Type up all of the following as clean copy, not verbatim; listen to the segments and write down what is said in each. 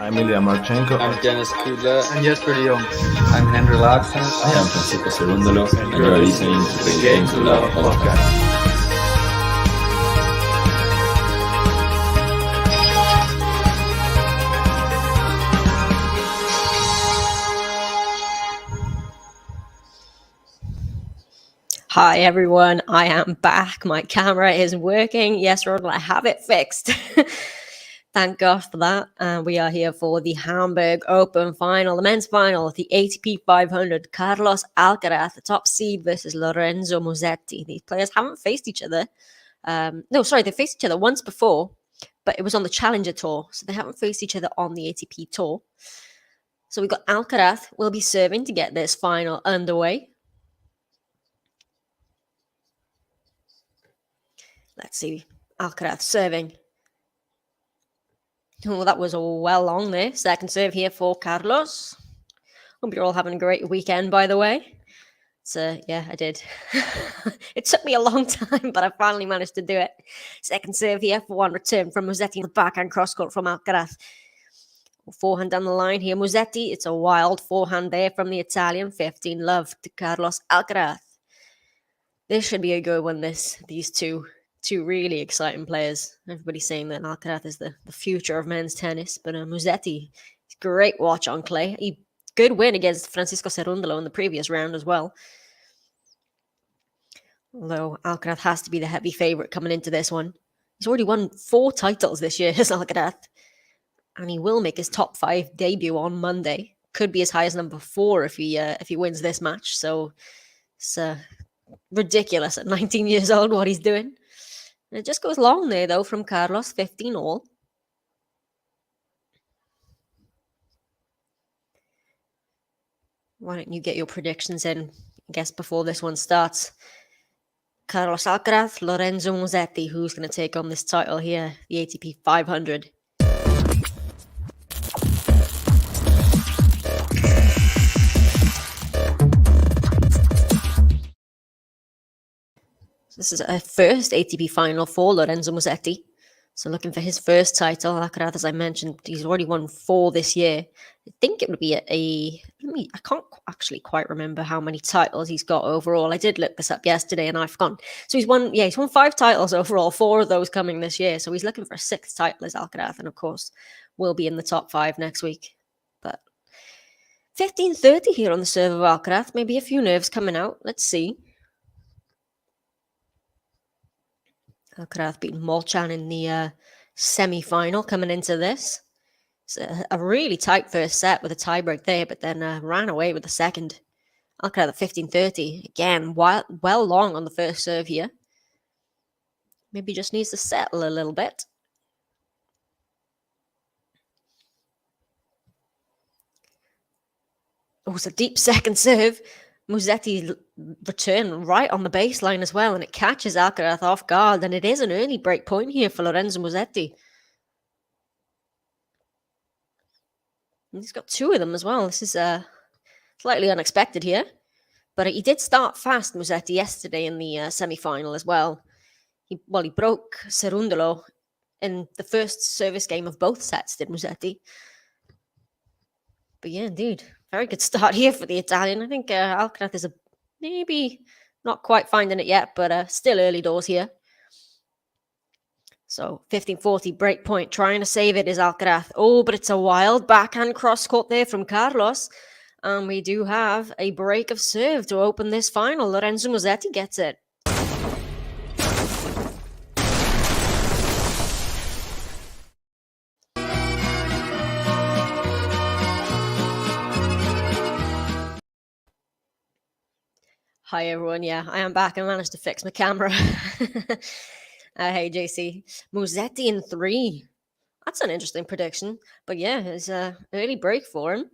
I'm Ilya Marchenko. I'm Dennis Kudla. I'm Jesper de Jong. I'm Henry Larsen. I am Francisco Cerundolo, and you are listening to the Game to Love podcast. Hi everyone, I am back. My camera is working. Yes, Rodel, I have it fixed. Thank God for that. We are here for the Hamburg Open final, the men's final, the ATP 500. Carlos Alcaraz, the top seed, versus Lorenzo Musetti. These players haven't faced each other. They faced each other once before, but it was on the Challenger Tour. So they haven't faced each other on the ATP Tour. So we've got Alcaraz will be serving to get this final underway. Let's see, Alcaraz serving. Oh, that was well long there. Second serve here for Carlos. Hope you're all having a great weekend, by the way. So, yeah, I did. It took me a long time, but I finally managed to do it. Second serve here for one return from Musetti. The backhand cross-court from Alcaraz. Forehand down the line here. Musetti, it's a wild forehand there from the Italian. 15 love to Carlos Alcaraz. This should be a good one, these two really exciting players. Everybody's saying that Alcaraz is the future of men's tennis, but Musetti, great watch on clay. Good win against Francisco Cerundolo in the previous round as well. Although Alcaraz has to be the heavy favourite coming into this one. He's already won 4 titles this year, Alcaraz. And he will make his top 5 debut on Monday. Could be as high as number 4 if he wins this match. So it's ridiculous at 19 years old what he's doing. And it just goes long there, though, from Carlos, 15 all. Why don't you get your predictions in, I guess, before this one starts? Carlos Alcaraz, Lorenzo Musetti, who's going to take on this title here, the ATP 500? This is a first ATP final for Lorenzo Musetti. So looking for his first title. Alcaraz, as I mentioned, he's already won 4 this year. I think it would be I can't actually quite remember how many titles he's got overall. I did look this up yesterday and I've forgotten. So he's won 5 titles overall, 4 of those coming this year. So he's looking for a 6th title as Alcaraz, and of course will be in the top 5 next week. But 15:30 here on the serve of Alcaraz. Maybe a few nerves coming out. Let's see. Alcaraz beating Molchan in the semi-final coming into this. It's a really tight first set with a tiebreak there, but then ran away with the second. Alcaraz at 15:30. Again, well long on the first serve here. Maybe just needs to settle a little bit. Oh, it's a deep second serve. Musetti return right on the baseline as well, and it catches Alcaraz off guard, and it is an early break point here for Lorenzo Musetti. And he's got 2 of them as well. This is slightly unexpected here, but he did start fast, Musetti, yesterday in the semi-final as well. He broke Cerundolo in the first service game of both sets, did Musetti. But yeah, indeed. Very good start here for the Italian. I think Alcaraz is maybe not quite finding it yet, but still early doors here. So 15:40 break point. Trying to save it is Alcaraz. Oh, but it's a wild backhand cross-court there from Carlos. And we do have a break of serve to open this final. Lorenzo Musetti gets it. Hi everyone, yeah, I am back. I managed to fix my camera. Hey JC, Musetti in 3. That's an interesting prediction. But yeah, it's an early break for him.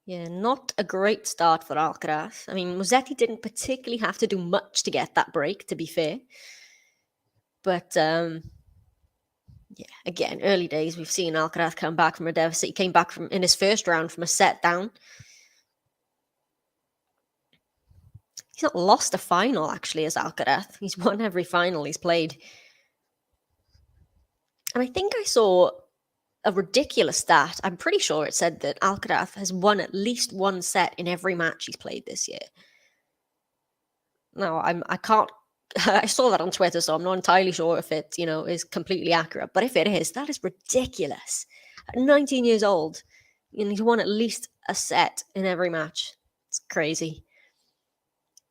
Yeah, not a great start for Alcaraz. I mean, Musetti didn't particularly have to do much to get that break, to be fair. But again, early days. We've seen Alcaraz come back from a deficit. He came back in his first round from a set down. He's not lost a final, actually, as Alcaraz. He's won every final he's played. And I think I saw a ridiculous stat. I'm pretty sure it said that Alcaraz has won at least one set in every match he's played this year. Now, I can't. I saw that on Twitter, so I'm not entirely sure if it, is completely accurate. But if it is, that is ridiculous. At 19 years old, he's won at least a set in every match. It's crazy.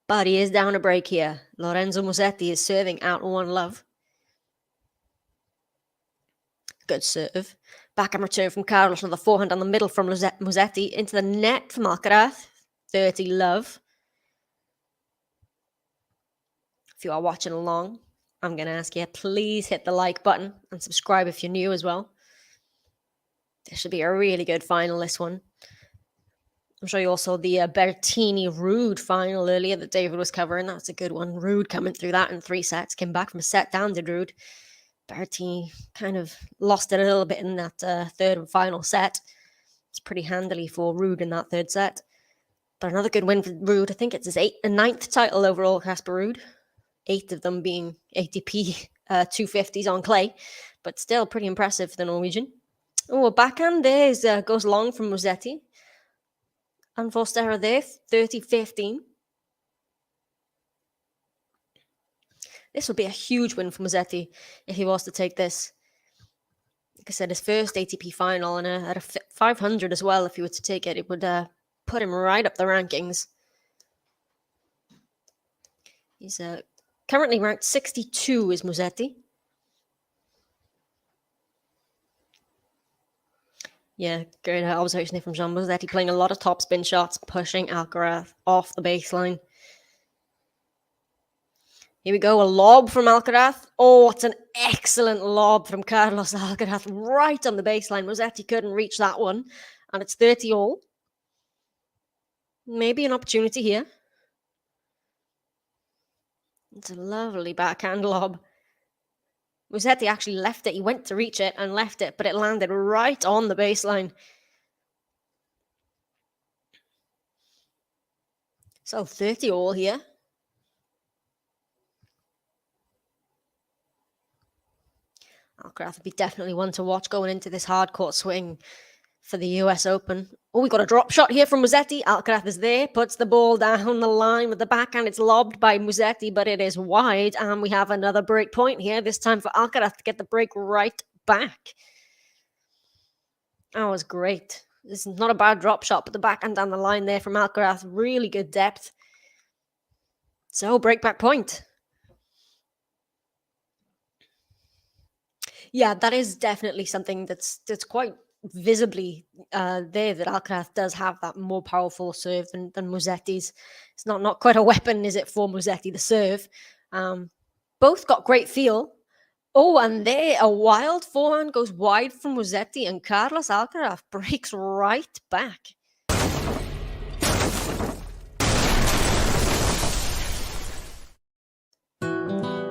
But he is down a break here. Lorenzo Musetti is serving out 1-love. Good serve. Backhand return from Carlos on the forehand on the middle from Musetti into the net from Alcaraz. 30-love. If you are watching along, I'm going to ask you, please hit the like button and subscribe if you're new as well. This should be a really good final, this one. I'm sure you all saw the Berrettini-Ruud final earlier that David was covering. That's a good one. Ruud coming through that in 3 sets. Came back from a set down, did Ruud. Berrettini kind of lost it a little bit in that third and final set. It's pretty handily for Ruud in that third set. But another good win for Ruud. I think it's his 9th title overall, Casper Ruud. 8 of them being ATP 250s on clay. But still pretty impressive for the Norwegian. Oh, a backhand there goes long from Musetti. Unforced error there, 30-15. This would be a huge win for Musetti if he was to take this. Like I said, his first ATP final and at a 500 as well. If he were to take it, it would put him right up the rankings. He's currently ranked 62 is Musetti. Yeah, great observation there from Jean Musetti, playing a lot of topspin shots, pushing Alcaraz off the baseline. Here we go, a lob from Alcaraz. Oh, it's an excellent lob from Carlos Alcaraz, right on the baseline. Musetti couldn't reach that one, and it's 30-all. Maybe an opportunity here. It's a lovely backhand lob. Musetti actually left it. He went to reach it and left it, but it landed right on the baseline. So 30-all here. Alcaraz would be definitely one to watch going into this hard court swing for the US Open. Oh, we got a drop shot here from Musetti. Alcaraz is there, puts the ball down the line with the backhand. It's lobbed by Musetti, but it is wide. And we have another break point here, this time for Alcaraz to get the break right back. That was great. This is not a bad drop shot, but the backhand down the line there from Alcaraz. Really good depth. So, break back point. Yeah, that is definitely something that's quite visibly there, that Alcaraz does have that more powerful serve than Musetti's. It's not quite a weapon, is it, for Musetti, the serve? Both got great feel. Oh, and there, a wild forehand goes wide from Musetti, and Carlos Alcaraz breaks right back.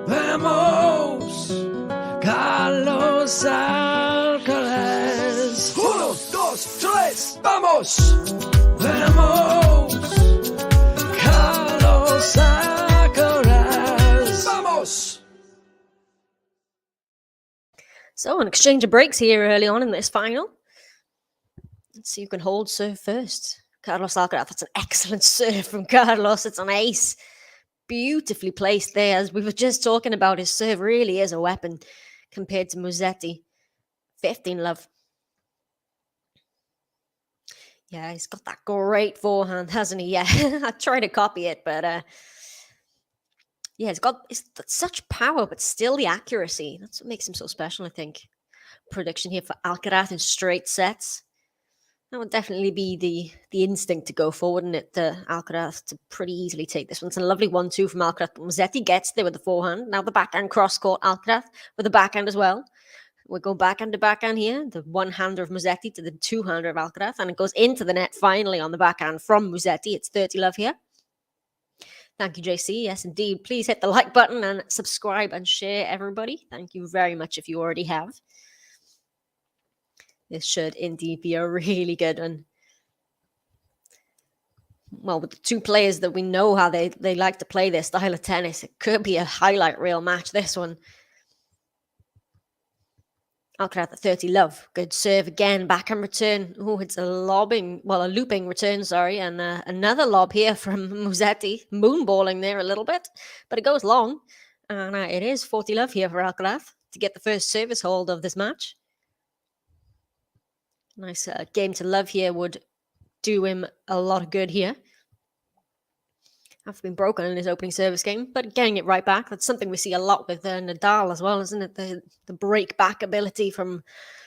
Vamos, Carlos Alcaraz. 1, 2, 3, vamos. Vamos, Carlos Alcaraz. Vamos. So, an exchange of breaks here early on in this final. Let's see who can hold serve first. Carlos Alcaraz, that's an excellent serve from Carlos. It's an ace. Beautifully placed there. As we were just talking about, his serve really is a weapon compared to Musetti. 15-love. Yeah, he's got that great forehand, hasn't he? Yeah, I tried to copy it, but yeah, it's got such power, but still the accuracy. That's what makes him so special, I think. Prediction here for Alcaraz in straight sets. That would definitely be the instinct to go forward, and it Alcaraz to pretty easily take this one. It's a lovely 1-2 from Alcaraz. Musetti gets there with the forehand. Now the backhand cross-court. Alcaraz with the backhand as well. We go backhand to backhand here. The one-hander of Musetti to the two-hander of Alcaraz. And it goes into the net finally on the backhand from Musetti. It's 30-love here. Thank you, JC. Yes, indeed. Please hit the like button and subscribe and share, everybody. Thank you very much if you already have. This should indeed be a really good one. Well, with the two players that we know how they like to play their style of tennis, it could be a highlight reel match, this one. Alcaraz at 30 love. Good serve again. Backhand return. Oh, it's a looping return, sorry. And another lob here from Musetti. Moonballing there a little bit, but it goes long. And it is 40 love here for Alcaraz to get the first service hold of this match. Nice game to love here would do him a lot of good here. After being broken in his opening service game, but getting it right back. That's something we see a lot with Nadal as well, isn't it? The break back ability from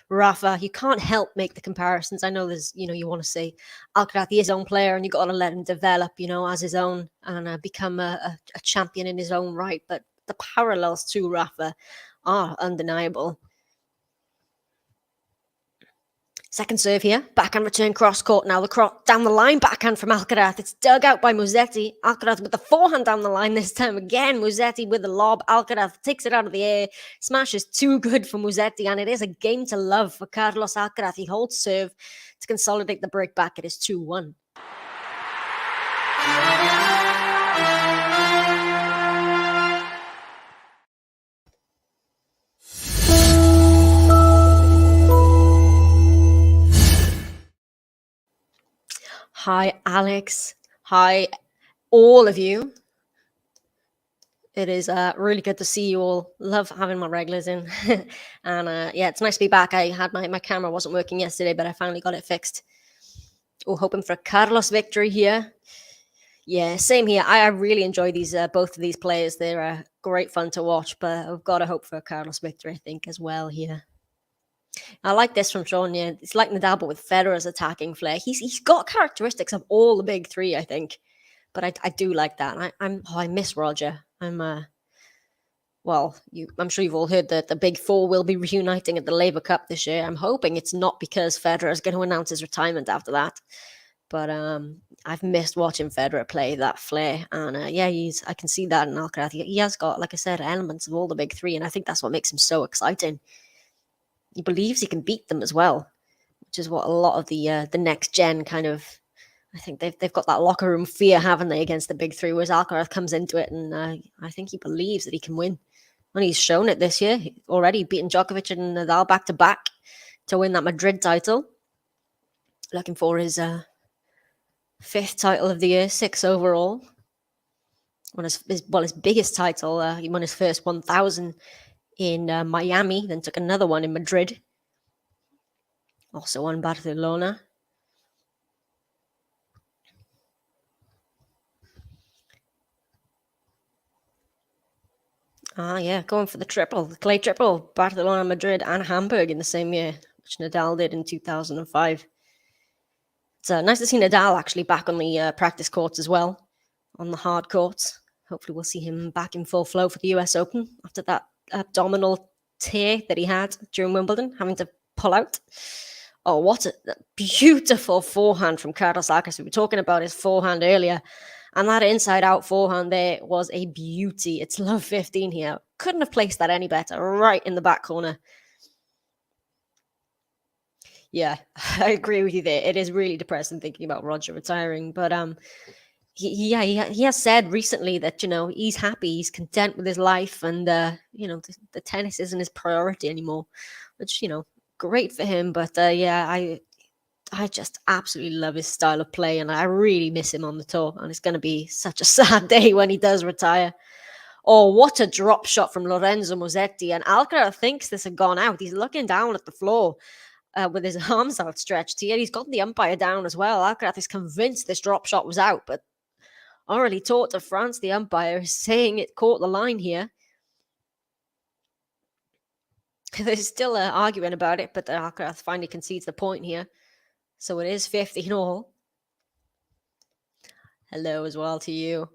Rafa. You can't help make the comparisons. I know there's, you want to say Alcaraz, he is his own player, and you got to let him develop, as his own and become a champion in his own right. But the parallels to Rafa are undeniable. Second serve here. Backhand return cross court now. The cross down the line. Backhand from Alcaraz. It's dug out by Musetti. Alcaraz with the forehand down the line this time again. Musetti with the lob. Alcaraz takes it out of the air. Smash is too good for Musetti, and it is a game to love for Carlos Alcaraz. He holds serve to consolidate the break back. It is 2-1. Hi, Alex. Hi, all of you. It is really good to see you all. Love having my regulars in. And it's nice to be back. I had my camera wasn't working yesterday, but I finally got it fixed. Oh, hoping for a Carlos victory here. Yeah, same here. I really enjoy these both of these players. They're great fun to watch, but I've got to hope for a Carlos victory, I think, as well here. I like this from Sean. Yeah, it's like Nadal, but with Federer's attacking flair. He's got characteristics of all the big three, I think. But I do like that. I miss Roger. I'm sure you've all heard that the big four will be reuniting at the Labour Cup this year. I'm hoping it's not because Federer is going to announce his retirement after that. But I've missed watching Federer play that flair, and I can see that in Alcaraz. He has got, like I said, elements of all the big three, and I think that's what makes him so exciting. He believes he can beat them as well, which is what a lot of the next gen kind of. I think they've got that locker room fear, haven't they, against the big three? Whereas Alcaraz comes into it, and I think he believes that he can win, and he's shown it this year already, beating Djokovic and Nadal back to back to win that Madrid title. Looking for his fifth title of the year, 6 overall. Won his biggest title. He won his first 1,000 in Miami, then took another one in Madrid. Also won Barcelona. Going for the triple, the clay triple. Barcelona, Madrid, and Hamburg in the same year, which Nadal did in 2005. It's nice to see Nadal actually back on the practice courts as well, on the hard courts. Hopefully we'll see him back in full flow for the US Open after that abdominal tear that he had during Wimbledon, having to pull out. Oh, what a beautiful forehand from Carlos Alcaraz. We were talking about his forehand earlier, and that inside-out forehand there was a beauty. It's love 15 here. Couldn't have placed that any better, right in the back corner. Yeah, I agree with you there. It is really depressing thinking about Roger retiring, but he has said recently that he's happy, he's content with his life, and the tennis isn't his priority anymore, which great for him. But I just absolutely love his style of play, and I really miss him on the tour. And it's going to be such a sad day when he does retire. Oh, what a drop shot from Lorenzo Musetti, and Alcaraz thinks this had gone out. He's looking down at the floor. With his arms outstretched here. He's got the umpire down as well. Alcaraz is convinced this drop shot was out, but already taught to France, the umpire is saying it caught the line here. They're still arguing about it, but Alcaraz finally concedes the point here. So it is 15 all. Hello as well to you.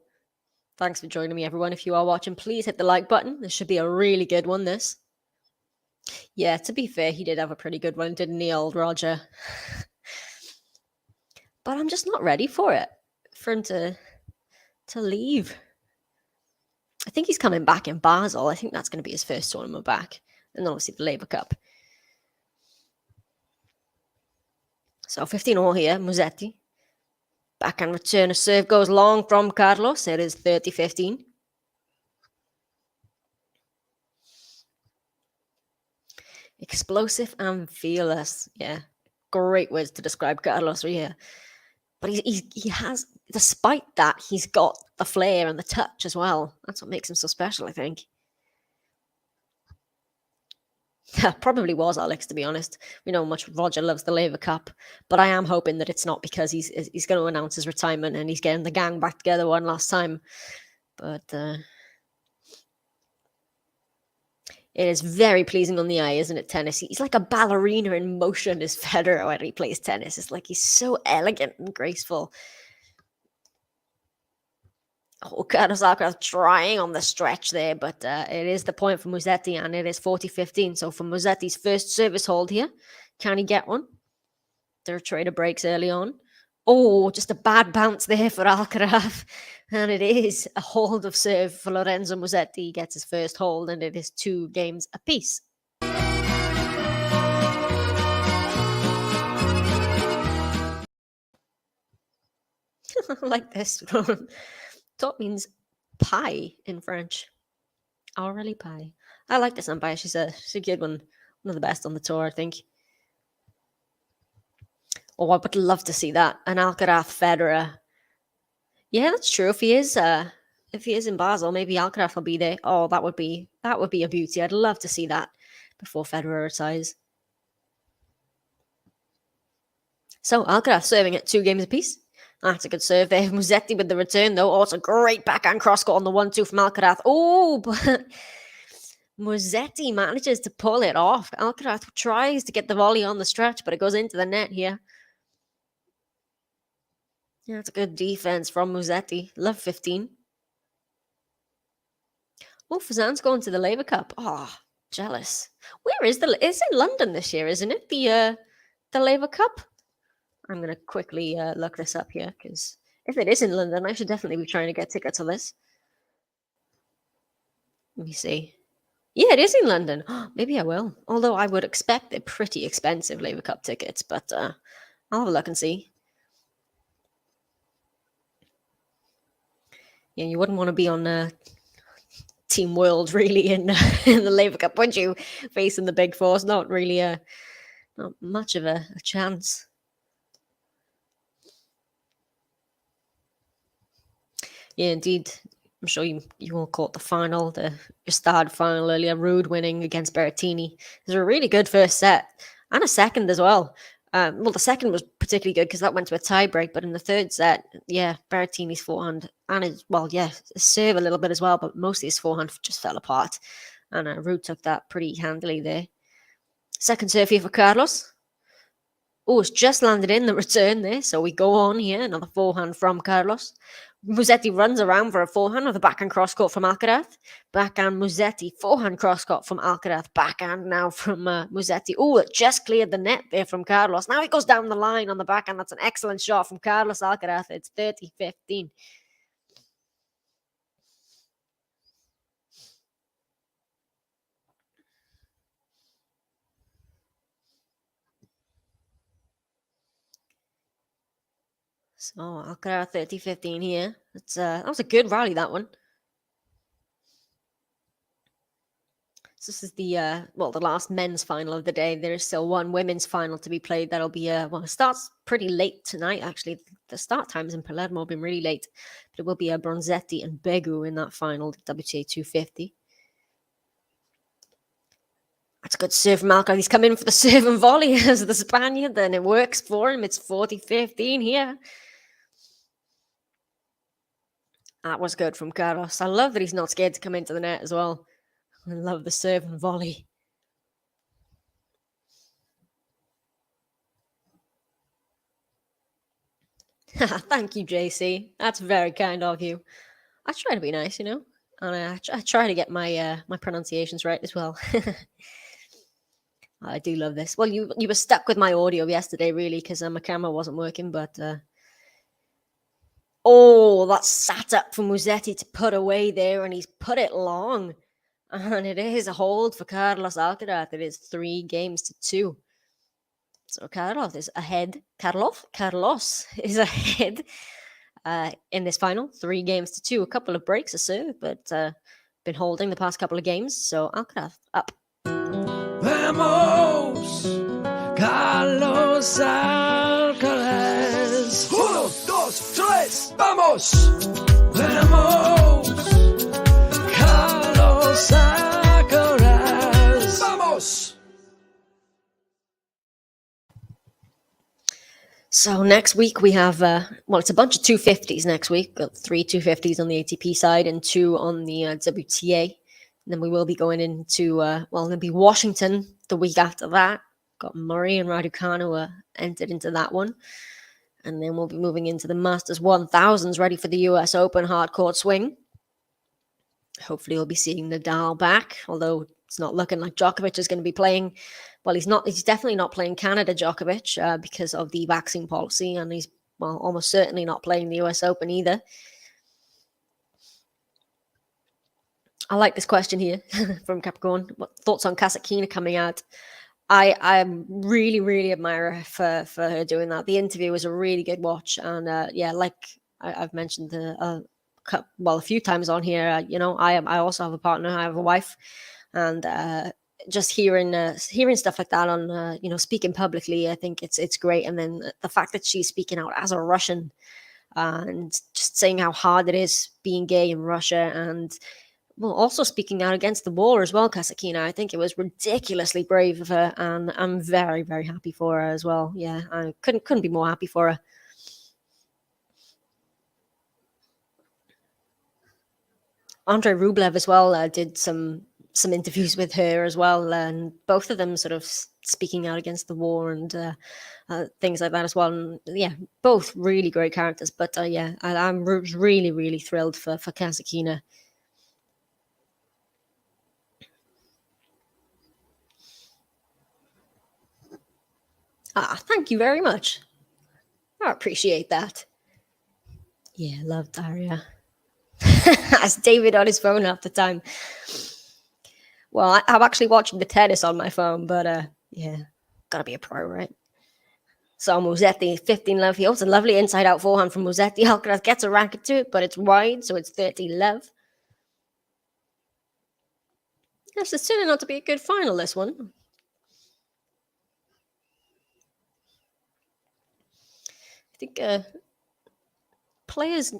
Thanks for joining me, everyone. If you are watching, please hit the like button. This should be a really good one, this. Yeah, to be fair, he did have a pretty good one, didn't he, old Roger? But I'm just not ready for it, for him to leave. I think he's coming back in Basel. I think that's going to be his first tournament back. And then obviously the Labour Cup. So 15 all here, Musetti. Backhand return, a serve goes long from Carlos. It is 30-15. Explosive and fearless. Yeah, great words to describe Carlos here. But he has, despite that, he's got the flair and the touch as well. That's what makes him so special, I think. Probably was Alex, to be honest. We know how much Roger loves the Laver Cup, but I am hoping that it's not because he's going to announce his retirement and he's getting the gang back together one last time. But it is very pleasing on the eye, isn't it, tennis? He's like a ballerina in motion, is Federer, when he plays tennis. It's like he's so elegant and graceful. Oh, Carlos Alcaraz trying on the stretch there, but it is the point for Musetti, and it is 40-15. So for Musetti's first service hold here, can he get one? There are trader breaks early on. Oh, just a bad bounce there for Alcaraz. And it is a hold of serve for Lorenzo Musetti. He gets his first hold, and it is 2 games apiece. I like this. Top means pie in French. Hourly pie. I like this umpire. She's a good one. One of the best on the tour, I think. Oh, I would love to see that. An Alcaraz Federer. Yeah, that's true. If he is in Basel, maybe Alcaraz will be there. Oh, that would be a beauty. I'd love to see that before Federer retires. So Alcaraz serving at 2 games apiece. That's a good serve there. Musetti with the return, though. Oh, it's a great backhand cross-court on the 1-2 from Alcaraz. Oh, but Musetti manages to pull it off. Alcaraz tries to get the volley on the stretch, but it goes into the net here. Yeah, it's a good defense from Musetti. Love 15. Oh, Fazan's going to the Laver Cup. Oh, jealous. Where is it's in London this year, isn't it? The Laver Cup? I'm going to quickly look this up here, because if it is in London, I should definitely be trying to get tickets to this. Let me see. Yeah, it is in London. Maybe I will. Although I would expect they're pretty expensive Laver Cup tickets, but I'll have a look and see. Yeah, you wouldn't want to be on Team World really in the Laver Cup, would you? Facing the big four, not really not much of a chance. Yeah, indeed. I'm sure you all caught the final, the Gestad final earlier. Rude winning against Berrettini. It was a really good first set and a second as well. Well, the second was particularly good because that went to a tie break. But in the third set, yeah, Berrettini's forehand and his serve a little bit as well, but mostly his forehand just fell apart. And Rude took that pretty handily there. Second serve here for Carlos. Oh, it's just landed in the return there. So we go on here. Another forehand from Carlos. Musetti runs around for a forehand with a backhand cross-court from Alcaraz. Backhand Musetti. Forehand cross-court from Alcaraz. Backhand now from Musetti. Oh, it just cleared the net there from Carlos. Now he goes down the line on the backhand. That's an excellent shot from Carlos Alcaraz. It's 30-15. So Alcaraz 30-15 here. That was a good rally, that one. So this is the last men's final of the day. There is still one women's final to be played. That'll be it starts pretty late tonight. Actually, the start times in Palermo have been really late, but it will be Bronzetti and Begu in that final, WTA 250. That's a good serve from Alcaraz. He's come in for the serve and volley as the Spaniard. Then it works for him. It's 40-15 here. That was good from Carlos. I love that he's not scared to come into the net as well. I love the serve and volley. Thank you, JC. That's very kind of you. I try to be nice, and I try to get my my pronunciations right as well. I do love this. Well, you were stuck with my audio yesterday, really, because my camera wasn't working, but... Oh, that's sat up for Musetti to put away there, and he's put it long. And it is a hold for Carlos Alcaraz. It is 3-2. So Carlos is ahead. Carlos is ahead in this final. 3-2. A couple of breaks of serve, but been holding the past couple of games. So Alcaraz up. Vamos, Carlos Alcaraz. 1, 2, 3, vamos. Vamos, Carlos Alcaraz. Vamos. So next week we have, it's a bunch of 250s next week. Got 3 250s on the ATP side and 2 on the WTA. And then we will be going into, there'll be Washington the week after that. Got Murray and Raducanu entered into that one. And then we'll be moving into the Masters 1000s, ready for the US Open hard court swing. Hopefully we'll be seeing Nadal back, although it's not looking like Djokovic is going to be playing. Well, he's definitely not playing Canada Djokovic because of the vaccine policy, and he's almost certainly not playing the US Open either. I like this question here from Capricorn. What thoughts on Kasatkina coming out? I really, really admire her for her doing that. The interview was a really good watch, and like I've mentioned a few times on here. I also have a partner. I have a wife, and just hearing stuff like that on speaking publicly, I think it's great. And then the fact that she's speaking out as a Russian and just saying how hard it is being gay in Russia, and also speaking out against the war as well, Kasatkina. I think it was ridiculously brave of her, and I'm very, very happy for her as well. Yeah, I couldn't be more happy for her. Andrei Rublev as well did some interviews with her as well, and both of them sort of speaking out against the war and things like that as well. And yeah, both really great characters. But I'm really, really thrilled for Kasatkina. Thank you very much. I appreciate that. Yeah, love Daria. As David on his phone half the time. Well, I'm actually watching the tennis on my phone, but gotta be a pro, right? So Musetti, 15 love. He also lovely inside-out forehand from Musetti. Alcaraz gets a racket to it, but it's wide, so it's 13 love. Yes, it's turning out to be a good final, this one. I think players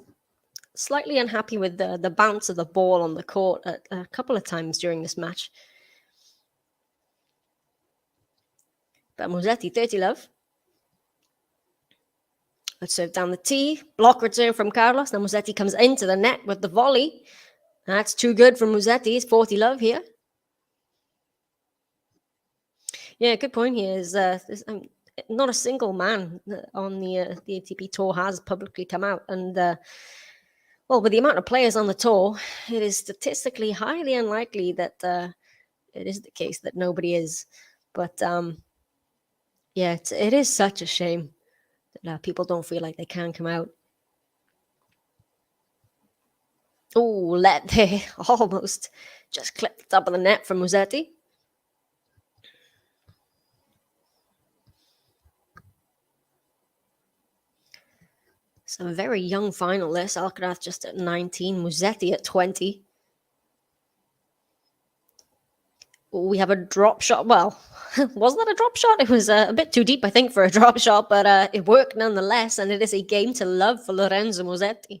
slightly unhappy with the bounce of the ball on the court a couple of times during this match. But Musetti, 30 love. Let's serve down the tee. Block return from Carlos. Now Musetti comes into the net with the volley. That's too good from Musetti. He's 40 love here. Yeah, good point here is not a single man on the ATP tour has publicly come out. And with the amount of players on the tour, it is statistically highly unlikely that it is the case that nobody is. But it is such a shame that people don't feel like they can come out. Oh, they almost just clipped the top of the net from Musetti. Some very young finalists. Alcaraz just at 19, Musetti at 20. We have a drop shot. Well, wasn't that a drop shot? It was a bit too deep, I think, for a drop shot, but it worked nonetheless, and it is a game to love for Lorenzo Musetti.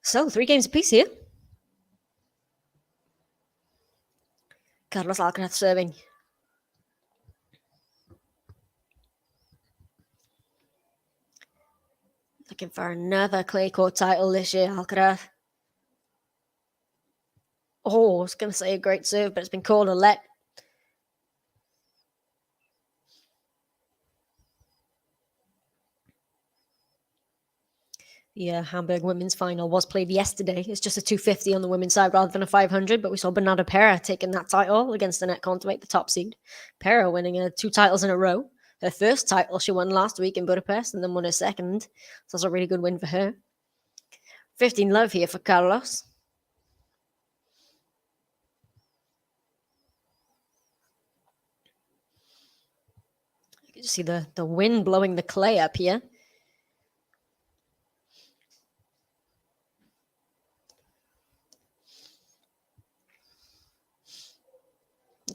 So, 3 games apiece here. Carlos Alcaraz serving. Looking for another clay court title this year, Alcaraz. Oh, I was going to say a great serve, but it's been called a let. Yeah, Hamburg women's final was played yesterday. It's just a 250 on the women's side rather than a 500, but we saw Bernarda Pera taking that title against the Netcon to make the top seed. Pera winning 2 titles in a row. Her first title she won last week in Budapest and then won her second. So that's a really good win for her. 15 love here for Carlos. just see the wind blowing the clay up here.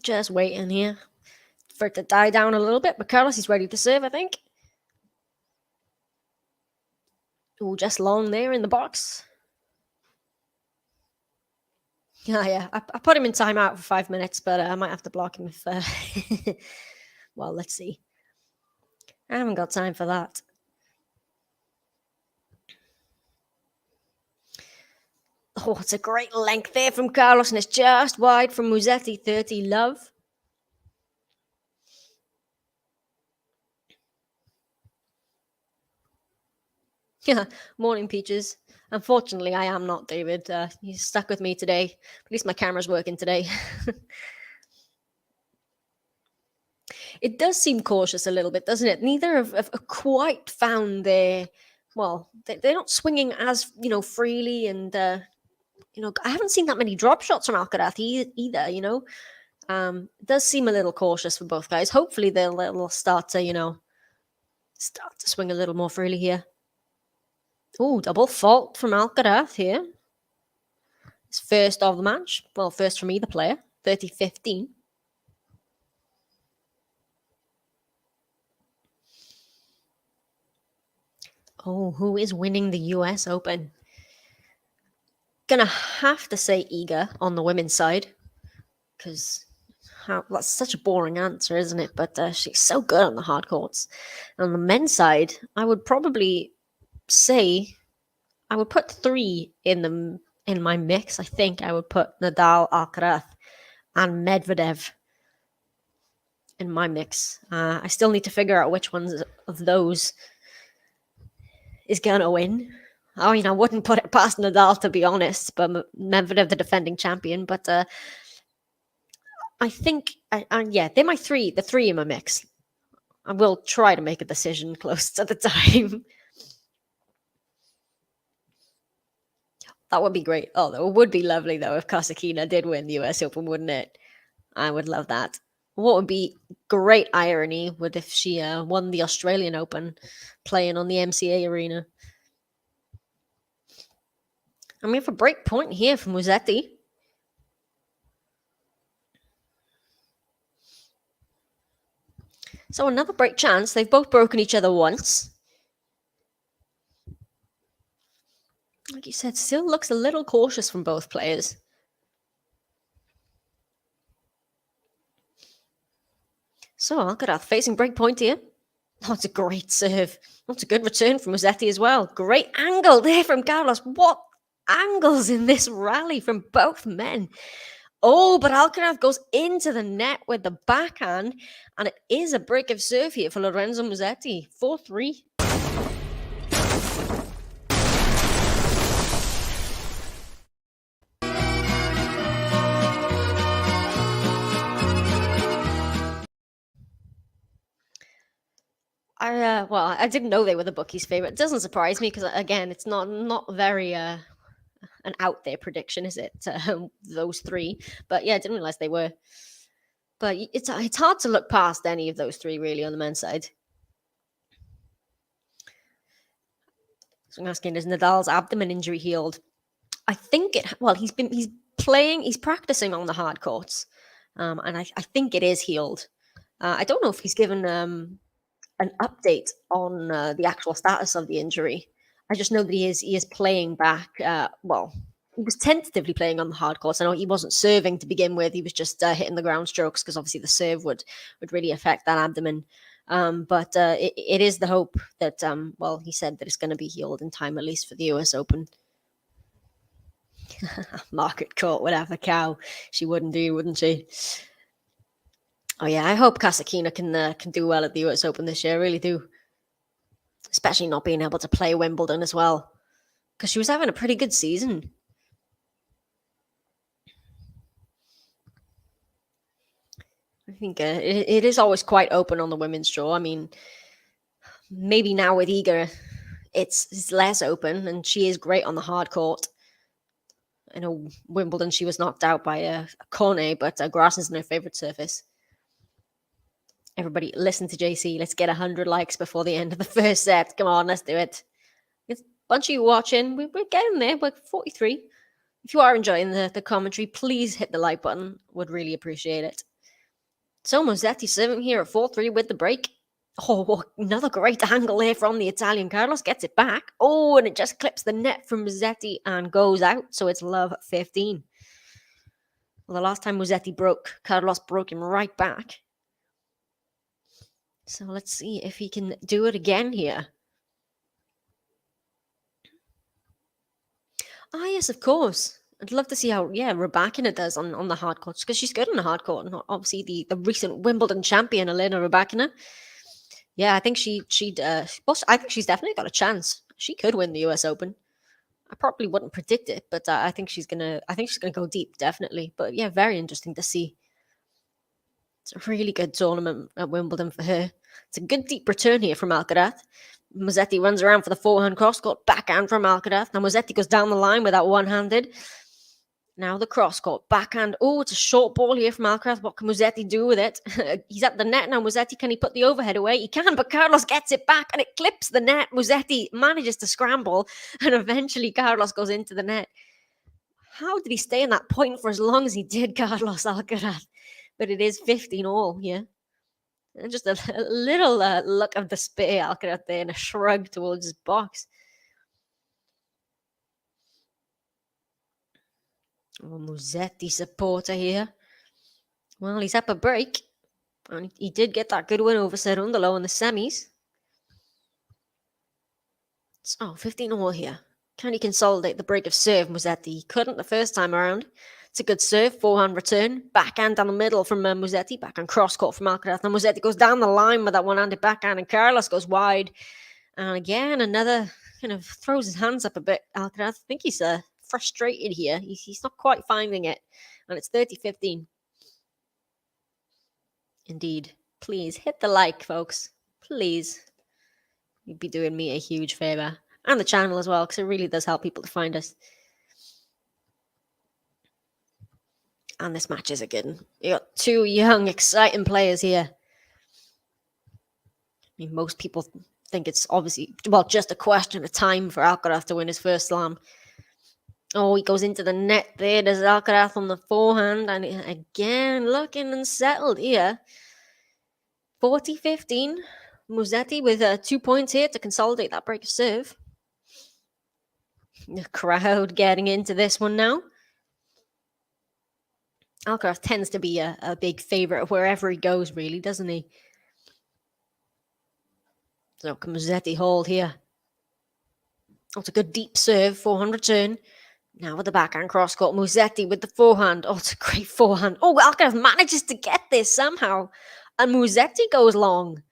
Just waiting here for it to die down a little bit. But Carlos is ready to serve, I think. Oh, just long there in the box. Yeah. I put him in timeout for 5 minutes, but I might have to block him if... well, let's see. I haven't got time for that. Oh, it's a great length there from Carlos, and it's just wide from Musetti. 30 love. Yeah, morning, Peaches. Unfortunately, I am not David. He's stuck with me today. At least my camera's working today. It does seem cautious a little bit, doesn't it? Neither have quite found their... Well, they're not swinging as, freely, and... I haven't seen that many drop shots from Alcaraz either, It does seem a little cautious for both guys. Hopefully they'll start to, swing a little more freely here. Oh, double fault from Alcaraz here. It's first of the match. Well, first from either player. 30-15. Oh, who is winning the US Open? Gonna have to say Iga on the women's side, because that's such a boring answer, isn't it? But she's so good on the hard courts. And on the men's side, I would probably say I would put 3 in my mix. I think I would put Nadal, Alcaraz, and Medvedev in my mix. I still need to figure out which ones of those is gonna win. I mean, I wouldn't put it past Nadal, to be honest, but Medvedev, the defending champion. But I think, they're my 3, the 3 in my mix. I will try to make a decision close to the time. That would be great. Oh, it would be lovely, though, if Kasatkina did win the US Open, wouldn't it? I would love that. What would be great irony would if she won the Australian Open playing on the MCA arena. And we have a break point here from Musetti. So another break chance. They've both broken each other once. Like you said, still looks a little cautious from both players. So Alcaraz facing break point here. Oh, it's a great serve. That's a good return from Musetti as well. Great angle there from Carlos. What angles in this rally from both men. Oh, but Alcaraz goes into the net with the backhand, and it is a break of serve here for Lorenzo Musetti. 4-3. I didn't know they were the bookies' favorite. It doesn't surprise me because, again, it's not very an out there prediction, is it? Those 3, but yeah, I didn't realize they were. But it's hard to look past any of those 3 really on the men's side. So I'm asking, is Nadal's abdomen injury healed? I think it. Well, he's practicing on the hard courts, and I think it is healed. I don't know if he's given an update on the actual status of the injury. I just know that he is playing back. He was tentatively playing on the hard courts. I know he wasn't serving to begin with. He was just hitting the ground strokes because obviously the serve would really affect that abdomen. But it is the hope that, he said that it's going to be healed in time, at least for the US Open. Market court would have a cow. She wouldn't do, wouldn't she? Oh yeah, I hope Kasatkina can do well at the US Open this year. I really do. Especially not being able to play Wimbledon as well. Because she was having a pretty good season. I think it is always quite open on the women's draw. I mean, maybe now with Iga, it's less open, and she is great on the hard court. I know Wimbledon, she was knocked out by Kone, but grass isn't her favorite surface. Everybody, listen to JC. Let's get 100 likes before the end of the first set. Come on, let's do it. It's a bunch of you watching. We're getting there. We're 43. If you are enjoying the commentary, please hit the like button. Would really appreciate it. So Musetti serving here at 4-3 with the break. Oh, another great angle here from the Italian. Carlos gets it back. Oh, and it just clips the net from Musetti and goes out. So it's love 15. Well, the last time Musetti broke, Carlos broke him right back. So let's see if he can do it again here. Ah, yes, of course. I'd love to see how, Rybakina does on the hard courts, because she's good on the hard court. And obviously, the recent Wimbledon champion, Elena Rybakina. Yeah, I think I think she's definitely got a chance. She could win the US Open. I probably wouldn't predict it, but I think she's gonna go deep, definitely. But yeah, very interesting to see. It's a really good tournament at Wimbledon for her. It's a good deep return here from Alcaraz. Musetti runs around for the forehand cross-court backhand from Alcaraz. Now Musetti goes down the line with that one-handed. Now the cross-court backhand. Oh, it's a short ball here from Alcaraz. What can Musetti do with it? He's at the net now. Musetti, can he put the overhead away? He can, but Carlos gets it back and it clips the net. Musetti manages to scramble and eventually Carlos goes into the net. How did he stay in that point for as long as he did, Carlos Alcaraz? But it is 15 all here. And just a little look of despair, Alcaraz there, and a shrug towards his box. Oh, Musetti supporter here. Well, he's up a break. And he did get that good win over Cerundolo in the semis. So, 15 all here. Can he consolidate the break of serve, Musetti? He couldn't the first time around. It's a good serve, forehand return, backhand down the middle from Musetti, backhand cross-court from Alcaraz. Now Musetti goes down the line with that one-handed backhand, and Carlos goes wide. And again, another kind of throws his hands up a bit, Alcaraz. I think he's frustrated here. He's not quite finding it. And it's 30-15. Indeed. Please hit the like, folks. Please. You'd be doing me a huge favor. And the channel as well, because it really does help people to find us. And this match is a good one. You got two young, exciting players here. I mean, most people think it's obviously, just a question of time for Alcaraz to win his first slam. Oh, he goes into the net there. There's Alcaraz on the forehand. And again, looking unsettled here. 40-15. Musetti with 2 points here to consolidate that break of serve. The crowd getting into this one now. Alcaraz tends to be a big favourite wherever he goes, really, doesn't he? So can Musetti hold here? Oh, it's a good deep serve, forehand return. Now with the backhand cross-court, Musetti with the forehand. Oh, it's a great forehand. Oh, Alcaraz manages to get this somehow. And Musetti goes long.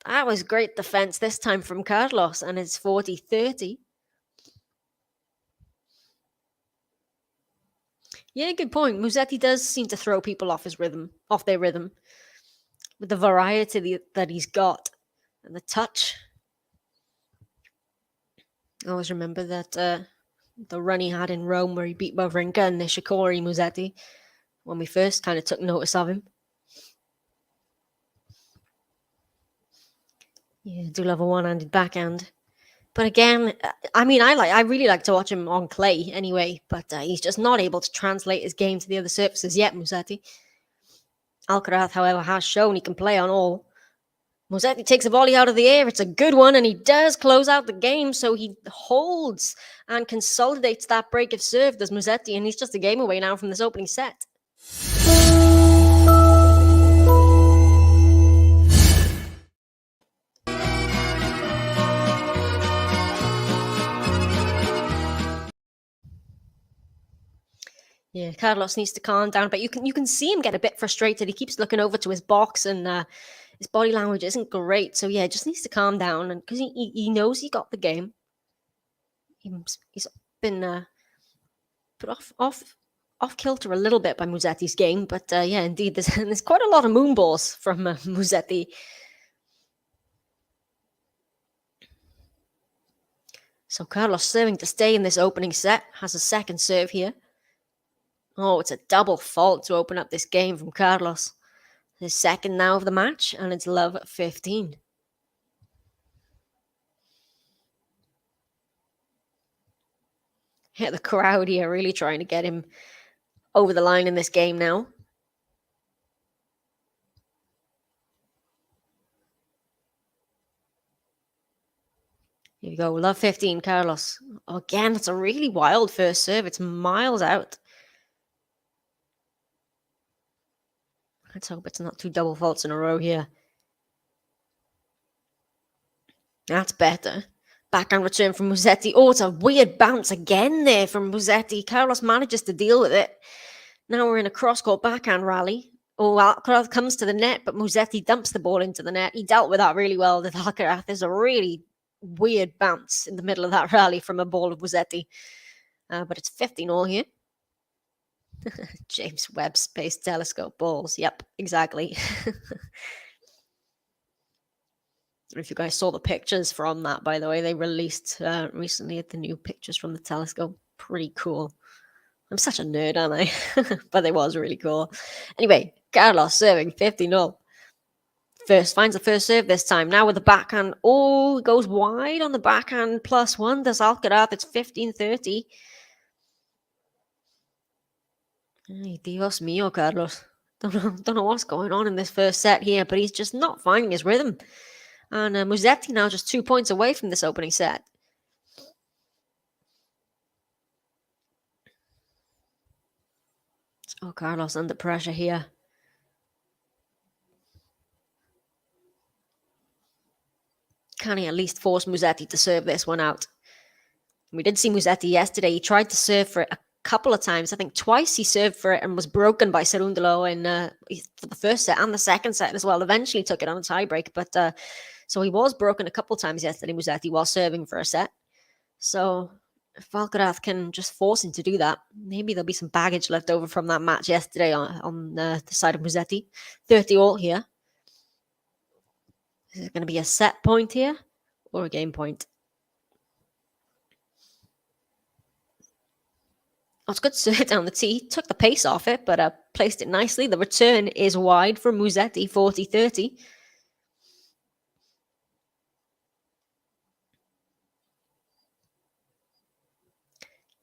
That was great defence this time from Carlos, and it's 40-30. Yeah, good point. Musetti does seem to throw people off their rhythm, with the variety that he's got and the touch. I always remember that the run he had in Rome where he beat Wawrinka and Nishikori Musetti when we first kind of took notice of him. Yeah, I do love a one-handed backhand. But again, I mean, I really like to watch him on clay anyway, but he's just not able to translate his game to the other surfaces yet, Musetti. Alcaraz, however, has shown he can play on all. Musetti takes a volley out of the air. It's a good one, and he does close out the game, so he holds and consolidates that break of serve, does Musetti, and he's just a game away now from this opening set. Yeah, Carlos needs to calm down, but you can see him get a bit frustrated. He keeps looking over to his box, and his body language isn't great. So yeah, just needs to calm down, and because he knows he got the game. He's been put off kilter a little bit by Musetti's game, but yeah, indeed, there's quite a lot of moonballs from Musetti. So Carlos serving to stay in this opening set, has a second serve here. Oh, it's a double fault to open up this game from Carlos. His second now of the match, and it's love 15. Yeah, the crowd here really trying to get him over the line in this game now. Here you go, love 15, Carlos. Again, it's a really wild first serve. It's miles out. Let's hope it's not 2 double faults in a row here. That's better. Backhand return from Musetti. Oh, it's a weird bounce again there from Musetti. Carlos manages to deal with it. Now we're in a cross-court backhand rally. Oh, Alcaraz comes to the net, but Musetti dumps the ball into the net. He dealt with that really well with Alcaraz. There's a really weird bounce in the middle of that rally from a ball of Musetti. But it's 15-all here. James Webb Space Telescope balls. Yep, exactly. If you guys saw the pictures from that, by the way, they released recently the new pictures from the telescope. Pretty cool. I'm such a nerd, aren't I? But it was really cool. Anyway, Carlos serving 50-0. Finds the first serve this time. Now with the backhand. Oh, goes wide on the backhand. +1. Does Alcaraz. It's 15-30. Ay, Dios mío, Carlos. Don't know what's going on in this first set here, but he's just not finding his rhythm. And Musetti now just 2 points away from this opening set. Oh, Carlos under pressure here. Can he at least force Musetti to serve this one out? We did see Musetti yesterday. He tried to serve for it a couple of times. I think twice he served for it and was broken by Cerundolo for the first set and the second set as well. Eventually took it on a tiebreak, but so he was broken a couple of times yesterday, Musetti, while serving for a set. So if Alcaraz can just force him to do that, maybe there'll be some baggage left over from that match yesterday on the side of Musetti. 30-all here. Is it going to be a set point here or a game point? Oh, it's good to serve down the tee. Took the pace off it, but placed it nicely. The return is wide from Musetti, 40-30.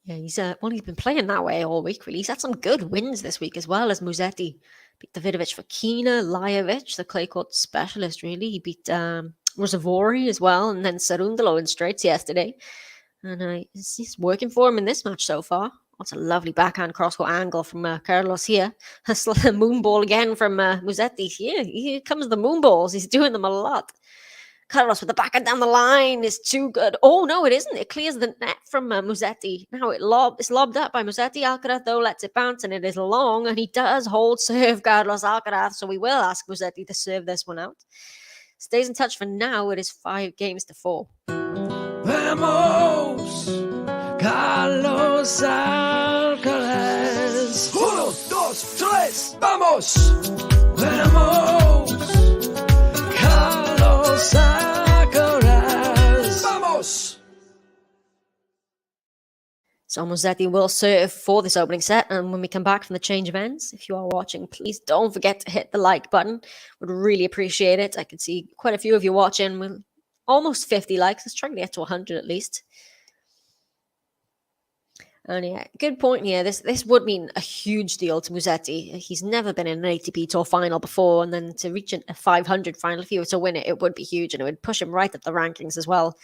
Yeah, he's been playing that way all week, really. He's had some good wins this week as well as Musetti. Beat Davidovich Fokina, Lajovic, the clay court specialist, really. He beat Rosavori as well, and then Cerundolo in straights yesterday. And he's working for him in this match so far. That's a lovely backhand cross-court angle from Carlos here. A moon ball again from Musetti. Yeah, here comes the moon balls. He's doing them a lot. Carlos with the backhand down the line is too good. Oh, no, it isn't. It clears the net from Musetti. Now it's lobbed up by Musetti. Alcaraz, though, lets it bounce, and it is long, and he does hold serve Carlos Alcaraz, so we will ask Musetti to serve this one out. Stays in touch for now. It is 5-4. Vamos, Carlos Alcaraz. 1, 2, 3, vamos. Vamos, Carlos Alcaraz. Vamos. So Musetti will serve for this opening set, and when we come back from the change of ends, if you are watching, please don't forget to hit the like button. Would really appreciate it. I can see quite a few of you watching. With almost 50 likes. Let's try to get to 100 at least. And yeah, good point here. This would mean a huge deal to Musetti. He's never been in an ATP Tour final before, and then to reach a 500 final, if he were to win it, it would be huge, and it would push him right up the rankings as well.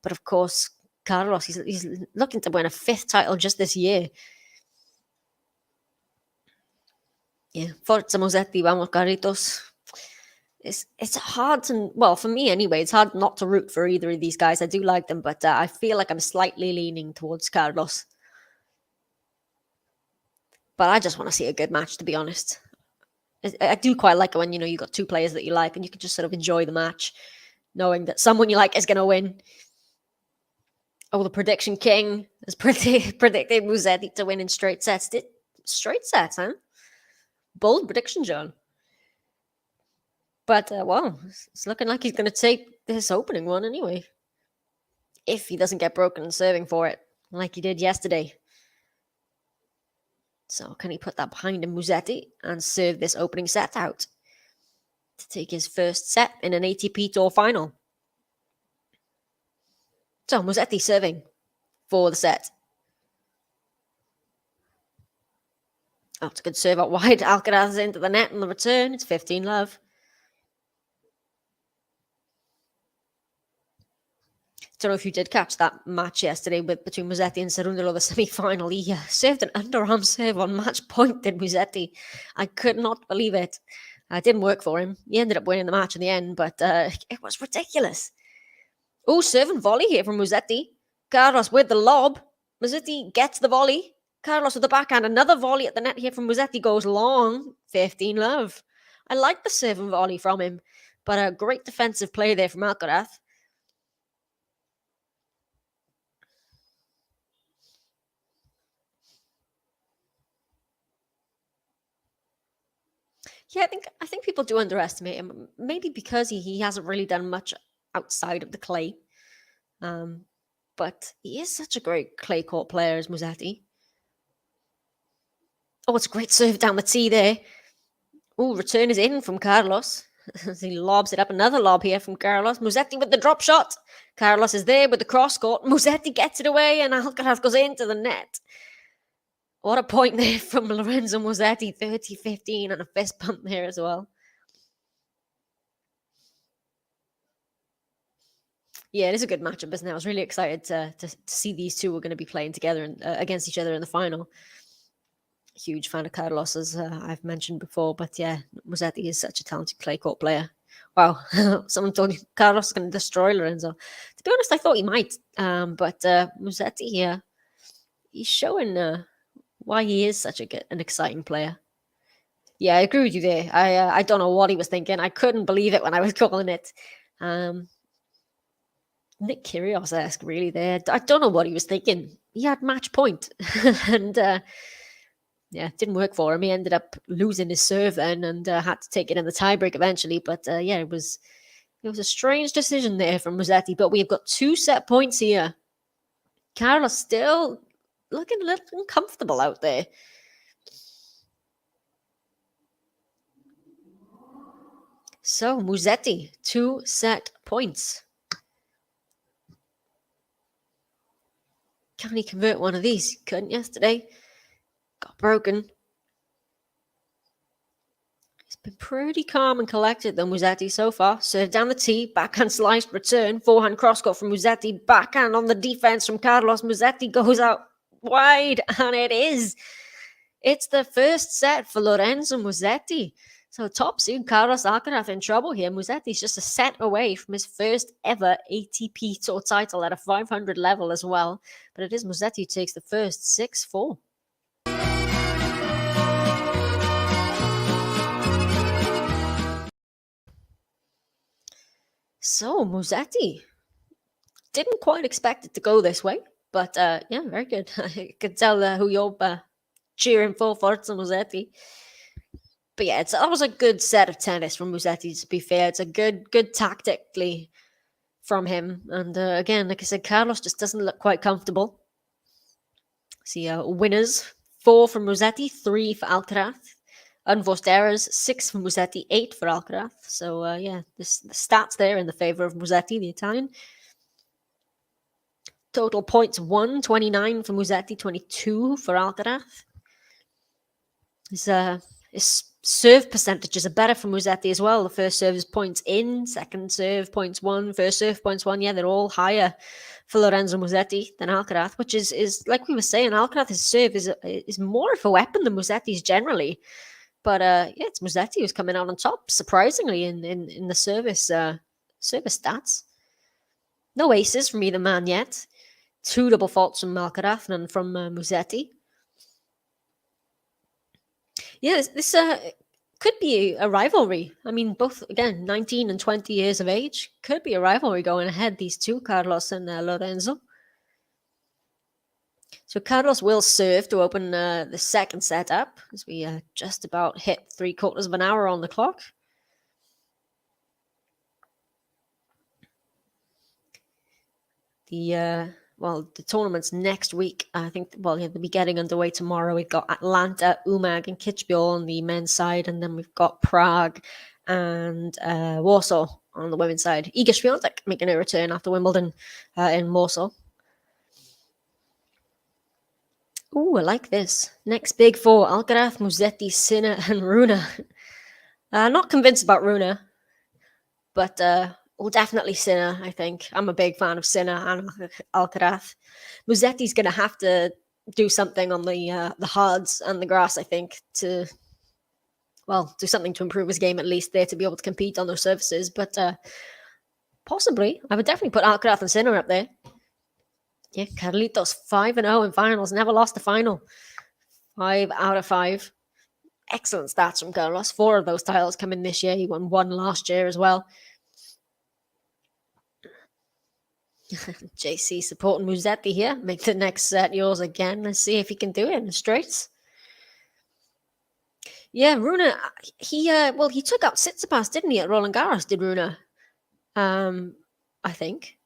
But of course, Carlos, he's looking to win a 5th title just this year. Yeah, Forza Musetti, vamos Carlitos. It's hard to, well, for me anyway, it's hard not to root for either of these guys. I do like them, but I feel like I'm slightly leaning towards Carlos. But I just want to see a good match, to be honest. I do quite like it when, you got two players that you like and you can just sort of enjoy the match, knowing that someone you like is going to win. Oh, the prediction king has predicted Musetti to win in straight sets. Straight sets, huh? Bold prediction, John. But, well, it's looking like he's going to take this opening one anyway. If he doesn't get broken serving for it, like he did yesterday. So can he put that behind him, Musetti, and serve this opening set out? to take his first set in an ATP Tour final. So Musetti serving for the set. Oh, it's a good serve out wide. Alcaraz into the net on the return. It's 15-love. Don't know if you did catch that match yesterday between Musetti and Cerundolo, the semi-final. He served an underarm serve on match point, did Musetti. I could not believe it. It didn't work for him. He ended up winning the match in the end, but it was ridiculous. Oh, serve and volley here from Musetti. Carlos with the lob. Musetti gets the volley. Carlos with the backhand. Another volley at the net here from Musetti goes long. 15-love. I like the serve and volley from him, but a great defensive play there from Alcaraz. Yeah, I think people do underestimate him. Maybe because he hasn't really done much outside of the clay. But he is such a great clay court player as Musetti. Oh, it's a great serve down the tee there. Oh, return is in from Carlos. As he lobs it up. Another lob here from Carlos. Musetti with the drop shot. Carlos is there with the cross court. Musetti gets it away and Alcaraz goes into the net. What a point there from Lorenzo Musetti, 30-15, and a fist bump there as well. Yeah, it is a good matchup, isn't it? I was really excited to see these two were going to be playing together and, against each other in the final. Huge fan of Carlos, as I've mentioned before. But yeah, Musetti is such a talented clay court player. Wow, someone told me Carlos is going to destroy Lorenzo. To be honest, I thought he might. But Musetti here, he's showing... why he is such an exciting player. Yeah, I agree with you there. I don't know what he was thinking. I couldn't believe it when I was calling it. Nick Kyrgios-esque, really, there. I don't know what he was thinking. He had match point. And, yeah, it didn't work for him. He ended up losing his serve then and had to take it in the tiebreak eventually. But, yeah, it was a strange decision there from Musetti. But we've got 2 set points here. Carlos still... looking a little uncomfortable out there. So, Musetti, 2 set points. Can he convert one of these? Couldn't yesterday. Got broken. He's been pretty calm and collected, though, Musetti, so far. Serve down the tee, backhand sliced, return, forehand cross-court from Musetti, backhand on the defense from Carlos. Musetti goes out wide, and it's the first set for Lorenzo Musetti. So top seed Carlos Alcaraz in trouble here. Musetti's just a set away from his first ever ATP Tour title at a 500 level as well. But it is Musetti who takes the first 6-4. So Musetti didn't quite expect it to go this way. But, yeah, very good. I could tell who you're cheering for, Forza Musetti. But, yeah, that was a good set of tennis from Musetti, to be fair. It's a good tactically from him. And, again, like I said, Carlos just doesn't look quite comfortable. See, winners, 4 from Musetti, 3 for Alcaraz. Unforced errors, 6 for Musetti, 8 for Alcaraz. So, yeah, the stats there in the favour of Musetti, the Italian. Total points 29 for Musetti, 22 for Alcaraz. His serve percentages are better for Musetti as well. The first serve is points in, second serve points 1, first serve points 1. Yeah, they're all higher for Lorenzo Musetti than Alcaraz, which is like we were saying, Alcaraz's serve is more of a weapon than Musetti's generally. But yeah, it's Musetti who's coming out on top, surprisingly, in the service stats. No aces from either man yet. 2 double faults from Alcaraz and from Musetti. Yeah, this could be a rivalry. I mean, both, again, 19 and 20 years of age. Could be a rivalry going ahead, these two, Carlos and Lorenzo. So Carlos will serve to open the second set up as we just about hit 3/4 of an hour on the clock. The tournament's next week. I think, they'll be getting underway tomorrow. We've got Atlanta, Umag, and Kitzbühel on the men's side, and then we've got Prague and Warsaw on the women's side. Iga Świątek making a return after Wimbledon in Warsaw. Ooh, I like this. Next big four: Alcaraz, Musetti, Sinner, and Rune. Not convinced about Rune, but well, definitely Sinner, I think. I'm a big fan of Sinner and Alcaraz. Musetti's going to have to do something on the hards and the grass, I think, to, well, do something to improve his game at least there to be able to compete on those surfaces. But possibly, I would definitely put Alcaraz and Sinner up there. Yeah, Carlitos 5-0 in finals, never lost a final. 5 out of 5. Excellent stats from Carlos. 4 of those titles come in this year. He won 1 last year as well. JC supporting Musetti here. Make the next set yours again. Let's see if he can do it in the straights. Yeah, Rune, he took out Tsitsipas, didn't he, at Roland Garros, did Rune? I think.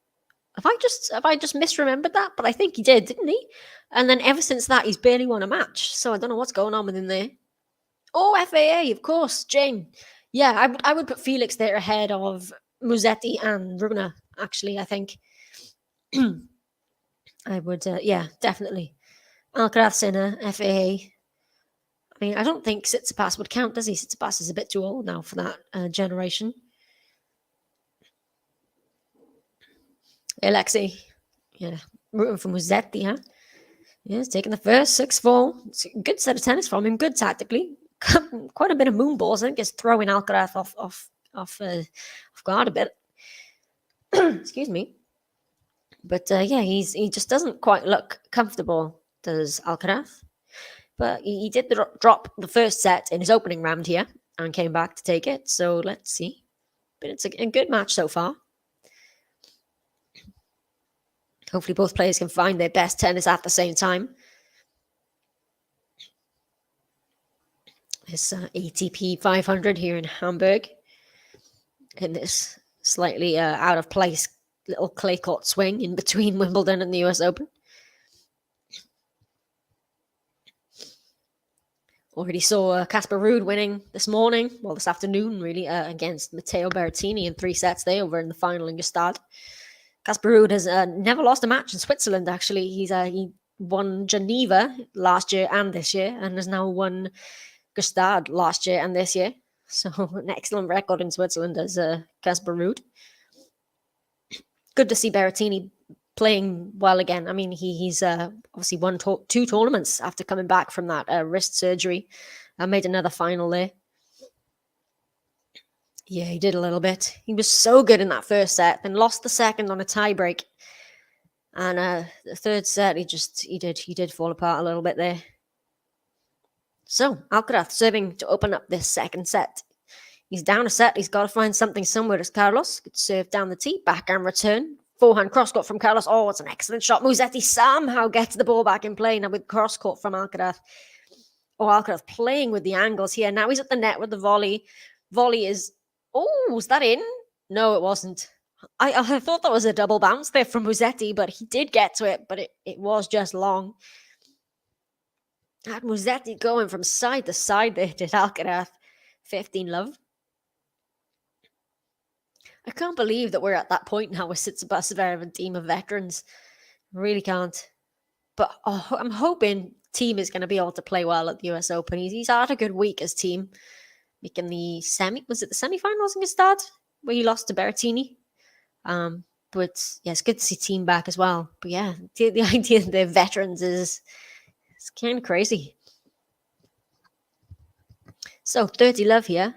Have I just misremembered that? But I think he did, didn't he? And then ever since that, he's barely won a match. So I don't know what's going on with him there. Oh, FAA, of course, Jane. Yeah, I would put Felix there ahead of Musetti and Rune, actually, I think. I would, yeah, definitely. Alcaraz, Sinner, FAA. I mean, I don't think Tsitsipas would count, does he? Tsitsipas is a bit too old now for that generation. Alexei, yeah, rooting for Musetti, huh? Yeah, he's taking the first 6-4. It's a good set of tennis from him, good tactically. Quite a bit of moon balls. I think it's throwing Alcaraz off guard a bit. Excuse me. But yeah, he just doesn't quite look comfortable, does Alcaraz. But he did drop the first set in his opening round here and came back to take it. So let's see. But it's a good match so far. Hopefully both players can find their best tennis at the same time. This ATP 500 here in Hamburg. In this slightly out of place little clay court swing in between Wimbledon and the US Open. Already saw Casper Ruud winning this morning, well, this afternoon, really, against Matteo Berrettini in 3 sets there over in the final in Gstaad. Casper Ruud has never lost a match in Switzerland, actually. He won Geneva last year and this year, and has now won Gstaad last year and this year. So an excellent record in Switzerland as Casper Ruud. Good to see Berrettini playing well again. I mean, he's obviously won 2 tournaments after coming back from that wrist surgery. Made another final there. Yeah, he did a little bit. He was so good in that first set, then lost the second on a tiebreak. And the third set, he did fall apart a little bit there. So Alcaraz serving to open up this second set. He's down a set. He's got to find something somewhere. As Carlos could serve down the tee, backhand return, forehand cross court from Carlos. Oh, it's an excellent shot. Musetti somehow gets the ball back in play now with cross court from Alcaraz. Oh, Alcaraz playing with the angles here. Now he's at the net with the volley. Volley is. Oh, was that in? No, it wasn't. I thought that was a double bounce there from Musetti, but he did get to it, but it was just long. Had Musetti going from side to side there, did Alcaraz. 15 love. I can't believe that we're at that point now with Tsitsipas, Zverev, and team of veterans. Really can't. But I'm hoping team is going to be able to play well at the US Open. He's had a good week as team. Making the semi-finals in Gstaad where he lost to Berrettini. But yeah, it's good to see team back as well. But yeah, the idea that they're veterans is kind of crazy. So 30 love here.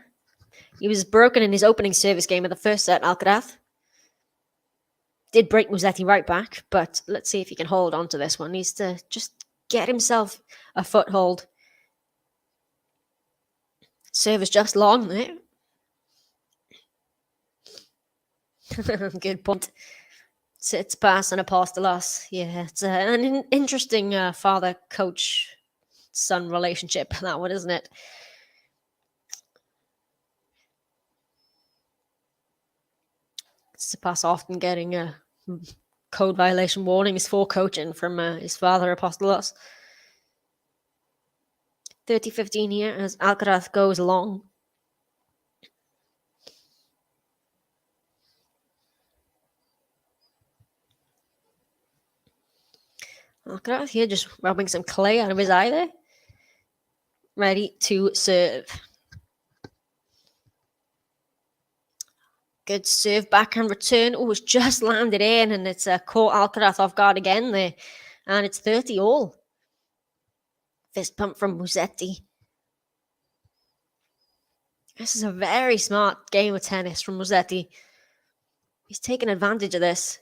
He was broken in his opening service game of the first set, Alcaraz. Did break Musetti right back, but let's see if he can hold on to this one. Needs to just get himself a foothold. Serve is just long there. Good point. Tsitsipas and Apostolos. Yeah, it's an interesting father-coach-son relationship, that one, isn't it? Tsitsipas often getting code violation warnings for coaching from his father, Apostolos. 30-15 here as Alcaraz goes long. Alcaraz here just rubbing some clay out of his eye there. Ready to serve. Good serve, backhand return. Oh, it's just landed in, and it's caught Alcaraz off guard again there. And it's 30 all. Fist pump from Musetti. This is a very smart game of tennis from Musetti. He's taking advantage of this.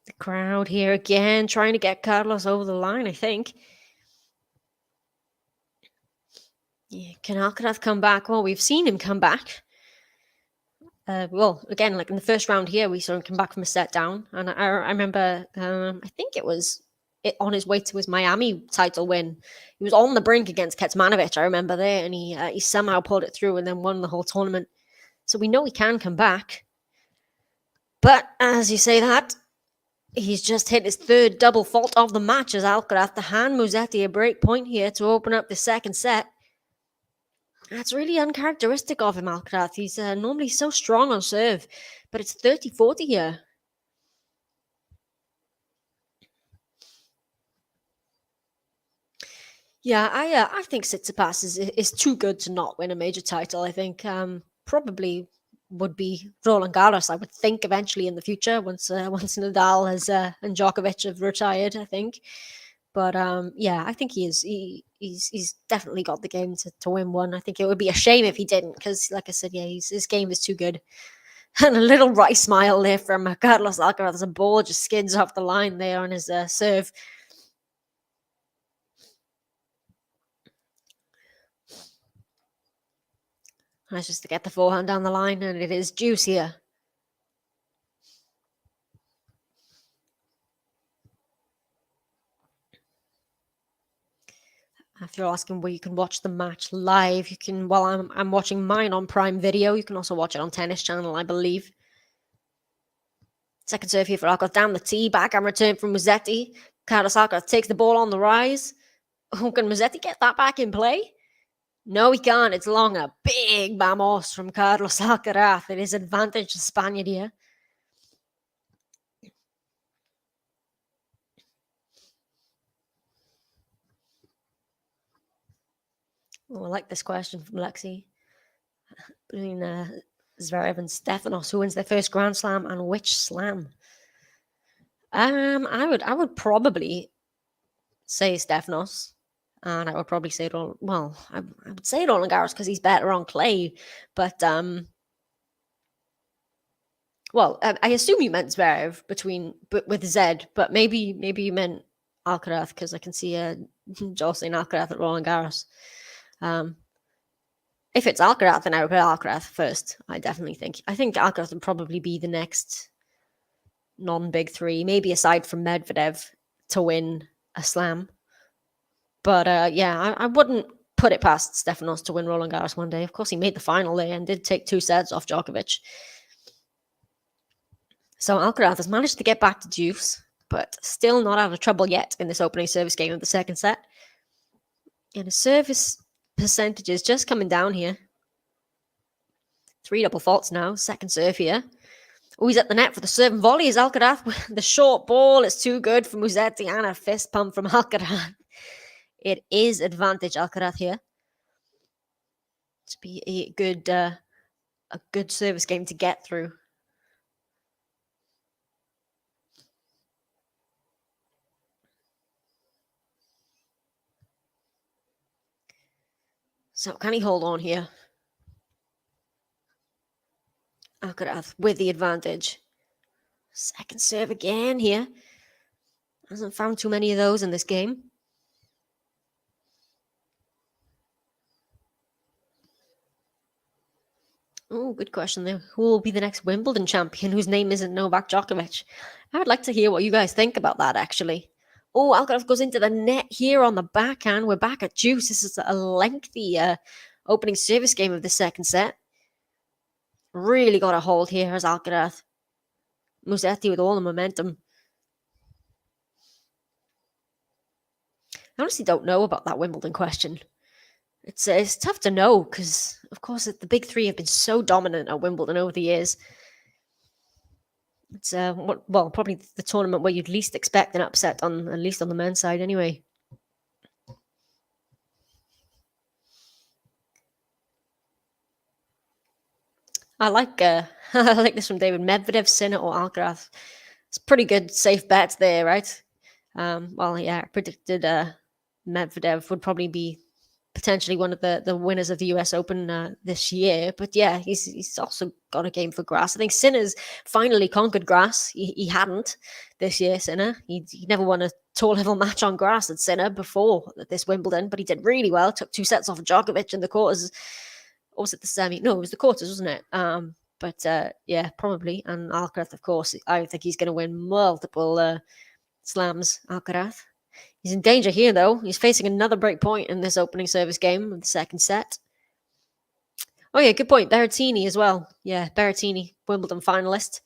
The crowd here again, trying to get Carlos over the line, I think. Yeah, can Alcaraz come back? Well, we've seen him come back. Again, like in the first round here, we saw him come back from a set down. And I remember, I think it was on his way to his Miami title win. He was on the brink against Kecmanovic, I remember there, and he somehow pulled it through and then won the whole tournament. So we know he can come back. But as you say that, he's just hit his third double fault of the match as Alcaraz to hand Musetti a break point here to open up the second set. That's really uncharacteristic of him, Alcaraz. He's normally so strong on serve, but it's 30-40 here. Yeah, I think Tsitsipas is too good to not win a major title. I think probably would be Roland Garros, I would think, eventually in the future once Nadal has and Djokovic have retired, I think. But I think he's definitely got the game to win one. I think it would be a shame if he didn't, because like I said, his game is too good. And a little wry smile there from Carlos Alcaraz as a ball just skids off the line there on his serve. Nice just to get the forehand down the line, and it is juice here. If you're asking where you can watch the match live, you can. Well, I'm watching mine on Prime Video. You can also watch it on Tennis Channel, I believe. Second serve here for Alcaraz down the tee, back and return from Musetti. Carlos Alcaraz takes the ball on the rise. Oh, can Musetti get that back in play? No, he can't. It's long. A big vamos from Carlos Alcaraz. It is advantage to Spaniard here. Oh, I like this question from Lexi. Between Zverev and Stefanos, who wins their first Grand Slam and which Slam? I would probably say Stefanos. And I would probably say I would say Roland Garros because he's better on clay. But I assume you meant Zverev with Z, but maybe you meant Alcaraz because I can see Joel saying Alcaraz at Roland Garros. If it's Alcaraz, then I would put Alcaraz first. I think Alcaraz would probably be the next non-big three, maybe aside from Medvedev to win a Slam. But I wouldn't put it past Stefanos to win Roland Garros one day. Of course, he made the final there and did take 2 sets off Djokovic. So Alcaraz has managed to get back to deuce, but still not out of trouble yet in this opening service game of the second set. And his service percentage is just coming down here. 3 double faults now. Second serve here. Oh, he's at the net for the serve and volley. Is Alcaraz? The short ball is too good for Musetti and a fist pump from Alcaraz. It is advantage Alcaraz here. To be a good service game to get through. So can he hold on here? Alcaraz with the advantage. Second serve again here. Hasn't found too many of those in this game. Oh, good question there. Who will be the next Wimbledon champion whose name isn't Novak Djokovic? I would like to hear what you guys think about that, actually. Oh, Alcaraz goes into the net here on the backhand. We're back at deuce. This is a lengthy opening service game of the second set. Really got a hold here as Alcaraz. Musetti with all the momentum. I honestly don't know about that Wimbledon question. It's tough to know because, of course, the big three have been so dominant at Wimbledon over the years. It's probably the tournament where you'd least expect an upset at least on the men's side anyway. I like I like this from David. Medvedev, Sinner, or Alcaraz. It's pretty good, safe bets there, right? I predicted Medvedev would probably be potentially one of the winners of the US Open this year. But yeah, he's also got a game for grass. I think Sinner's finally conquered grass. He hadn't this year, Sinner. He never won a tour level match on grass at Sinner before this Wimbledon, but he did really well. Took 2 sets off of Djokovic in the quarters. Or was it the semi? No, it was the quarters, wasn't it? Yeah, probably. And Alcaraz, of course, I think he's going to win multiple slams, Alcaraz. He's in danger here, though. He's facing another break point in this opening service game of the second set. Oh, yeah, good point. Berrettini as well. Yeah, Berrettini, Wimbledon finalist.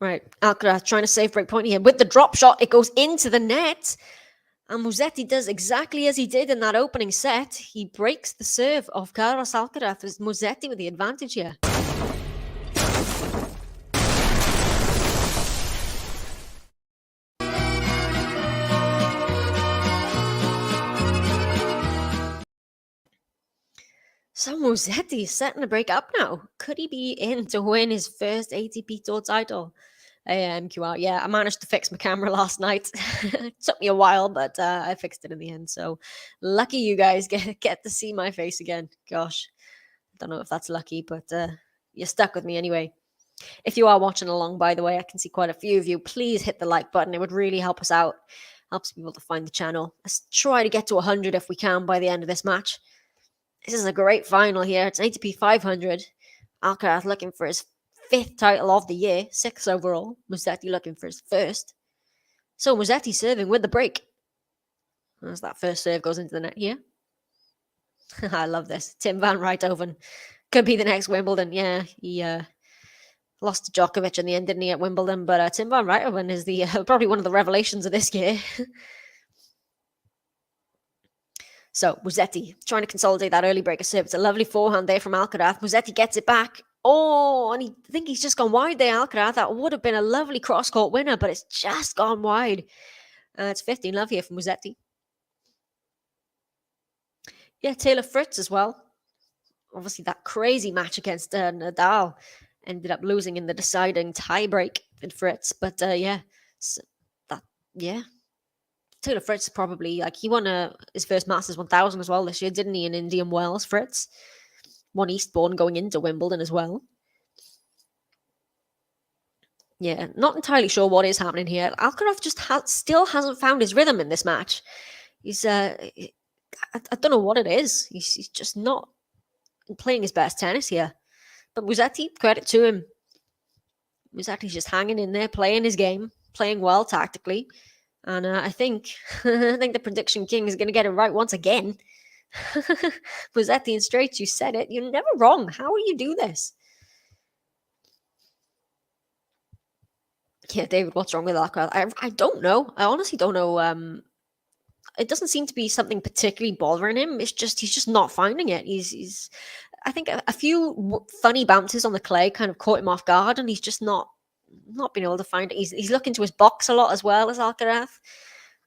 Right, Alcaraz trying to save break point here. With the drop shot, it goes into the net. And Musetti does exactly as he did in that opening set. He breaks the serve of Carlos Alcaraz. It's Musetti with the advantage here. So Musetti is setting the break up now. Could he be in to win his first ATP Tour title? MQR. Yeah, I managed to fix my camera last night. It took me a while, but I fixed it in the end. So lucky you guys get to see my face again. Gosh, I don't know if that's lucky, but you're stuck with me anyway. If you are watching along, by the way, I can see quite a few of you. Please hit the like button. It would really help us out. Helps people to find the channel. Let's try to get to 100 if we can by the end of this match. This is a great final here. It's ATP 500. Alcaraz looking for his 5th title of the year, 6th overall. Musetti looking for his 1st. So Musetti serving with the break. As that first serve goes into the net here. I love this. Tim van Rijthoven could be the next Wimbledon. Yeah, he lost to Djokovic in the end, didn't he, at Wimbledon? But Tim van Rijthoven is the probably one of the revelations of this year. So Musetti trying to consolidate that early break of serve. It's a lovely forehand there from Alcaraz. Musetti gets it back. Oh, and I think he's just gone wide there, Alcaraz. That would have been a lovely cross-court winner, but it's just gone wide. It's 15-love here for Musetti. Yeah, Taylor Fritz as well. Obviously, that crazy match against Nadal ended up losing in the deciding tie-break with Fritz. But Taylor Fritz probably, he won his first Masters 1000 as well this year, didn't he, in Indian Wells, Fritz? Won Eastbourne going into Wimbledon as well. Yeah, not entirely sure what is happening here. Alcaraz just still hasn't found his rhythm in this match. He's, I don't know what it is. He's just not playing his best tennis here. But Musetti, credit to him. Musetti's just hanging in there, playing his game, playing well tactically. And I think the prediction king is going to get it right once again. Musetti and straight, you said it. You're never wrong. How will you do this? Yeah, David, what's wrong with Alcaraz? I don't know. I honestly don't know. It doesn't seem to be something particularly bothering him. It's just he's just not finding it. He's I think a few funny bounces on the clay kind of caught him off guard, and he's just not been able to find it. He's looking to his box a lot as well as Alcaraz.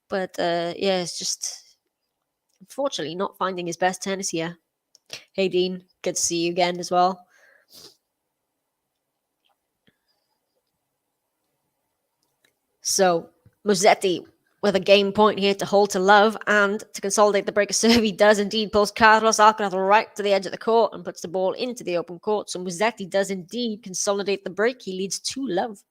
But it's just unfortunately not finding his best tennis here. Hey Dean, good to see you again as well. So Musetti with a game point here to hold to love and to consolidate the break of serve. He does indeed pulls Carlos Alcaraz right to the edge of the court and puts the ball into the open court. So Musetti does indeed consolidate the break. He leads 2-love.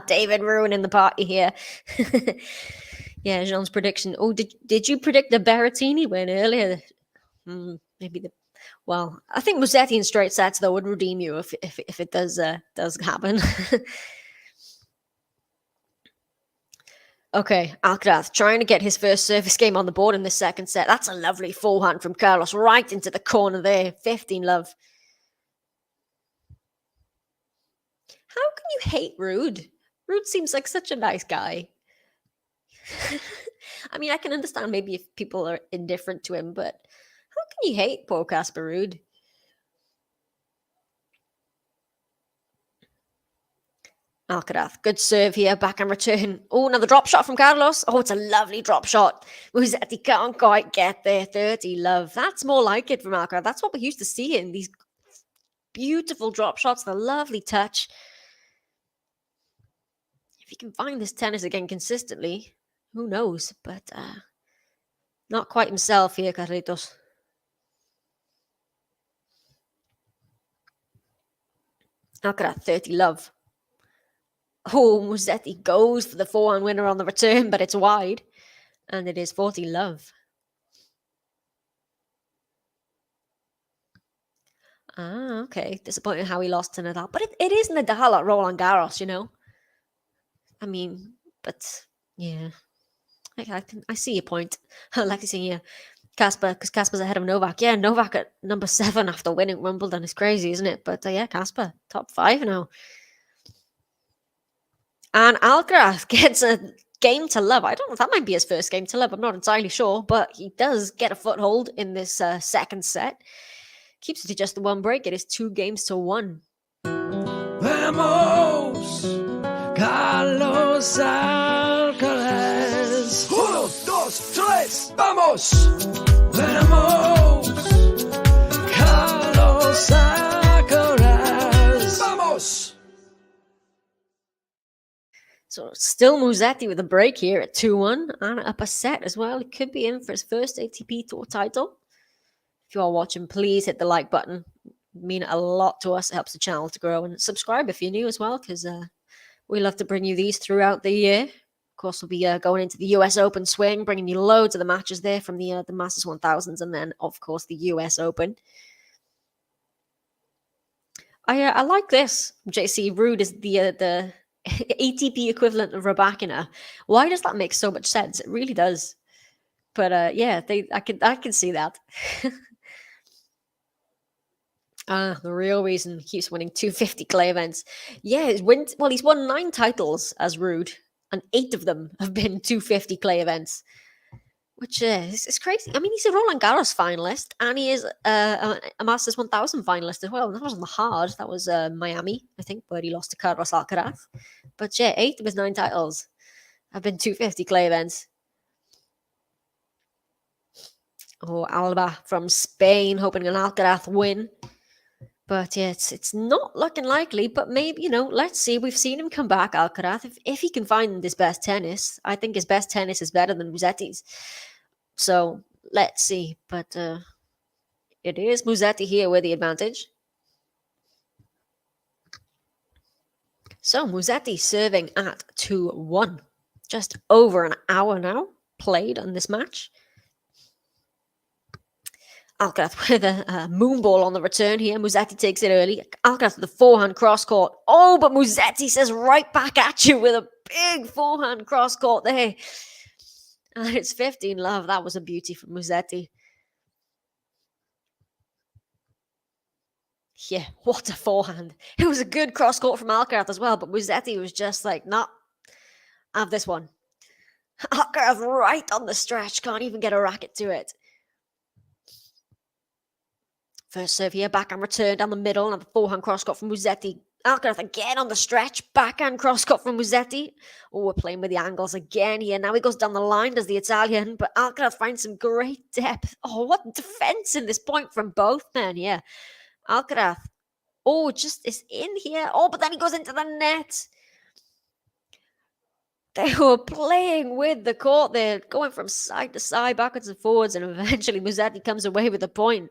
David ruining the party here. Yeah, Jean's prediction. Oh, did you predict the Berrettini win earlier? Maybe I think Musetti in straight sets though would redeem you if it does happen. Okay, Alcaraz trying to get his first service game on the board in the second set. That's a lovely forehand from Carlos right into the corner there. 15-love. How can you hate Rude? Rude seems like such a nice guy. I mean, I can understand maybe if people are indifferent to him, but how can you hate poor Casper Ruud? Alcaraz, good serve here, backhand return. Oh, another drop shot from Carlos. Oh, it's a lovely drop shot. Musetti can't quite get there. 30 love. That's more like it from Alcaraz. That's what we used to see in these beautiful drop shots, the lovely touch. If he can find this tennis again consistently, who knows? But not quite himself here, Carlitos. Alcaraz, 30 love. Oh, Musetti goes for the forehand winner on the return, but it's wide. And it is 40 love. Ah, okay. Disappointing how he lost to Nadal. But it is Nadal at Roland Garros, you know? I mean, but yeah. I see your point. I like to see here. Casper, because Casper's ahead of Novak. Yeah, Novak at number 7 after winning Wimbledon is crazy, isn't it? But yeah, Casper, top 5 now. And Alcaraz gets a game to love. I don't know if that might be his first game to love. I'm not entirely sure, but he does get a foothold in this second set. Keeps it to just the one break. It is 2 games to 1. Vamos, Carlos Alcaraz. 1, 2, 3, vamos. Vamos, Carlos Alcaraz. Vamos. So still Musetti with a break here at 2-1 and up a set as well. He could be in for his first ATP Tour title. If you are watching, please hit the like button. It mean a lot to us. It helps the channel to grow. And subscribe if you're new as well, because we love to bring you these throughout the year. Of course, we'll be going into the US Open swing, bringing you loads of the matches there from the Masters 1000s, and then, of course, the US Open. I like this. JC Ruud is the ATP equivalent of Rybakina. Why does that make so much sense? It really does. But yeah, I can see that. The real reason he keeps winning 250 clay events. Yeah, he's won 9 titles as Ruud, and 8 of them have been 250 clay events, which is crazy. I mean, he's a Roland Garros finalist, and he is a Masters 1000 finalist as well. That wasn't hard. That was Miami, I think, where he lost to Carlos Alcaraz. But yeah, 8 of his 9 titles have been 250 clay events. Oh, Alba from Spain, hoping an Alcaraz win. But yeah, it's not looking likely. But maybe, let's see. We've seen him come back, Alcaraz. If he can find his best tennis, I think his best tennis is better than Musetti's. So let's see. But it is Musetti here with the advantage. So Musetti serving at 2-1. Just over an hour now played on this match. Alcaraz with a moonball on the return here. Musetti takes it early. Alcaraz with the forehand cross court. Oh, but Musetti says right back at you with a big forehand cross court there. And it's 15 love. That was a beauty from Musetti. Yeah, what a forehand. It was a good cross court from Alcaraz as well, but Musetti was just like, nah, have this one. Alcaraz right on the stretch. Can't even get a racket to it. First serve here, backhand return down the middle, and the forehand cross-court from Musetti. Alcaraz again on the stretch, backhand cross-court from Musetti. Oh, we're playing with the angles again here. Now he goes down the line, does the Italian, but Alcaraz finds some great depth. Oh, what defense in this point from both men here. Alcaraz, just is in here. Oh, but then he goes into the net. They were playing with the court there, going from side to side, backwards and forwards, and eventually Musetti comes away with a point.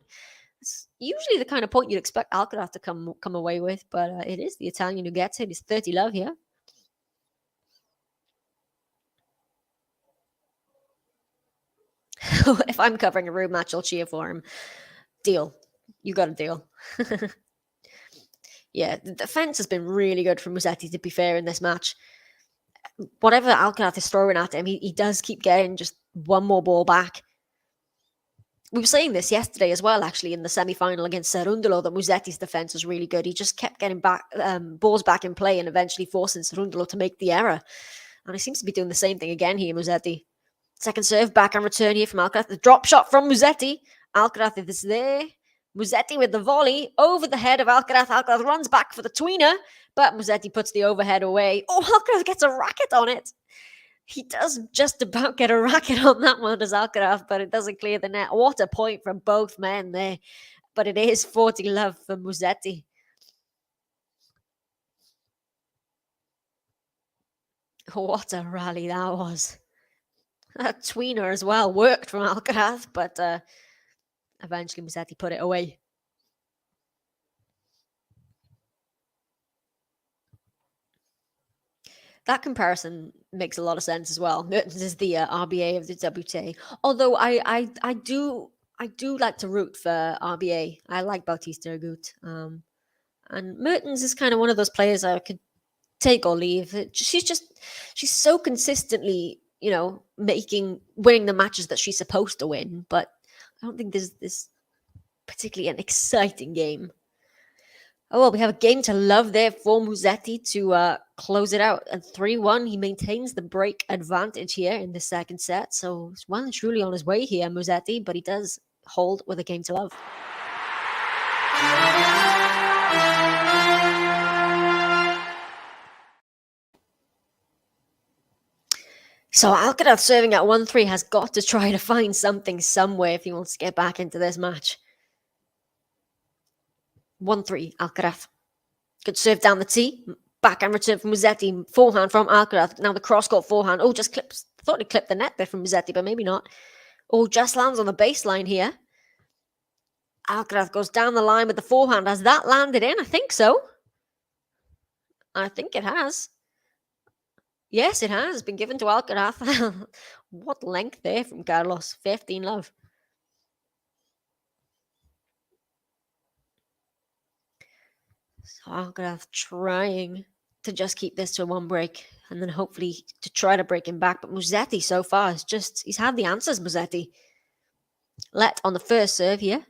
It's usually the kind of point you'd expect Alcaraz to come away with, but it is the Italian who gets it. It's 30 love here. If I'm covering a Ruud match, I'll cheer for him. Deal. You got a deal. Yeah, the defense has been really good from Musetti, to be fair, in this match. Whatever Alcaraz is throwing at him, he does keep getting just one more ball back. we were saying this yesterday as well, actually, in the semi-final against Cerundolo, that Musetti's defense was really good. He just kept getting back balls back in play and eventually forcing Cerundolo to make the error. And he seems to be doing the same thing again here, Musetti. Second serve, backhand return here from Alcaraz. The drop shot from Musetti. Alcaraz is there. Musetti with the volley over the head of Alcaraz. Alcaraz runs back for the tweener, but Musetti puts the overhead away. Oh, Alcaraz gets a racket on it. He does just about get a racket on that one as Alcaraz, but it doesn't clear the net. What a point from both men there. But it is 40-love for Musetti. What a rally that was. That tweener as well worked from Alcaraz, but eventually Musetti put it away. That comparison makes a lot of sense as well. Mertens is the RBA of the WTA. Although I do like to root for RBA. I like Bautista Agut. And Mertens is kind of one of those players I could take or leave. She's so consistently, winning the matches that she's supposed to win. But I don't think there's this particularly an exciting game. Oh, well, we have a game to love there for Musetti to close it out. At 3-1, he maintains the break advantage here in the second set. So he's well and truly on his way here, Musetti, but he does hold with a game to love. So Alcaraz serving at 1-3 has got to try to find something somewhere if he wants to get back into this match. 1-3, Alcaraz. Good serve down the tee. Backhand return from Musetti. Forehand from Alcaraz. Now the cross-court forehand. Oh, just clips. Thought he clipped the net there from Musetti, but maybe not. Oh, just lands on the baseline here. Alcaraz goes down the line with the forehand. Has that landed in? I think so. I think it has. Yes, it has. It's been given to Alcaraz. What length there from Carlos. 15-love. So Alcaraz trying to just keep this to one break and then hopefully to try to break him back. But Musetti so far he's had the answers, Musetti. Let on the first serve here.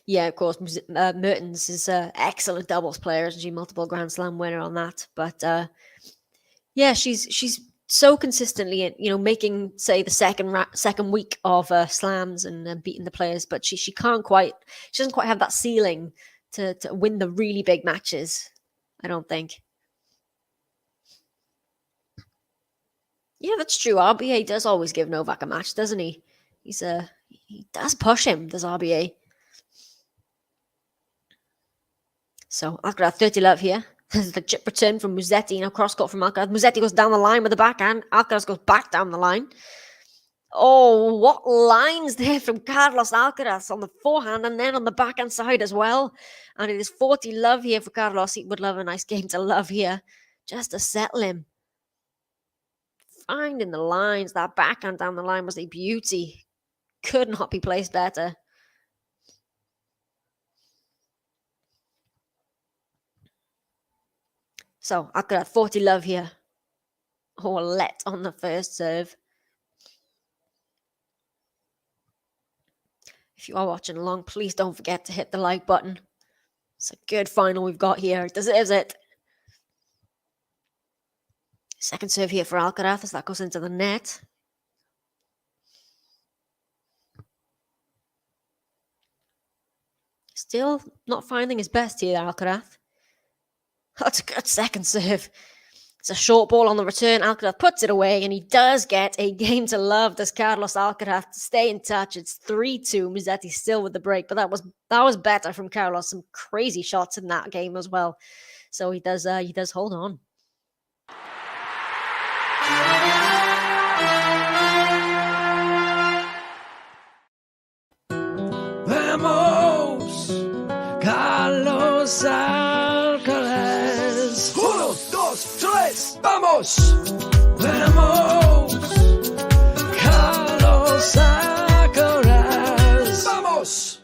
Yeah, of course, Mertens is an excellent doubles player, isn't she? Multiple Grand Slam winner on that. But yeah, she's so consistently, making, say, the second week of slams and beating the players, but she doesn't quite have that ceiling to win the really big matches, I don't think. Yeah, that's true. RBA does always give Novak a match, doesn't he? He does push him, does RBA. So Alcaraz 30-love here. There's the chip return from Musetti. Now cross-court from Alcaraz. Musetti goes down the line with the backhand. Alcaraz goes back down the line. Oh, what lines there from Carlos Alcaraz on the forehand and then on the backhand side as well. And it is 40-love here for Carlos. He would love a nice game to love here just to settle him. Finding the lines. That backhand down the line was a beauty. Could not be placed better. So Alcaraz 40-love here. Oh, let on the first serve. If you are watching along, please don't forget to hit the like button. It's a good final we've got here. It deserves it. Second serve here for Alcaraz as that goes into the net. Still not finding his best here, Alcaraz. That's a good second serve. It's a short ball on the return. Alcaraz puts it away, and he does get a game to love. Does Carlos Alcaraz to stay in touch? It's 3-2. Musetti still with the break, but that was better from Carlos. Some crazy shots in that game as well. So he does hold on. Vamos, Carlos Alcaraz. 1, 2, 3, vamos. Vamos, Carlos Alcaraz. Vamos.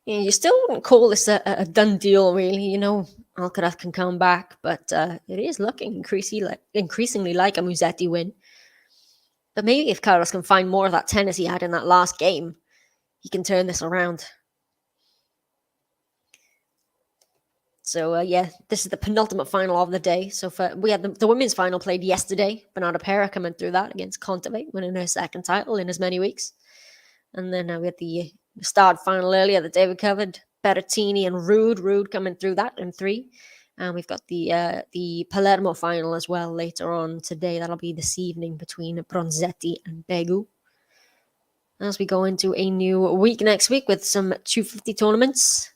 Yeah, you still wouldn't call this a done deal, really. You know, Alcaraz can come back, but it is looking increasingly like a Musetti win. But maybe if Carlos can find more of that tennis he had in that last game, he can turn this around. So yeah, this is the penultimate final of the day. So we had the women's final played yesterday. Bernarda Pera coming through that against Kontaveit, winning her second title in as many weeks. And then we had the star final earlier that David covered. Berrettini and Rude coming through that in 3. And we've got the Palermo final as well later on today. That'll be this evening between Bronzetti and Begu. As we go into a new week next week with some 250 tournaments.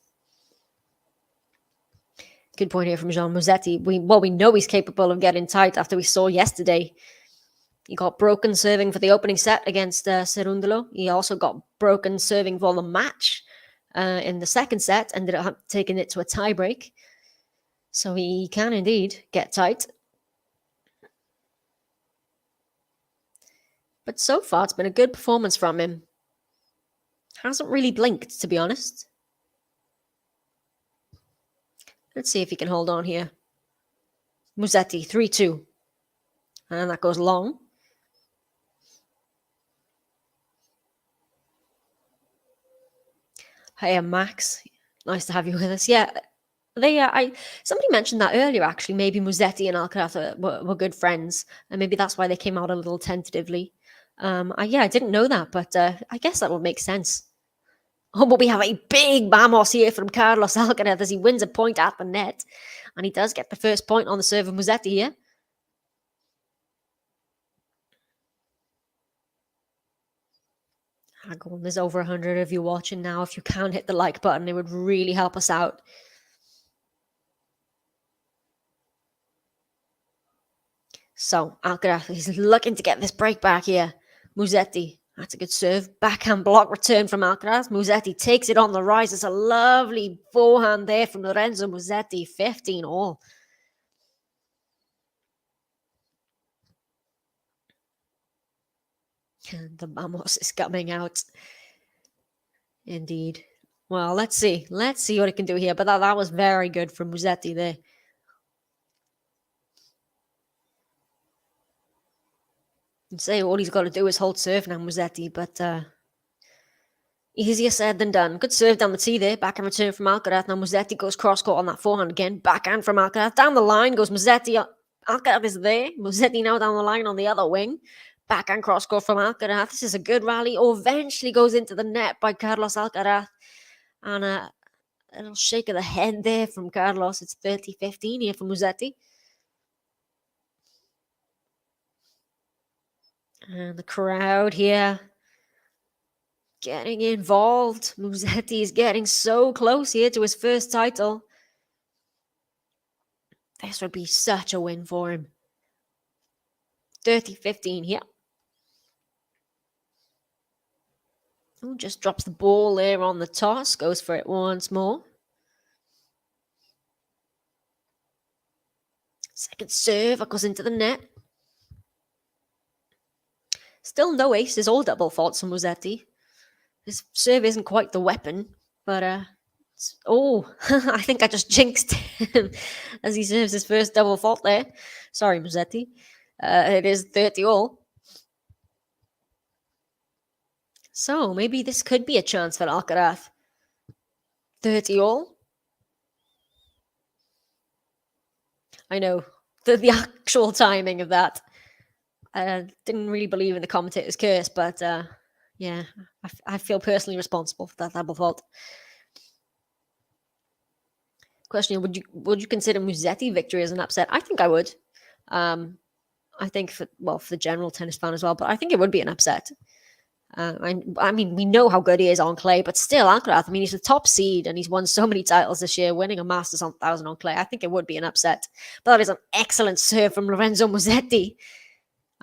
Good point here from Jean Musetti. We know he's capable of getting tight after we saw yesterday. He got broken serving for the opening set against Cerundolo. He also got broken serving for the match in the second set, ended up taking it to a tiebreak. So he can indeed get tight. But so far, it's been a good performance from him. Hasn't really blinked, to be honest. Let's see if he can hold on here. Musetti, 3-2. And that goes long. Hey, Max. Nice to have you with us. Yeah, somebody mentioned that earlier, actually. Maybe Musetti and Alcaraz were good friends. And maybe that's why they came out a little tentatively. I didn't know that, but I guess that would make sense. Oh, but we have a big vamos here from Carlos Alcaraz as he wins a point at the net. And he does get the first point on the serve of Musetti here. Go on, there's over 100 of you watching now. If you can hit the like button, it would really help us out. So, Alcaraz is looking to get this break back here. Musetti. That's a good serve. Backhand block return from Alcaraz. Musetti takes it on the rise. It's a lovely forehand there from Lorenzo Musetti. 15 all. And the vamos is coming out. Indeed. Well, let's see. Let's see what he can do here. But that was very good from Musetti there. And say all he's got to do is hold serve now, Musetti, but easier said than done. Good serve down the tee there. Backhand return from Alcaraz. Now Musetti goes cross-court on that forehand again. Backhand from Alcaraz. Down the line goes Musetti. Alcaraz is there. Musetti now down the line on the other wing. Backhand cross-court from Alcaraz. This is a good rally. Eventually goes into the net by Carlos Alcaraz. And a little shake of the head there from Carlos. It's 30-15 here for Musetti. And the crowd here getting involved. Musetti is getting so close here to his first title. This would be such a win for him. 30-15 here. Oh, just drops the ball there on the toss. Goes for it once more. Second serve. That goes into the net. Still no aces or double faults from Musetti. His serve isn't quite the weapon, but I think I just jinxed him as he serves his first double fault there. Sorry, Musetti. It is 30 all. So maybe this could be a chance for Alcaraz. 30 all. I know the actual timing of that. I didn't really believe in the commentator's curse, but yeah, I feel personally responsible for that double fault. Question: would you consider Musetti victory as an upset? I think I would. I think for the general tennis fan as well, but I think it would be an upset. I mean, we know how good he is on clay, but still, Alcaraz. I mean, he's the top seed and he's won so many titles this year, winning a Masters 1000 on clay. I think it would be an upset. But that is an excellent serve from Lorenzo Musetti.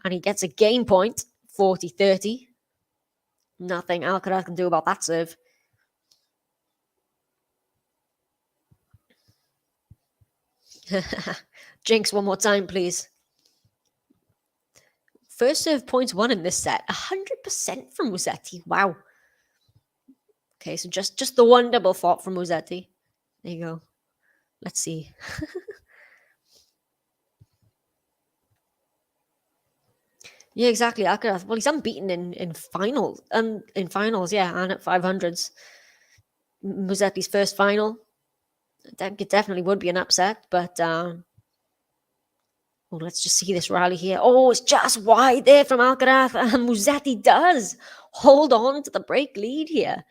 And he gets a game point, 40-30. Nothing Alcaraz can do about that serve. Jinx, one more time, please. First serve points won in this set. 100% from Musetti. Wow. Okay, so just the one double fault from Musetti. There you go. Let's see. Yeah, exactly. Alcaraz. Well, he's unbeaten in finals. In finals, yeah, and at 500s. Musetti's first final. That definitely would be an upset, but let's just see this rally here. Oh, it's just wide there from Alcaraz, and Musetti does hold on to the break lead here.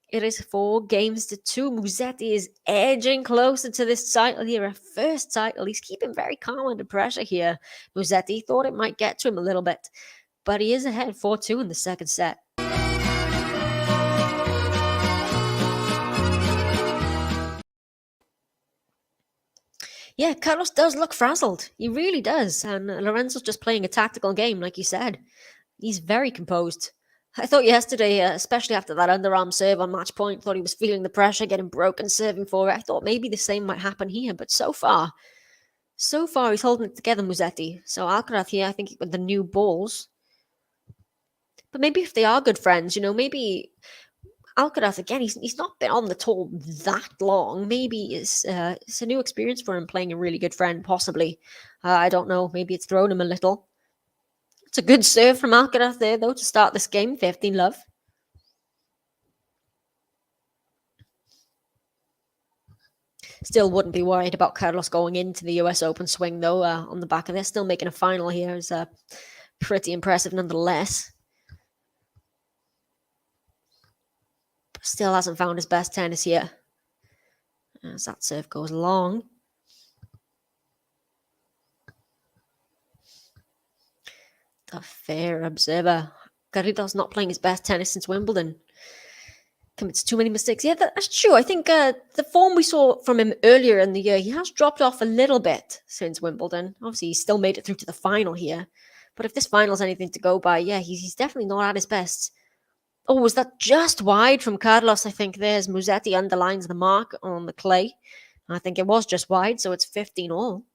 It is 4-2. Musetti is edging closer to this title here, a first title. He's keeping very calm under pressure here. Musetti thought it might get to him a little bit, but he is ahead 4-2 in the second set. Yeah, Carlos does look frazzled. He really does. And Lorenzo's just playing a tactical game, like you said. He's very composed. I thought yesterday, especially after that underarm serve on match point, thought he was feeling the pressure, getting broken, serving for it. I thought maybe the same might happen here, but so far he's holding it together, Musetti. So Alcaraz here, I think with the new balls. But maybe if they are good friends, maybe Alcaraz, again, he's not been on the tour that long. Maybe it's a new experience for him playing a really good friend, possibly. I don't know. Maybe it's thrown him a little. It's a good serve from Alcaraz there, though, to start this game. 15-love. Still wouldn't be worried about Carlos going into the US Open swing, though, on the back of this. Still making a final here is pretty impressive nonetheless. Still hasn't found his best tennis here. As that serve goes long. The fair observer. Garrido's not playing his best tennis since Wimbledon. Commits too many mistakes. Yeah, that's true. I think the form we saw from him earlier in the year, he has dropped off a little bit since Wimbledon. Obviously, he still made it through to the final here. But if this final's anything to go by, yeah, he's definitely not at his best. Oh, was that just wide from Carlos? I think there's Musetti underlines the mark on the clay. I think it was just wide, so it's 15-all.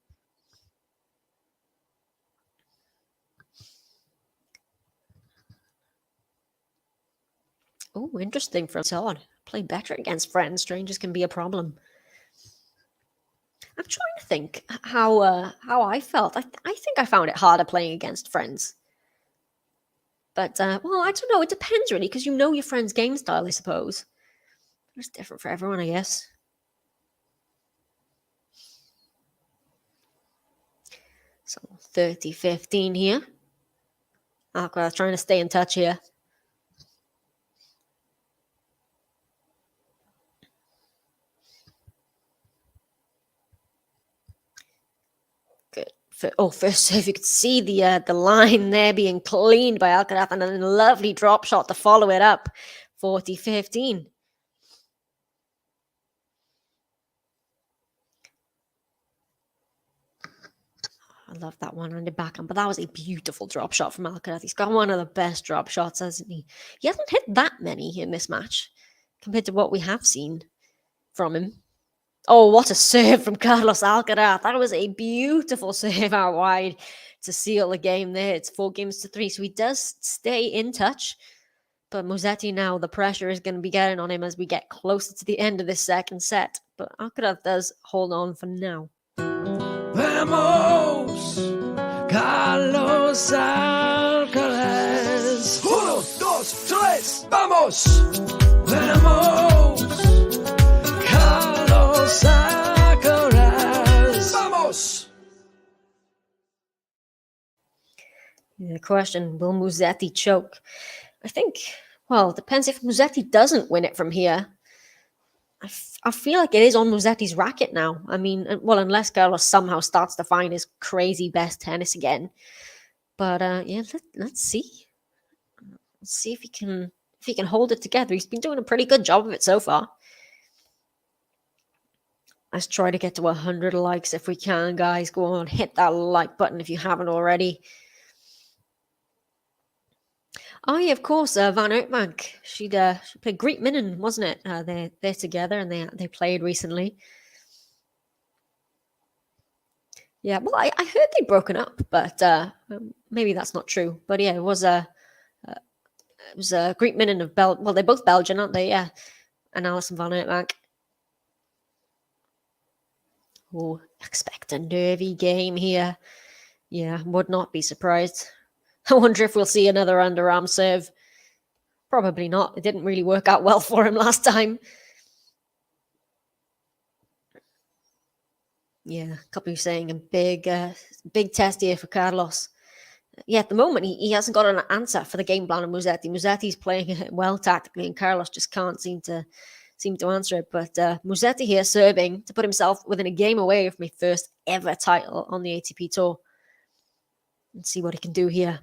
Oh, interesting from Todd. Play better against friends. Strangers can be a problem. I'm trying to think how I felt. I think I found it harder playing against friends. But, well, I don't know. It depends, really, because you know your friend's game style, I suppose. It's different for everyone, I guess. So, 30-15 here. Alcaraz trying to stay in touch here. First serve, you could see the line there being cleaned by Alcaraz, and then a lovely drop shot to follow it up. 40-15. I love that one on the backhand, but that was a beautiful drop shot from Alcaraz. He's got one of the best drop shots, hasn't he? He hasn't hit that many in this match compared to what we have seen from him. Oh, what a serve from Carlos Alcaraz. That was a beautiful serve out wide to seal the game there. It's 4-3, so he does stay in touch. But Musetti now, the pressure is going to be getting on him as we get closer to the end of this second set. But Alcaraz does hold on for now. Vamos, Carlos Alcaraz. 1, 2, 3, vamos. Vamos, Carlos Alcaraz. Vamos. The question, will Musetti choke? I think, well, it depends if Musetti doesn't win it from here. I feel like it is on Musetti's racket now. I mean, well, unless Carlos somehow starts to find his crazy best tennis again. But yeah, let's see. Let's see if he can hold it together. He's been doing a pretty good job of it so far. Let's try to get to 100 likes if we can, guys. Go on, hit that like button if you haven't already. Oh yeah, of course, Van Uitbank. She played Greet Minnen, wasn't it? They're together and they played recently. Yeah, well, I heard they'd broken up, but maybe that's not true. But yeah, it was It was Griekman of well, they're both Belgian, aren't they? Yeah. And Alison van Uitbank. Oh, expect a nervy game here. Yeah, would not be surprised. I wonder if we'll see another underarm serve. Probably not. It didn't really work out well for him last time. Yeah, a couple of saying a big test here for Carlos. Yeah, at the moment, he hasn't got an answer for the game plan of Musetti. Musetti's playing it well tactically, and Carlos just can't seem to answer it. But Musetti here serving to put himself within a game away from his first ever title on the ATP Tour. And see what he can do here.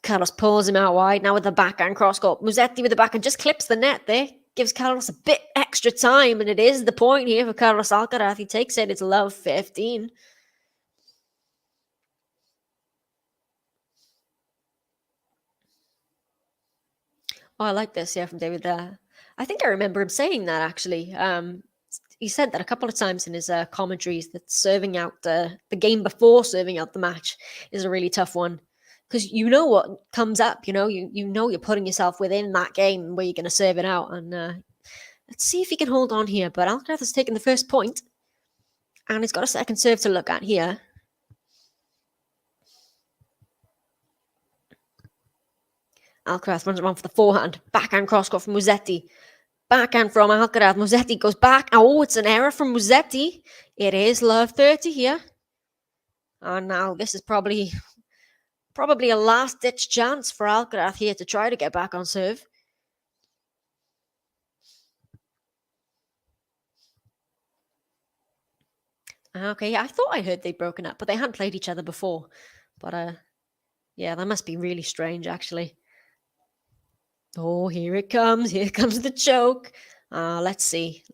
Carlos pulls him out wide. Now with the backhand cross-court. Musetti with the backhand just clips the net there. Gives Carlos a bit extra time. And it is the point here for Carlos Alcaraz. He takes it. It's love 15. Oh, I like this, yeah, from David. I think I remember him saying that, actually. He said that a couple of times in his commentaries, that serving out the game before serving out the match is a really tough one. Because you know what comes up, you know you're putting yourself within that game where you're going to serve it out. And let's see if he can hold on here. But Alcaraz has taken the first point, and he's got a second serve to look at here. Alcaraz runs around for the forehand. Backhand cross-court from Musetti. Backhand from Alcaraz. Musetti goes back. Oh, it's an error from Musetti. It is love 30 here. And now this is probably a last-ditch chance for Alcaraz here to try to get back on serve. Okay, I thought I heard they'd broken up, but they hadn't played each other before. But, yeah, that must be really strange, actually. Oh, here it comes. Here comes the choke. Let's see.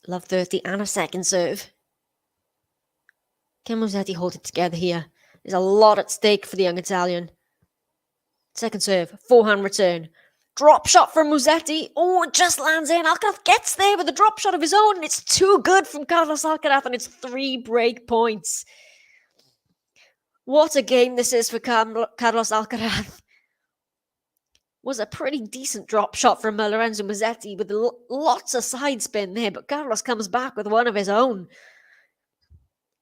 Love 30 and a second serve. Can Musetti hold it together here? There's a lot at stake for the young Italian. Second serve. Forehand return. Drop shot from Musetti. Oh, it just lands in. Alcaraz gets there with a drop shot of his own. And it's too good from Carlos Alcaraz. And it's 3 break points. What a game this is for Carlos Alcaraz. Was a pretty decent drop shot from Lorenzo Musetti with lots of side spin there, but Carlos comes back with one of his own.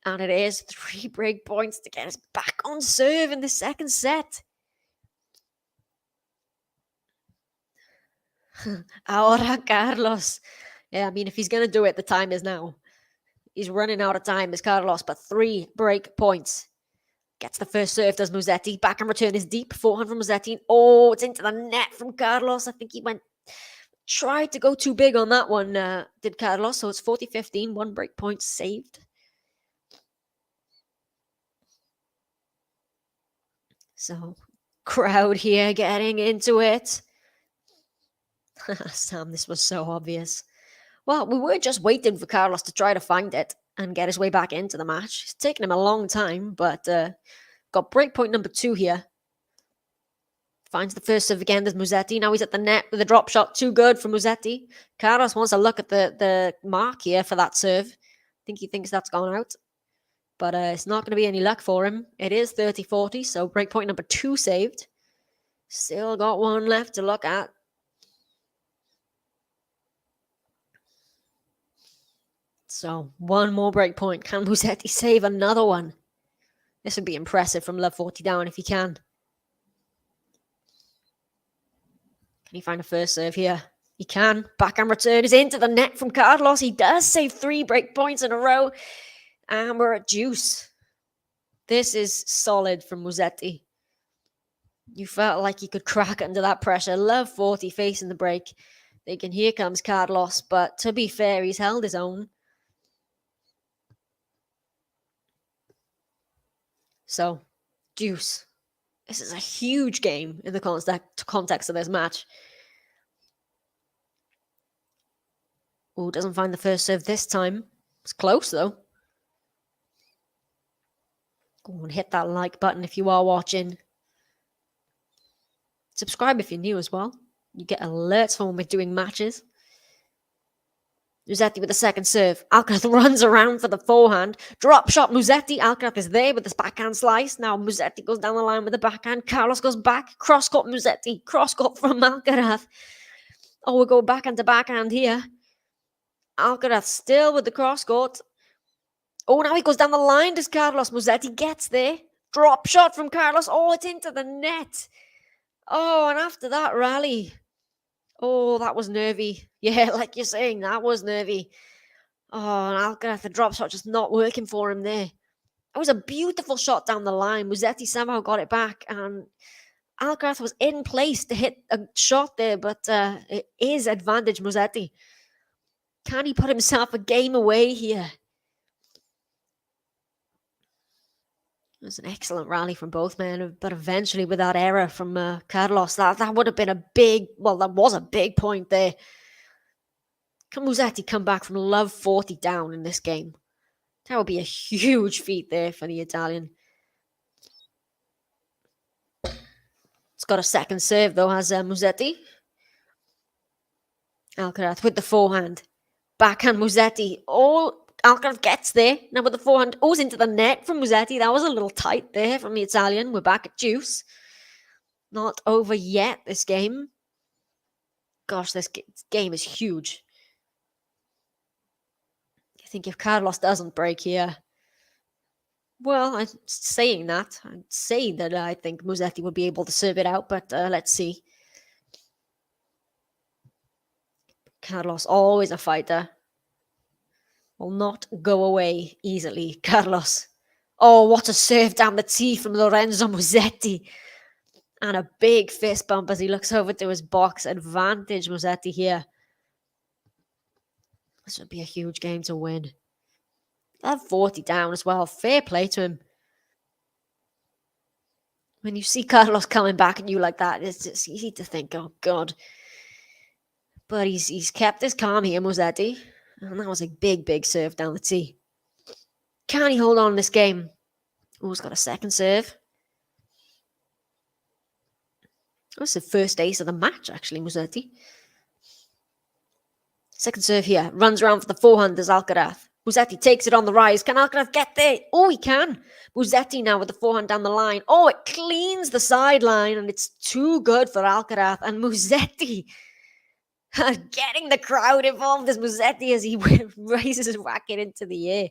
And it is 3 break points to get us back on serve in the second set. Ahora Carlos. Yeah, I mean, if he's going to do it, the time is now. He's running out of time, is Carlos, but 3 break points. Gets the first serve, does Musetti. Backhand return is deep. Forehand from Musetti. Oh, it's into the net from Carlos. I think he tried to go too big on that one, did Carlos. So it's 40-15, 1 break point saved. So, crowd here getting into it. Sam, this was so obvious. Well, we were just waiting for Carlos to try to find it and get his way back into the match. It's taken him a long time, but got breakpoint number 2 here. Finds the first serve again. There's Musetti. Now he's at the net with a drop shot. Too good for Musetti. Carlos wants to look at the mark here for that serve. I think he thinks that's gone out. But it's not going to be any luck for him. It is 30-40, so breakpoint number 2 saved. Still got 1 left to look at. So, 1 more break point. Can Musetti save another one? This would be impressive from love 40 down if he can. Can he find a first serve here? He can. Backhand return is into the net from Carlos. He does save 3 break points in a row. And we're at deuce. This is solid from Musetti. You felt like he could crack under that pressure. Love 40 facing the break. Thinking, here comes Carlos. But to be fair, he's held his own. So, deuce. This is a huge game in the context of this match. Oh, doesn't find the first serve this time. It's close, though. Go and hit that like button if you are watching. Subscribe if you're new as well. You get alerts for when we're doing matches. Musetti with the second serve. Alcaraz runs around for the forehand. Drop shot Musetti. Alcaraz is there with this backhand slice. Now Musetti goes down the line with the backhand. Carlos goes back. Cross court Musetti. Cross court from Alcaraz. Oh, we'll go backhand to backhand here. Alcaraz still with the cross court. Oh, now he goes down the line. Does Carlos? Musetti gets there. Drop shot from Carlos. Oh, it's into the net. Oh, and after that rally. Oh, that was nervy. Yeah, like you're saying, that was nervy. Oh, and Alcaraz, the drop shot just not working for him there. It was a beautiful shot down the line. Musetti somehow got it back, and Alcaraz was in place to hit a shot there, but it is advantage Musetti. Can he put himself a game away here? It was an excellent rally from both men, but eventually with that error from Carlos, that would have been a big, well, that was a big point there. Can Musetti come back from love 40 down in this game? That would be a huge feat there for the Italian. It's got a second serve though, has Musetti. Alcaraz with the forehand. Backhand Musetti. Oh, Alcaraz gets there. Now with the forehand. Oh, it's into the net from Musetti. That was a little tight there from the Italian. We're back at juice. Not over yet, this game. Gosh, this game is huge. I think if Carlos doesn't break here, well, I'm saying that. I'd say that I think Musetti would be able to serve it out, but let's see. Carlos, always a fighter. Will not go away easily, Carlos. Oh, what a serve down the tee from Lorenzo Musetti. And a big fist bump as he looks over to his box. Advantage Musetti here. This would be a huge game to win. That 40 down as well. Fair play to him. When you see Carlos coming back at you like that, it's just easy to think, oh, God. But he's kept his calm here, Musetti. And that was a big, big serve down the tee. Can he hold on this game? Oh, he's got a second serve. That's the first ace of the match, actually, Musetti. Second serve here. Runs around for the forehand as Alcaraz. Musetti takes it on the rise. Can Alcaraz get there? Oh, he can. Musetti now with the forehand down the line. Oh, it cleans the sideline, and it's too good for Alcaraz. And Musetti getting the crowd involved as Musetti as he raises his racket into the air.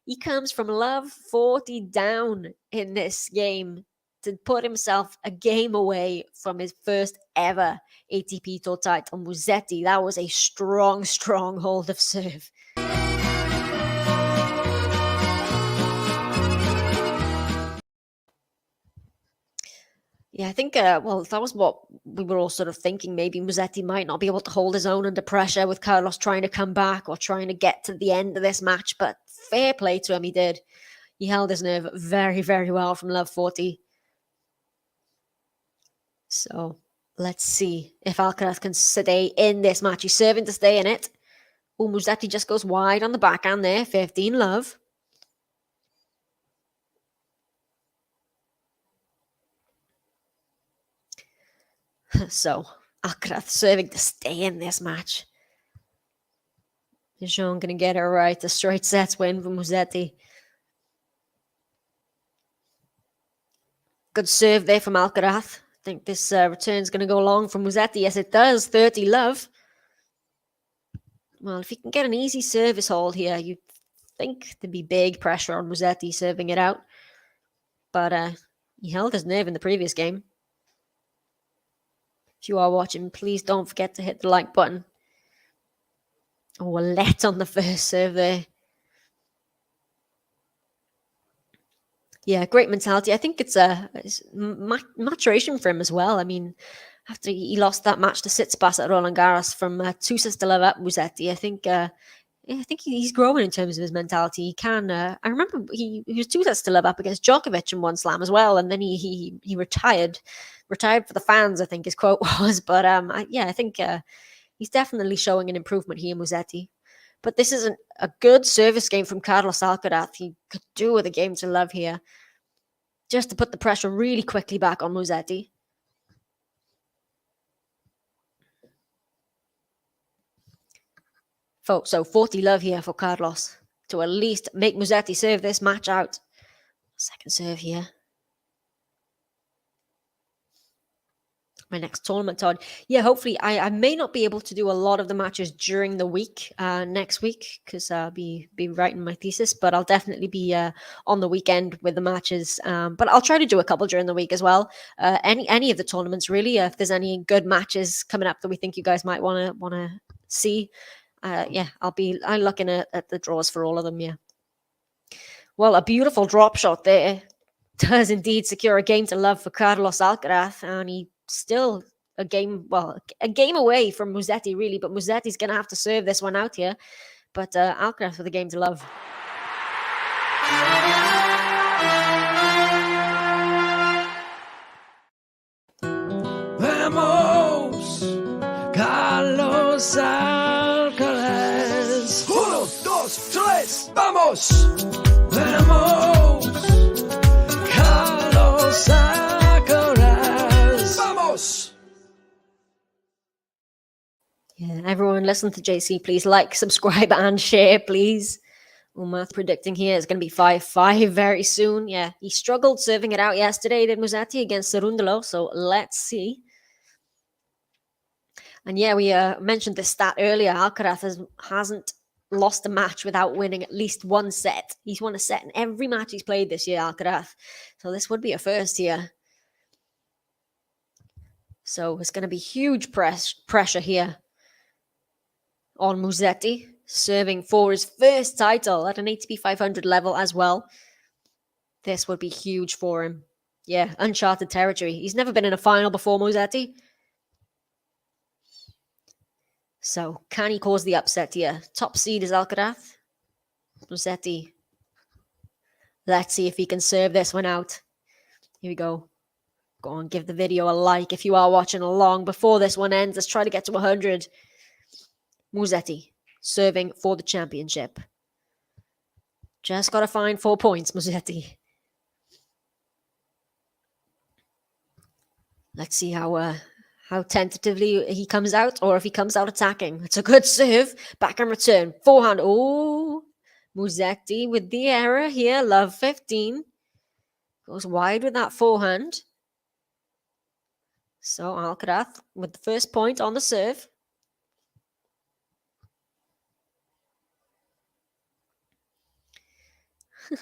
He comes from love 40 down in this game to put himself a game away from his first ever ATP Tour title. Musetti, that was a strong, strong hold of serve. Yeah, I think, well, that was what we were all sort of thinking. Maybe Musetti might not be able to hold his own under pressure with Carlos trying to come back or trying to get to the end of this match. But fair play to him, he did. He held his nerve very, very well from love 40. So let's see if Alcaraz can stay in this match. He's serving to stay in it. Oh, Musetti just goes wide on the backhand there. 15 love. So Alcaraz serving to stay in this match. Is Jean going to get it right? A straight sets win for Musetti. Good serve there from Alcaraz. I think this return's going to go long from Musetti. Yes, it does. 30 love. Well, if he can get an easy service hold here, you'd think there'd be big pressure on Musetti serving it out. But he held his nerve in the previous game. If you are watching, please don't forget to hit the like button. Oh, a let on the first serve there. Yeah, great mentality. I think it's maturation for him as well. I mean, after he lost that match to Tsitsipas at Roland Garros from 2 sets to love up Musetti, I think he's growing in terms of his mentality. He can. I remember he was 2 sets to love up against Djokovic in one slam as well, and then he retired for the fans, I think his quote was. But I think he's definitely showing an improvement here, Musetti. But this isn't a good service game from Carlos Alcaraz. He could do with a game to love here, just to put the pressure really quickly back on Musetti. So 40 love here for Carlos to at least make Musetti serve this match out. Second serve here. My next tournament, Todd. Yeah, hopefully I may not be able to do a lot of the matches during the week next week because I'll be writing my thesis, but I'll definitely be on the weekend with the matches. But I'll try to do a couple during the week as well. Any of the tournaments really. If there's any good matches coming up that we think you guys might want to see, yeah, I'm looking at the draws for all of them. Yeah. Well, a beautiful drop shot there does indeed secure a game to love for Carlos Alcaraz, and he still a game away from Musetti, really, but Musetti's going to have to serve this one out here. But Alcaraz with a game to love. Vamos, Carlos Alcaraz. 1, 2, 3, vamos. Vamos, Carlos Alcaraz. Vamos. Yeah, everyone listen to JC, please like, subscribe, and share, please. Math predicting here is going to be 5-5 very soon. Yeah, he struggled serving it out yesterday, did Musetti, against Cerundolo, so let's see. And yeah, we mentioned this stat earlier. Alcaraz hasn't lost a match without winning at least one set. He's won a set in every match he's played this year, Alcaraz. So this would be a first here. So it's going to be huge pressure here on Musetti, serving for his first title at an ATP 500 level as well. This would be huge for him. Yeah, uncharted territory. He's never been in a final before, Musetti. So, can he cause the upset here? Top seed is Alcaraz. Musetti. Let's see if he can serve this one out. Here we go. Go on, give the video a like if you are watching along. Before this one ends, let's try to get to 100. Musetti, serving for the championship. Just got to find 4 points, Musetti. Let's see how tentatively he comes out, or if he comes out attacking. It's a good serve. Backhand return. Forehand. Oh, Musetti with the error here. Love 15. Goes wide with that forehand. So Alcaraz with the first point on the serve.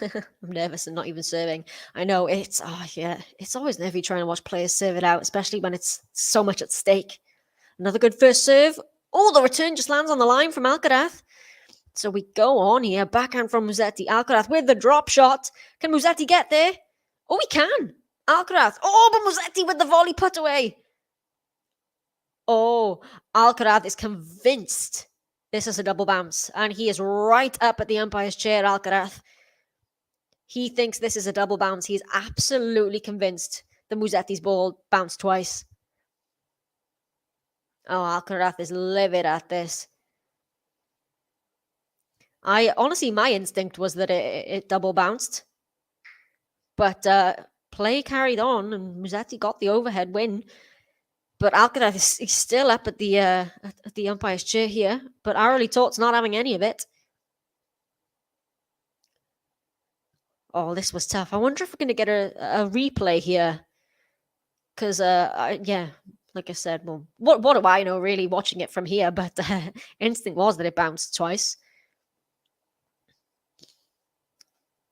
I'm nervous and not even serving. I know it's always nervy trying to watch players serve it out, especially when it's so much at stake. Another good first serve. Oh, the return just lands on the line from Alcaraz. So we go on here. Backhand from Musetti. Alcaraz with the drop shot. Can Musetti get there? Oh, he can. Alcaraz. Oh, but Musetti with the volley put away. Oh, Alcaraz is convinced this is a double bounce. And he is right up at the umpire's chair, Alcaraz. He thinks this is a double bounce. He is absolutely convinced that Musetti's ball bounced twice. Oh, Alcaraz is livid at this. Honestly, my instinct was that it double bounced. But play carried on and Musetti got the overhead win. But Alcaraz is still up at the umpire's chair here. But Arely Tort's not having any of it. Oh, this was tough. I wonder if we're going to get a replay here. Because, like I said, well, what do I know really watching it from here? But instinct was that it bounced twice.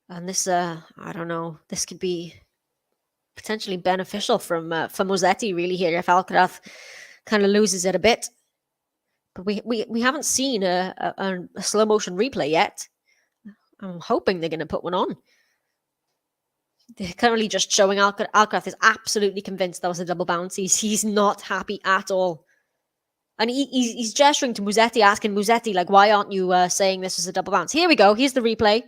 And this, I don't know, this could be potentially beneficial for Musetti really here if Alcaraz kind of loses it a bit. But we haven't seen a slow motion replay yet. I'm hoping they're going to put one on. They're currently just showing Alcaraz is absolutely convinced that was a double bounce. He's not happy at all. And he's gesturing to Musetti, asking Musetti, like, why aren't you saying this was a double bounce? Here we go. Here's the replay.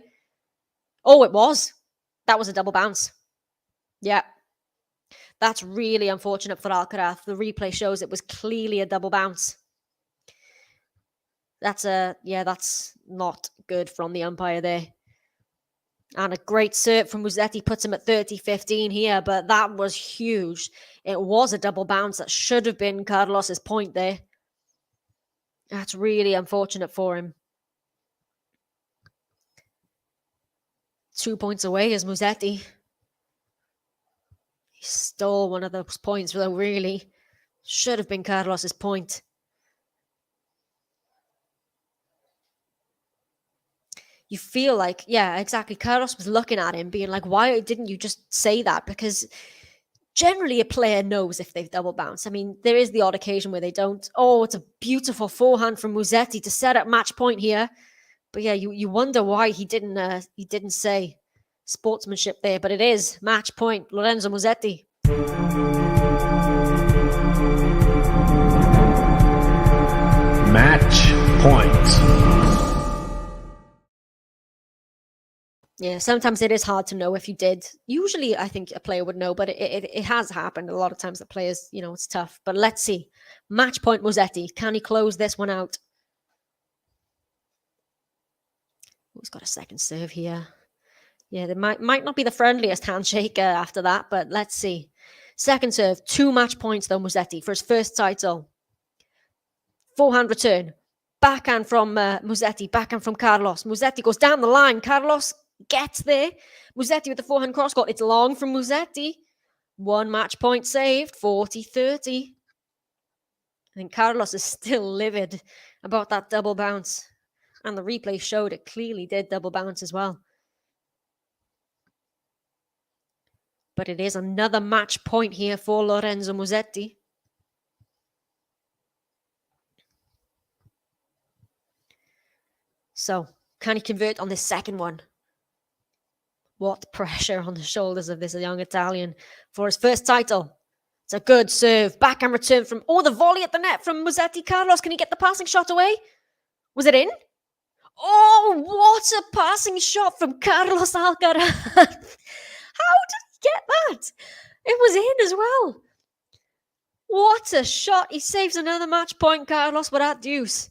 Oh, it was. That was a double bounce. Yeah. That's really unfortunate for Alcaraz. The replay shows it was clearly a double bounce. That's not good from the umpire there. And a great serve from Musetti puts him at 30-15 here, but that was huge. It was a double bounce. That should have been Carlos's point there. That's really unfortunate for him. 2 points away is Musetti. He stole one of those points, though, really. Should have been Carlos's point. You feel like, yeah, exactly. Carlos was looking at him, being like, why didn't you just say that? Because generally a player knows if they've double bounced. I mean, there is the odd occasion where they don't. Oh, it's a beautiful forehand from Musetti to set up match point here. But yeah, you wonder why he didn't say sportsmanship there. But it is match point, Lorenzo Musetti. Match point. Yeah, sometimes it is hard to know if you did. Usually, I think a player would know, but it has happened a lot of times that players, it's tough. But let's see. Match point, Musetti. Can he close this one out? He's got a second serve here. Yeah, there might not be the friendliest handshake after that, but let's see. Second serve, 2 match points, though, Musetti, for his first title. Forehand return. Backhand from Musetti, backhand from Carlos. Musetti goes down the line. Carlos gets there. Musetti with the forehand cross court. It's long from Musetti. 1 match point saved, 40-30. I think Carlos is still livid about that double bounce. And the replay showed it clearly did double bounce as well. But it is another match point here for Lorenzo Musetti. So, can he convert on this second one? What pressure on the shoulders of this young Italian for his first title. It's a good serve. Backhand return from... Oh, the volley at the net from Musetti. Carlos, can he get the passing shot away? Was it in? Oh, what a passing shot from Carlos Alcaraz. How did he get that? It was in as well. What a shot. He saves another match point, Carlos, with that deuce.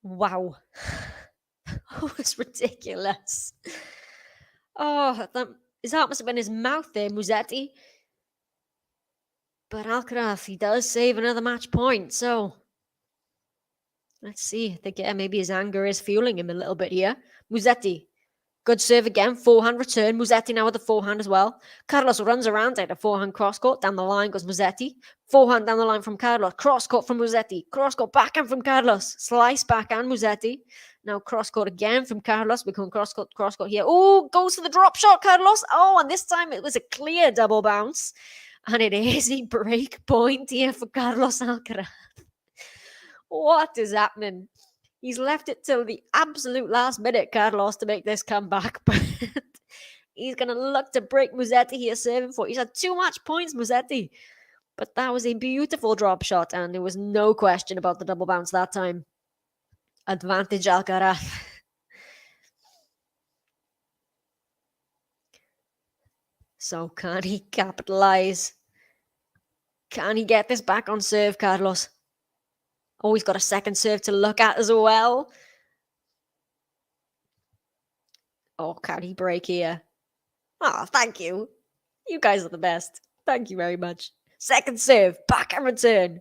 Wow. That was ridiculous. Oh, his heart must have been in his mouth there, Musetti. But Alcaraz, he does save another match point. So, let's see. I think maybe his anger is fueling him a little bit here. Musetti. Good serve again. Forehand return. Musetti now with the forehand as well. Carlos runs around at a forehand cross court. Down the line goes Musetti. Forehand down the line from Carlos. Cross court from Musetti. Cross court backhand from Carlos. Slice backhand Musetti. Now cross court again from Carlos. We come cross court here. Oh, goes for the drop shot, Carlos. Oh, and this time it was a clear double bounce. And it is a break point here for Carlos Alcaraz. What is happening? He's left it till the absolute last minute, Carlos, to make this comeback. But he's going to look to break Musetti here, serving for. He's had 2 match points, Musetti. But that was a beautiful drop shot, and there was no question about the double bounce that time. Advantage Alcaraz. So can he capitalize? Can he get this back on serve, Carlos? Oh, he's got a second serve to look at as well. Oh, can he break here? Oh, thank you. You guys are the best. Thank you very much. Second serve, backhand return.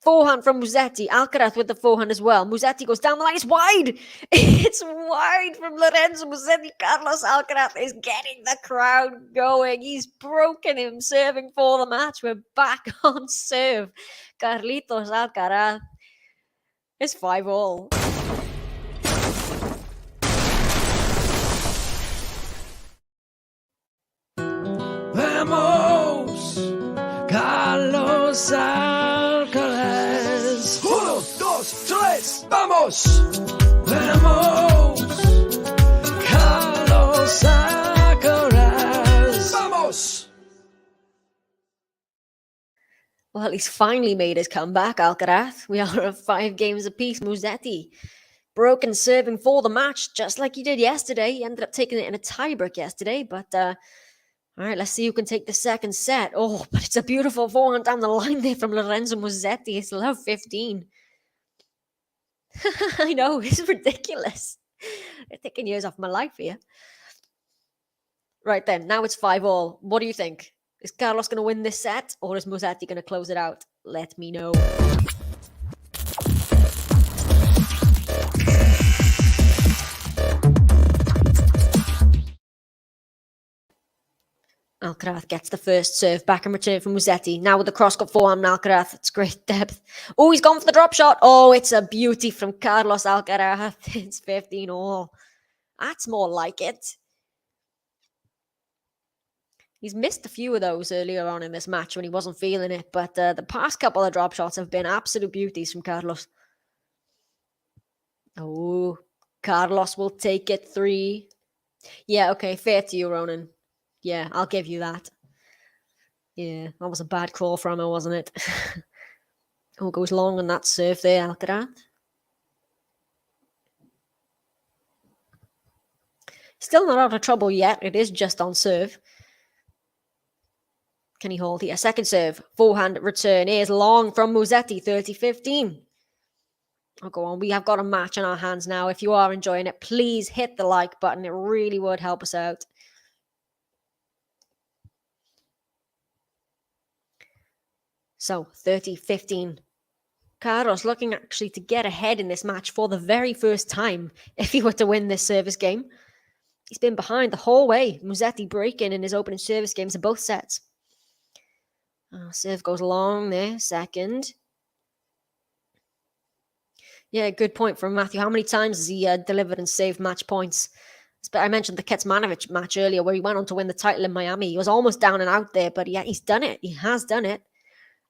Forehand from Musetti. Alcaraz with the forehand as well. Musetti goes down the line. It's wide. It's wide from Lorenzo Musetti. Carlos Alcaraz is getting the crowd going. He's broken him serving for the match. We're back on serve. Carlitos Alcaraz. It's 5-all. Vamos, Carlos Alcaraz. 1, 2, 3, vamos. Vamos, Carlos Alcaraz. Vamos. Well, he's finally made his comeback, Alcaraz. We are at 5 games apiece. Musetti broken serving for the match, just like he did yesterday. He ended up taking it in a tiebreak yesterday, but all right, let's see who can take the second set. Oh, but it's a beautiful forehand down the line there from Lorenzo Musetti. It's love 15. I know, it's ridiculous. They're taking years off my life here. Right then, now it's 5-all. What do you think? Is Carlos going to win this set, or is Musetti going to close it out? Let me know. Alcaraz gets the first serve back and return from Musetti. Now with the cross-cut forehand, Alcaraz. It's great depth. Oh, he's gone for the drop shot. Oh, it's a beauty from Carlos Alcaraz. It's 15 all. That's more like it. He's missed a few of those earlier on in this match when he wasn't feeling it, but the past couple of drop shots have been absolute beauties from Carlos. Oh, Carlos will take it 3. Yeah, okay, fair to you, Ronan. Yeah, I'll give you that. Yeah, that was a bad call from him, wasn't it? Oh, goes long on that serve there, Alcaraz. Still not out of trouble yet. It is just on serve. Can he hold here? Second serve. Forehand return is long from Musetti, 30-15. Oh, go on. We have got a match on our hands now. If you are enjoying it, please hit the like button. It really would help us out. So, 30-15. Carlos looking actually to get ahead in this match for the very first time if he were to win this service game. He's been behind the whole way. Musetti breaking in his opening service games in both sets. Serve goes long there. Second. Yeah, good point from Matthew. How many times has he delivered and saved match points? I mentioned the Kecmanovic match earlier where he went on to win the title in Miami. He was almost down and out there, but yeah, he's done it. He has done it.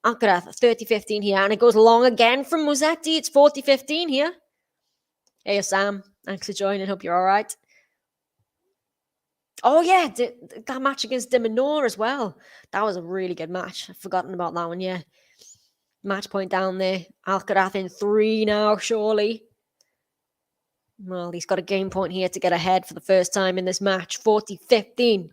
Alcaraz, 30-15 here, and it goes long again from Musetti. It's 40-15 here. Hey, Sam. Thanks for joining. Hope you're all right. Oh, yeah, that match against De Minaur as well. That was a really good match. I've forgotten about that one, yeah. Match point down there. Alcaraz in 3 now, surely. Well, he's got a game point here to get ahead for the first time in this match. 40-15.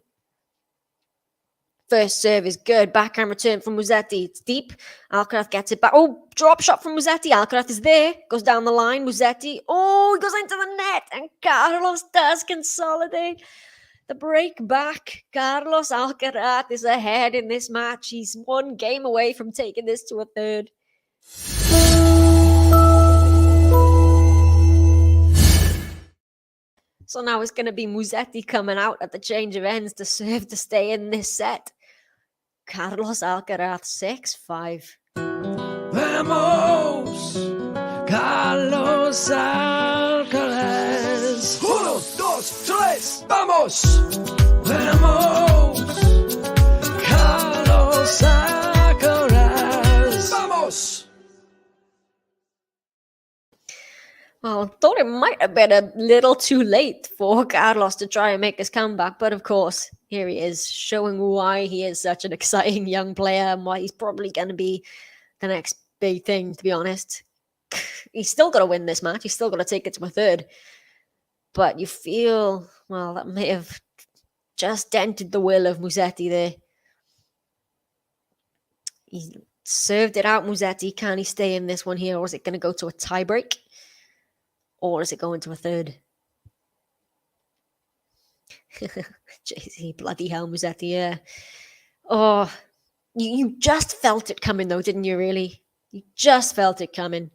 First serve is good. Backhand return from Musetti. It's deep. Alcaraz gets it back. Oh, drop shot from Musetti. Alcaraz is there. Goes down the line. Musetti. Oh, he goes into the net. And Carlos does consolidate the break back. Carlos Alcaraz is ahead in this match. He's 1 game away from taking this to a third. So now it's going to be Musetti coming out at the change of ends to serve to stay in this set. Carlos Alcaraz 6-5. Vamos, Carlos Alcaraz. 1, 2, 3, vamos. Vamos, Carlos Alcaraz. Vamos. Well, I thought it might have been a little too late for Carlos to try and make his comeback, but of course, here he is, showing why he is such an exciting young player and why he's probably going to be the next big thing, to be honest. He's still got to win this match. He's still got to take it to a third. But you feel, well, that may have just dented the will of Musetti there. He served it out, Musetti. Can he stay in this one here, or is it going to go to a tiebreak? Or is it going to a third? JC, bloody hell, Musetti, yeah. Oh, you just felt it coming, though, didn't you, really? You just felt it coming.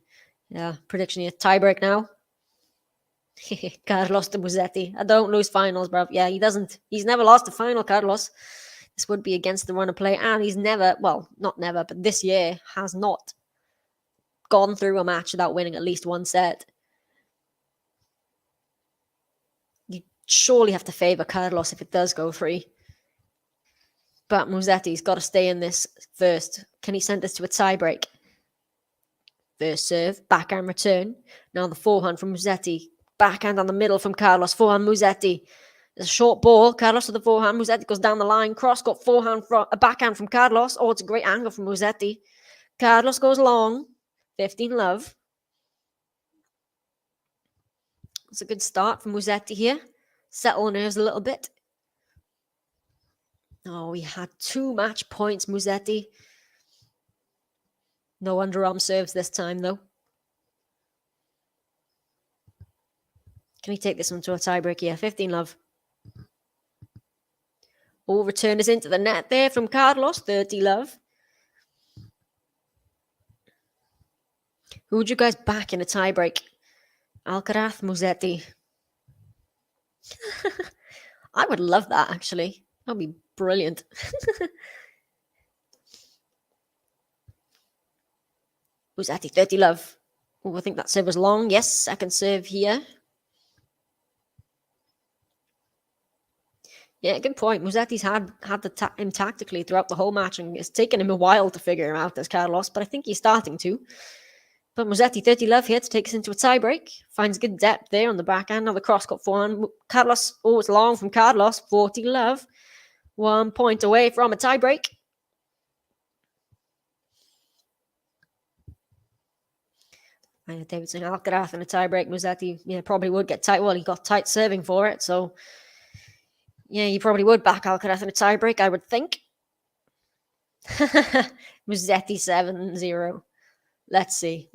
Yeah, prediction here, tiebreak now. Carlos de Musetti. I don't lose finals, bro. Yeah, he doesn't. He's never lost a final, Carlos. This would be against the run of play, and he's never, well, not never, but this year has not gone through a match without winning at least 1 set. Surely have to favour Carlos if it does go 3. But Musetti's got to stay in this first. Can he send this to a tiebreak? First serve, backhand return. Now the forehand from Musetti. Backhand on the middle from Carlos. Forehand Musetti. There's a short ball. Carlos with the forehand. Musetti goes down the line. Cross got a backhand from Carlos. Oh, it's a great angle from Musetti. Carlos goes long. 15 love. It's a good start from Musetti here. Settle nerves a little bit. Oh, we had 2 match points, Musetti. No underarm serves this time, though. Can he take this one to a tiebreak? Yeah, 15 love. Oh, return is into the net there from Carlos. 30 love. Who would you guys back in a tiebreak? Alcaraz, Musetti. I would love that, actually. That would be Brilliant. Musetti, 30 love. Oh, I think that serve was long. Yes, second serve here. Yeah, good point. Musetti's had him tactically throughout the whole match, and it's taken him a while to figure him out as Carlos, but I think he's starting to. But Musetti, 30 love here to take us into a tiebreak. Finds good depth there on the backhand. Another cross-cut forehand. Carlos, oh, it's long from Carlos. 40 love. 1 point away from a tiebreak. Davidson Alcaraz in a tiebreak. Musetti, probably would get tight. Well, he got tight serving for it, so you probably would back Alcaraz in a tiebreak, I would think. Musetti 7-0. Let's see.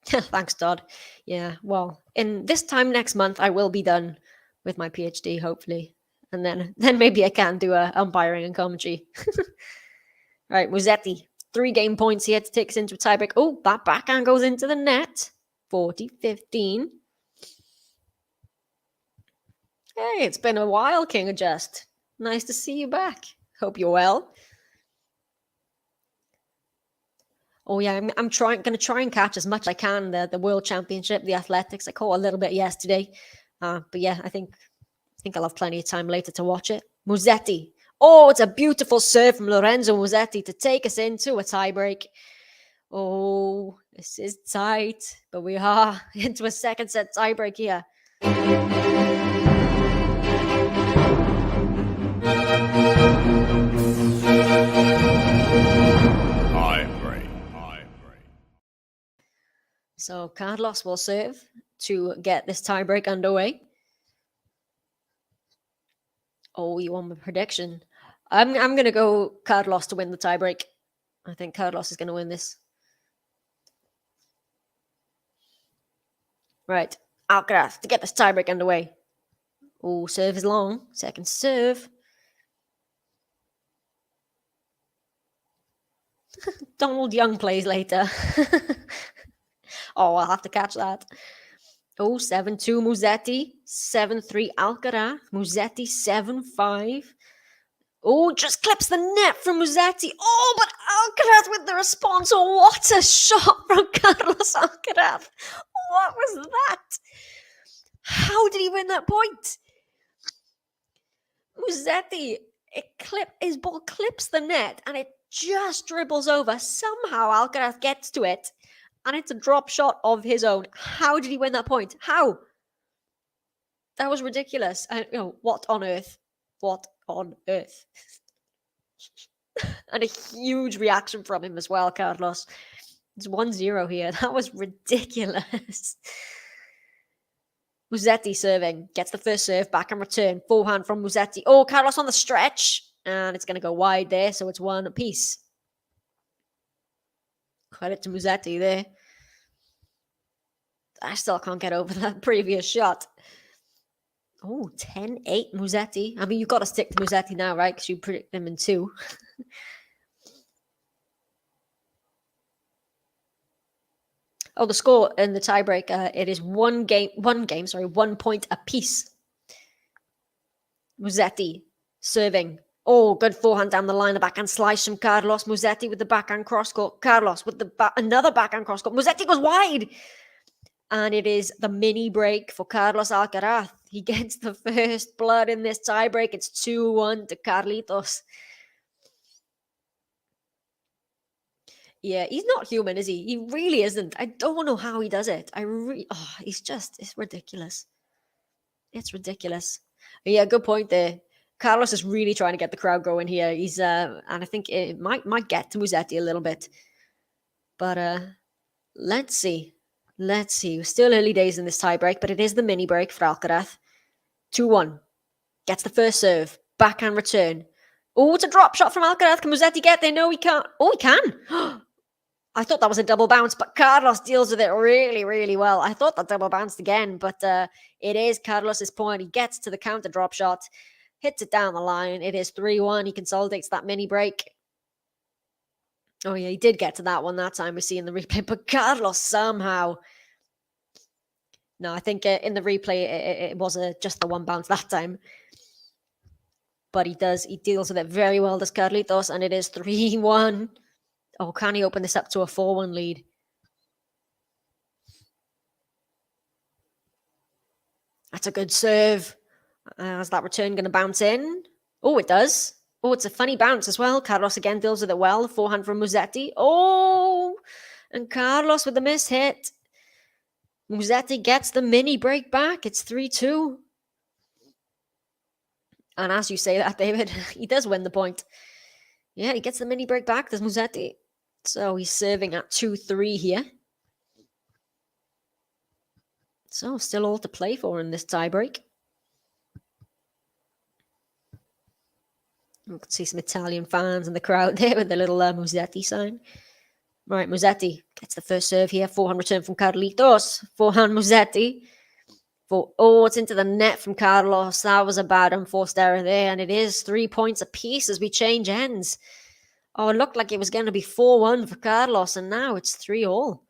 Thanks, Todd. Yeah, well, in this time next month, I will be done with my PhD, hopefully. And then maybe I can do a umpiring and commentary. All right, Musetti. 3 game points here to take us into a tiebreak. Oh, that backhand goes into the net. 40-15. Hey, it's been a while, King Adjust. Nice to see you back. Hope you're well. Oh yeah, I'm going to try and catch as much as I can the World Championship, the athletics. I caught a little bit yesterday, but yeah, I think I'll have plenty of time later to watch it. Musetti. Oh, it's a beautiful serve from Lorenzo Musetti to take us into a tiebreak. Oh, this is tight, but we are into a second set tiebreak here. So Carlos will serve to get this tiebreak underway. Oh, you want my prediction? I'm going to go Carlos to win the tiebreak. I think Carlos is going to win this. Right. Alcaraz to get this tiebreak underway. Oh, serve is long. Second serve. Donald Young plays later. Oh, I'll have to catch that. Oh, 7-2 Musetti. 7-3 Alcaraz. Musetti 7-5. Oh, just clips the net from Musetti. Oh, but Alcaraz with the response. Oh, what a shot from Carlos Alcaraz. What was that? How did he win that point? Musetti, his ball clips the net and it just dribbles over. Somehow Alcaraz gets to it and it's a drop shot of his own. How did he win that point? How? That was ridiculous. What on earth? What on earth? And a huge reaction from him as well, Carlos. It's 1-0 here. That was ridiculous. Musetti serving. Gets the first serve back and return. Forehand from Musetti. Oh, Carlos on the stretch. And it's going to go wide there, so it's 1 apiece. Credit to Musetti there. I still can't get over that previous shot. Oh, 10-8 Musetti. I mean, you've got to stick to Musetti now, right? Because you predict them in 2. Oh, the score in the tiebreak, it is 1 point apiece. Musetti serving. Oh, good forehand down the line, the backhand slice from Carlos. Musetti with the backhand cross-court. Carlos with the another backhand cross-court. Musetti goes wide. And it is the mini break for Carlos Alcaraz. He gets the first blood in this tiebreak. It's 2-1 to Carlitos. Yeah, he's not human, is he? He really isn't. I don't know how he does it. It's ridiculous. It's ridiculous. Yeah, good point there. Carlos is really trying to get the crowd going here. He's and I think it might get to Musetti a little bit. But let's see. Let's see. We're still early days in this tiebreak, but it is the mini break for Alcaraz. 2-1. Gets the first serve. Backhand return. Oh, it's a drop shot from Alcaraz. Can Musetti get there? No, he can't. Oh, he can. I thought that was a double bounce, but Carlos deals with it really, really well. I thought that double bounced again, but it is Carlos's point. He gets to the counter drop shot, hits it down the line. It is 3-1. He consolidates that mini break. Oh, yeah, he did get to that one that time we see in the replay, but Carlos somehow No, I think in the replay, it was just the one bounce that time. But he deals with it very well, does Carlitos, and it is 3-1. Oh, can he open this up to a 4-1 lead? That's a good serve. Is that return going to bounce in? Oh, it does. Oh, it's a funny bounce as well. Carlos again deals with it well. The forehand from Musetti. Oh, and Carlos with the miss hit. Musetti gets the mini break back. It's 3-2. And as you say that, David, he does win the point. Yeah, he gets the mini break back. There's Musetti. So he's serving at 2-3 here. So still all to play for in this tiebreak. You can see some Italian fans in the crowd there with the little Musetti sign. Right, Musetti gets the first serve here. Forehand return from Carlitos. Forehand Musetti. It's into the net from Carlos. That was a bad unforced error there. And it is 3 points apiece as we change ends. Oh, it looked like it was going to be 4-1 for Carlos. And now it's 3-all.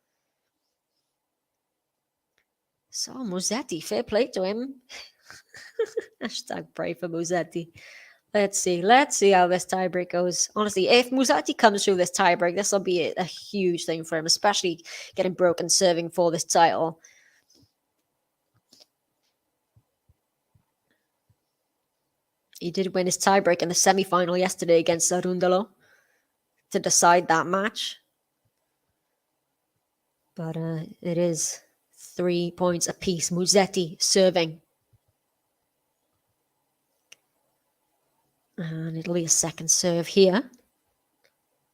So Musetti, fair play to him. Hashtag pray for Musetti. Let's see how this tiebreak goes. Honestly, if Musetti comes through this tiebreak, this will be a huge thing for him, especially getting broken serving for this title. He did win his tiebreak in the semi-final yesterday against Arundalo to decide that match. But it is 3 points apiece. Musetti serving. And it'll be a second serve here.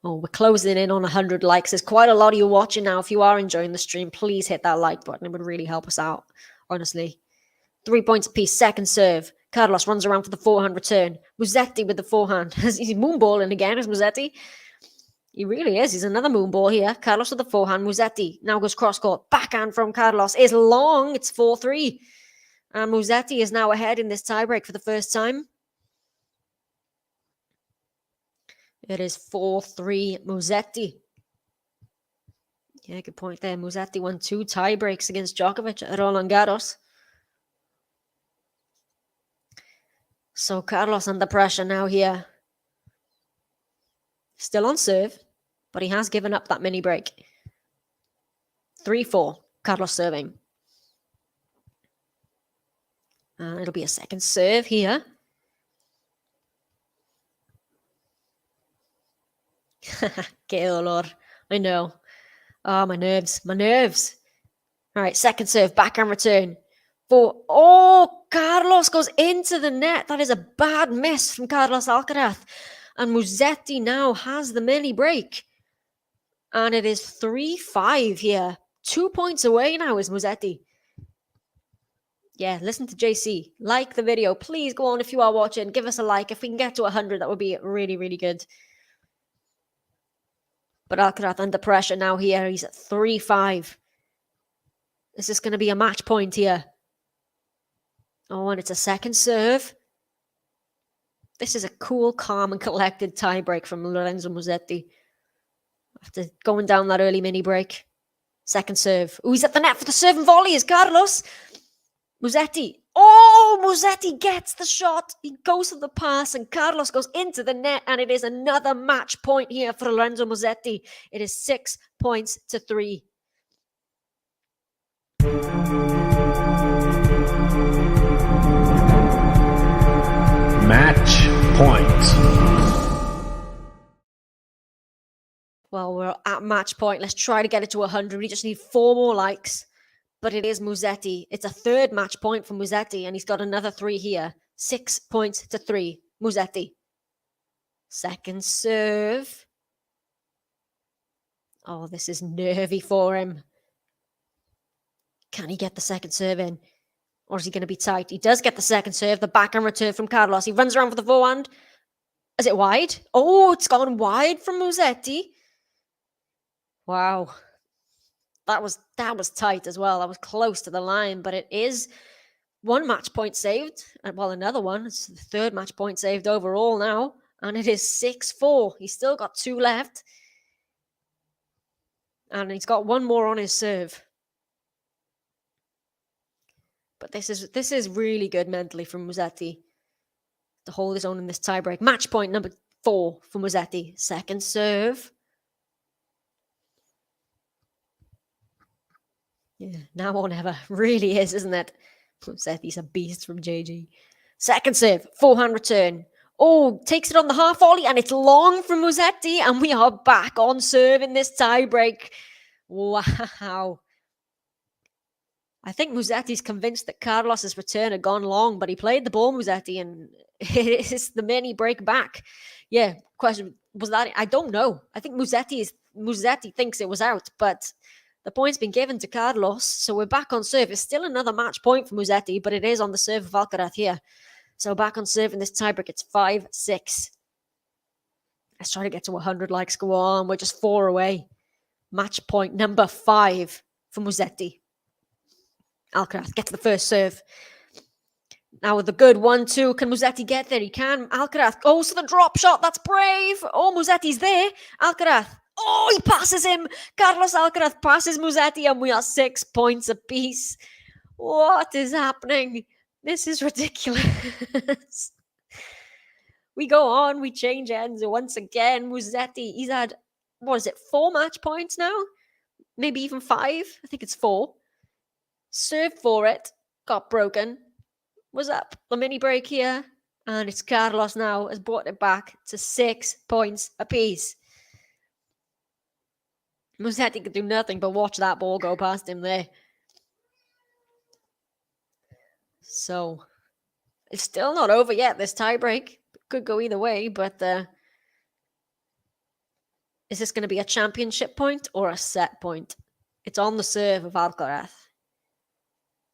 Oh, we're closing in on 100 likes. There's quite a lot of you watching now. If you are enjoying the stream, please hit that like button. It would really help us out, honestly. 3 points apiece. Second serve. Carlos runs around for the forehand return. Musetti with the forehand. He's moonballing again, is Musetti. He really is. He's another moonball here. Carlos with the forehand. Musetti now goes cross-court. Backhand from Carlos is long. It's 4-3. And Musetti is now ahead in this tiebreak for the first time. It is 4-3 Musetti. Yeah, good point there. Musetti won 2 tiebreaks against Djokovic at Roland Garros. So Carlos under pressure now here. Still on serve, but he has given up that mini break. 3-4, Carlos serving. And it'll be a second serve here. Que dolor. I know. Oh, my nerves. All right, second serve, backhand return. Carlos goes into the net. That is a bad miss from Carlos Alcaraz. And Musetti now has the mini break. And it is 3-5 here. 2 points away now is Musetti. Yeah, listen to JC. Like the video. Please go on if you are watching. Give us a like. If we can get to 100, that would be really, really good. But Alcaraz under pressure now here. He's at 3-5. Is this going to be a match point here? Oh, and it's a second serve. This is a cool, calm, and collected tiebreak from Lorenzo Musetti. After going down that early mini break. Second serve. Oh, he's at the net for the serve and volley. Is Carlos. Musetti. Oh, Musetti gets the shot. He goes for the pass, and Carlos goes into the net, and it is another match point here for Lorenzo Musetti. It is 6 points to 3. Match point. Well, we're at match point. Let's try to get it to 100. We just need 4 more likes. But it is Musetti. It's a third match point for Musetti, and he's got another 3 here. 6 points to 3. Musetti. Second serve. Oh, this is nervy for him. Can he get the second serve in? Or is he going to be tight? He does get the second serve. The backhand return from Carlos. He runs around for the forehand. Is it wide? Oh, it's gone wide from Musetti. Wow. That was tight as well. That was close to the line, but it is 1 match point saved. Well, another one. It's the 3rd match point saved overall now. And it is 6-4. He's still got 2 left. And he's got 1 more on his serve. But this is really good mentally from Musetti to hold his own in this tiebreak. Match point number 4 for Musetti. Second serve. Yeah, now or never. Really is, isn't it? Musetti's a beast from JG. Second serve, forehand return. Oh, takes it on the half volley, and it's long from Musetti, and we are back on serve in this tiebreak. Wow. I think Musetti's convinced that Carlos's return had gone long, but he played the ball, Musetti, and it's the mini break back. Yeah, question, was that? I don't know. I think Musetti thinks it was out, but the point's been given to Carlos, so we're back on serve. It's still another match point for Musetti, but it is on the serve of Alcaraz here. So back on serve in this tiebreak, it's 5-6. Let's try to get to 100 likes. Go on, we're just 4 away. Match point number 5 for Musetti. Alcaraz gets the first serve. Now with the good 1-2, can Musetti get there? He can. Alcaraz goes to the drop shot. That's brave. Oh, Musetti's there. Alcaraz. Oh, he passes him. Carlos Alcaraz passes Musetti, and we are 6 points apiece. What is happening? This is ridiculous. We go on. We change ends once again. Musetti, he's had, 4 match points now? Maybe even 5? I think it's 4. Served for it. Got broken. Was up. The mini break here. And it's Carlos now has brought it back to 6 points apiece. Musetti could do nothing but watch that ball go past him there. So, it's still not over yet, this tiebreak. Could go either way, but is this going to be a championship point or a set point? It's on the serve of Alcaraz.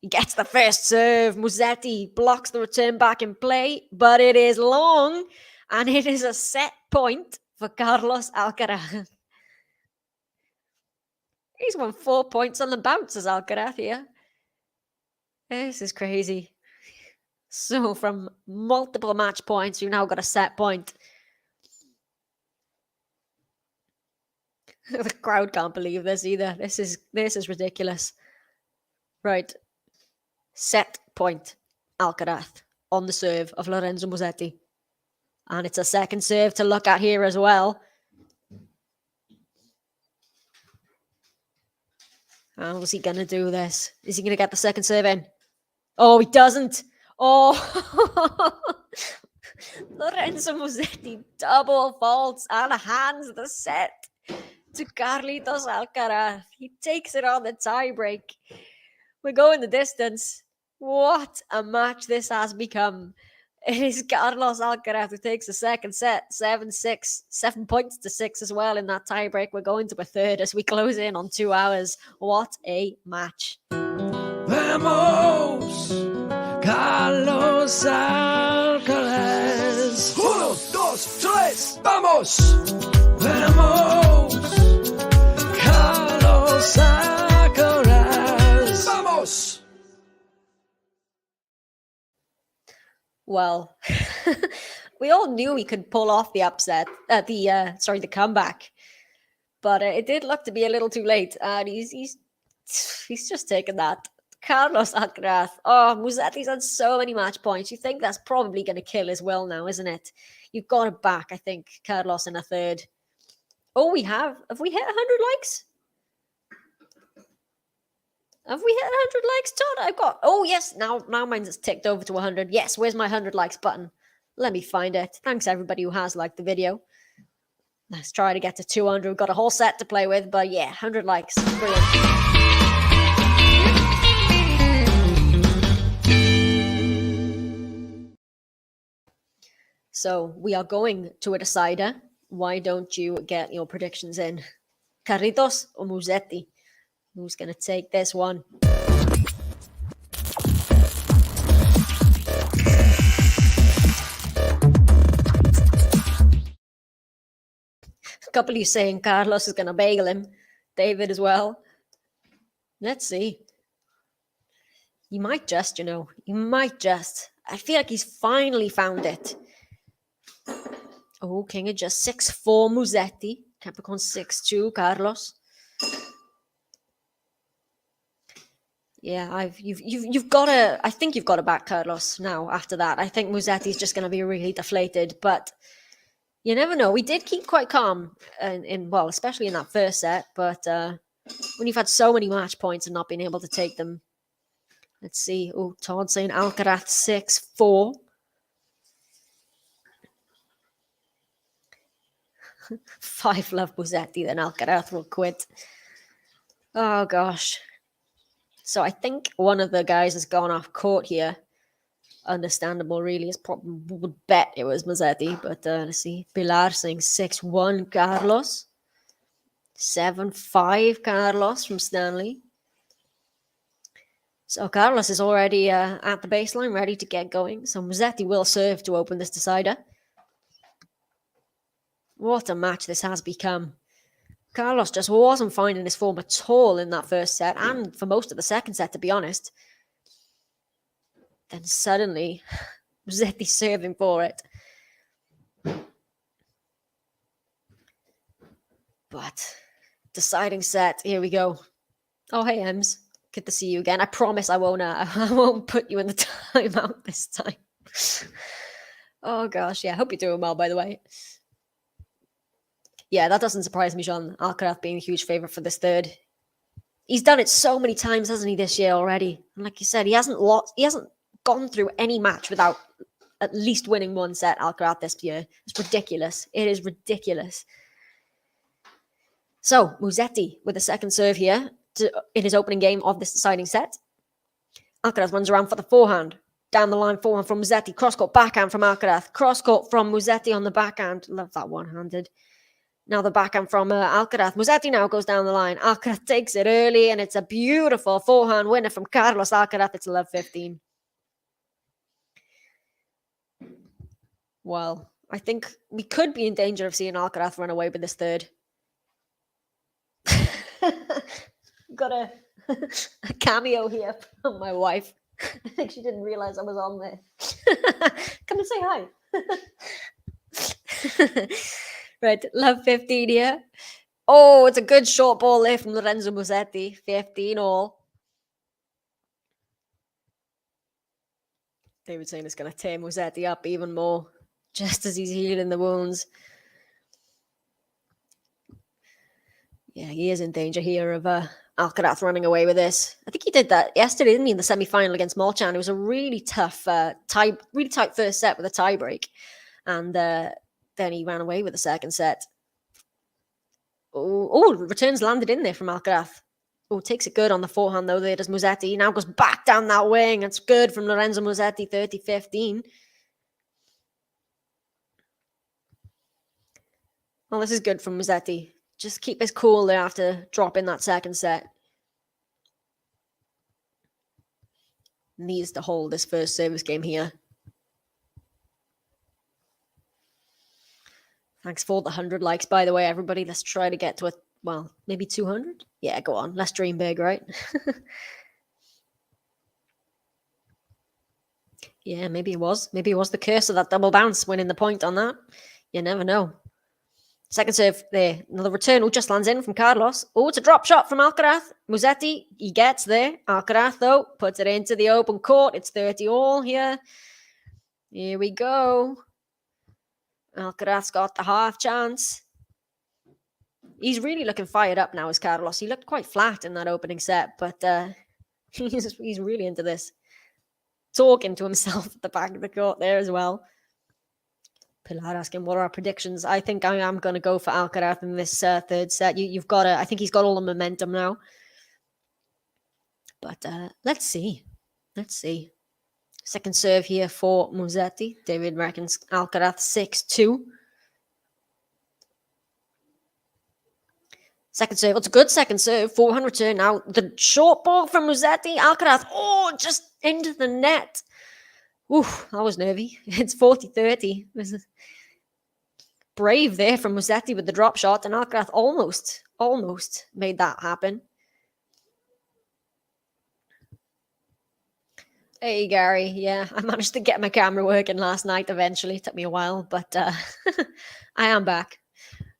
He gets the first serve. Musetti blocks the return back in play, but it is long, and it is a set point for Carlos Alcaraz. He's won 4 points on the bounce as Alcaraz here. This is crazy. So from multiple match points, you've now got a set point. The crowd can't believe this either. This is ridiculous. Right. Set point. Alcaraz on the serve of Lorenzo Musetti. And it's a second serve to look at here as well. How's he going to do this? Is he going to get the second serve in? Oh, he doesn't. Oh, Lorenzo Musetti double faults and hands the set to Carlitos Alcaraz. He takes it on the tiebreak. We're going the distance. What a match this has become. It is Carlos Alcaraz who takes the second set, 7-6, 7 points to 6 as well in that tiebreak. We're going to a third as we close in on 2 hours. What a match. Vamos, Carlos Alcaraz. 1, 2, 3, vamos. Vamos, Carlos Alcaraz. Vamos. Well, we all knew he could pull off the upset, the comeback, but it did look to be a little too late, and he's just taken that. Carlos Alcaraz. Oh, Musetti's had so many match points. You think that's probably going to kill his will now, isn't it? You've got it back, I think, Carlos in a third. Oh, we have. Have we hit 100 likes? Have we hit 100 likes, Todd? I've got... Oh, yes. Now mine's ticked over to 100. Yes, where's my 100 likes button? Let me find it. Thanks, everybody who has liked the video. Let's try to get to 200. We've got a whole set to play with, but yeah, 100 likes. Brilliant. So we are going to a decider. Why don't you get your predictions in? Carlitos or Musetti? Who's going to take this one? A couple of you saying Carlos is going to bagel him. David as well. Let's see. He might just, He might just. I feel like he's finally found it. Oh, King of just 6-4 Musetti. Capricorn 6-2 Carlos. Yeah, you've got to. I think you've got to back Carlos now. After that, I think Musetti's just going to be really deflated. But you never know. We did keep quite calm well, especially in that first set. But when you've had so many match points and not been able to take them, let's see. Oh, Todd saying Alcaraz 6-4. Five love Musetti, then Alcaraz will quit. Oh gosh. So I think one of the guys has gone off court here. Understandable, really. It's probably would bet it was Musetti, but let's see. Pilar saying 6-1 Carlos. 7-5 Carlos from Stanley. So Carlos is already at the baseline, ready to get going. So Musetti will serve to open this decider. What a match this has become. Carlos just wasn't finding his form at all in that first set, and for most of the second set, to be honest. Then suddenly, Musetti serving for it. But deciding set, here we go. Oh, hey, Ems. Good to see you again. I promise I won't put you in the timeout this time. Oh, gosh. Yeah, I hope you're doing well, by the way. Yeah, that doesn't surprise me, Sean. Alcaraz being a huge favourite for this third. He's done it so many times, hasn't he, this year already? And like you said, he hasn't gone through any match without at least winning one set, Alcaraz, this year. It's ridiculous. It is ridiculous. So, Musetti with a second serve here in his opening game of this deciding set. Alcaraz runs around for the forehand. Down the line, forehand from Musetti. Cross-court backhand from Alcaraz. Cross-court from Musetti on the backhand. Love that one-handed. Now the backhand from Alcaraz. Musetti now goes down the line. Alcaraz takes it early, and it's a beautiful forehand winner from Carlos Alcaraz. It's 11-15. Well, I think we could be in danger of seeing Alcaraz run away with this third. Got a cameo here from my wife. I think she didn't realize I was on there. Come and say hi. Right, love 15 here. Oh, it's a good short ball there from Lorenzo Musetti. 15 all. David saying it's going to tear Musetti up even more, just as he's healing the wounds. Yeah, he is in danger here of Alcaraz running away with this. I think he did that yesterday, didn't he, in the semi-final against Molchan? It was a really tough, really tight first set with a tie break. And then he ran away with the second set. Oh, returns landed in there from Alcaraz. Oh, takes it good on the forehand, though. There does Musetti. Now goes back down that wing. It's good from Lorenzo Musetti, 30-15. Well, this is good from Musetti. Just keep his cool there after dropping that second set. Needs to hold this first service game here. Thanks for the 100 likes, by the way, everybody. Let's try to get to it. Well, maybe 200? Yeah, go on. Let's dream big, right? Yeah, maybe it was. Maybe it was the curse of that double bounce, winning the point on that. You never know. Second serve there. Another return. Oh, just lands in from Carlos. Oh, it's a drop shot from Alcaraz. Musetti, he gets there. Alcaraz, though, puts it into the open court. It's 30 all here. Here we go. Alcaraz got the half chance. He's really looking fired up now as Carlos. He looked quite flat in that opening set, but he's really into this. Talking to himself at the back of the court there as well. Pilar asking, what are our predictions? I think I am going to go for Alcaraz in this third set. You've got to, I think he's got all the momentum now. But let's see. Let's see. Second serve here for Musetti. David reckons Alcaraz 6-2. Second serve. It's a good second serve. Forehand return now. The short ball from Musetti. Alcaraz. Oh, just into the net. Ooh, that was nervy. It's 40-30. Brave there from Musetti with the drop shot. And Alcaraz almost made that happen. Hey, Gary. Yeah, I managed to get my camera working last night eventually. It took me a while, but I am back.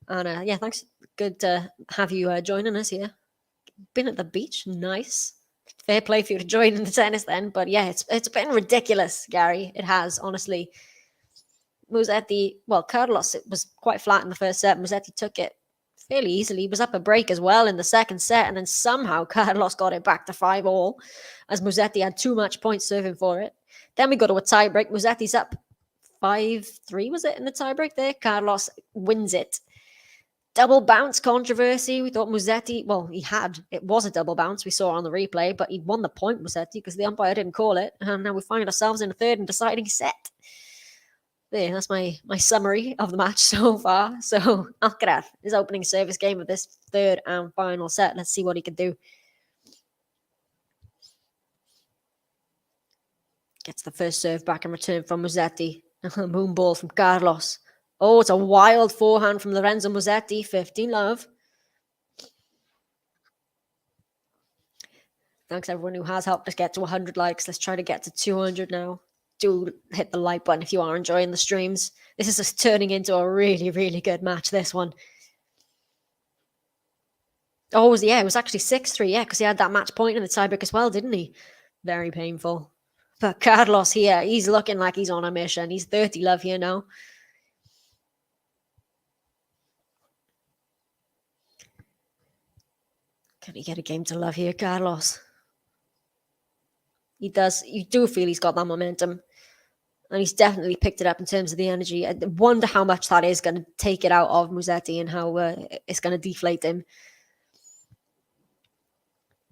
And yeah, thanks. Good to have you joining us here. Been at the beach. Nice. fair play for you to join in the tennis then. But yeah, it's been ridiculous, Gary. It has, honestly. Carlos, it was quite flat in the first set. Musetti took it fairly easily. He was up a break as well in the second set, and then somehow Carlos got it back to 5-all, as Musetti had too much points serving for it. Then we go to a tiebreak. Musetti's up 5-3, was it, in the tiebreak there? Carlos wins it. Double bounce controversy. We thought Musetti, it was a double bounce. We saw it on the replay, but he won the point, Musetti, because the umpire didn't call it. And now we find ourselves in a third and deciding set. There, that's my summary of the match so far. So Alcaraz, his opening service game of this third and final set. Let's see what he can do. Gets the first serve back in return from Musetti. Moon ball from Carlos. Oh, it's a wild forehand from Lorenzo Musetti. 15-love. Thanks everyone who has helped us get to 100 likes. Let's try to get to 200 now. Do hit the like button if you are enjoying the streams. This is just turning into a really, really good match, this one. Oh, it was actually 6-3, yeah, because he had that match point in the tiebreak as well, didn't he? Very painful. But Carlos here, he's looking like he's on a mission. He's 30-love here now. Can he get a game to love here, Carlos? He does. You do feel he's got that momentum. And he's definitely picked it up in terms of the energy. I wonder how much that is going to take it out of Musetti and how it's going to deflate him.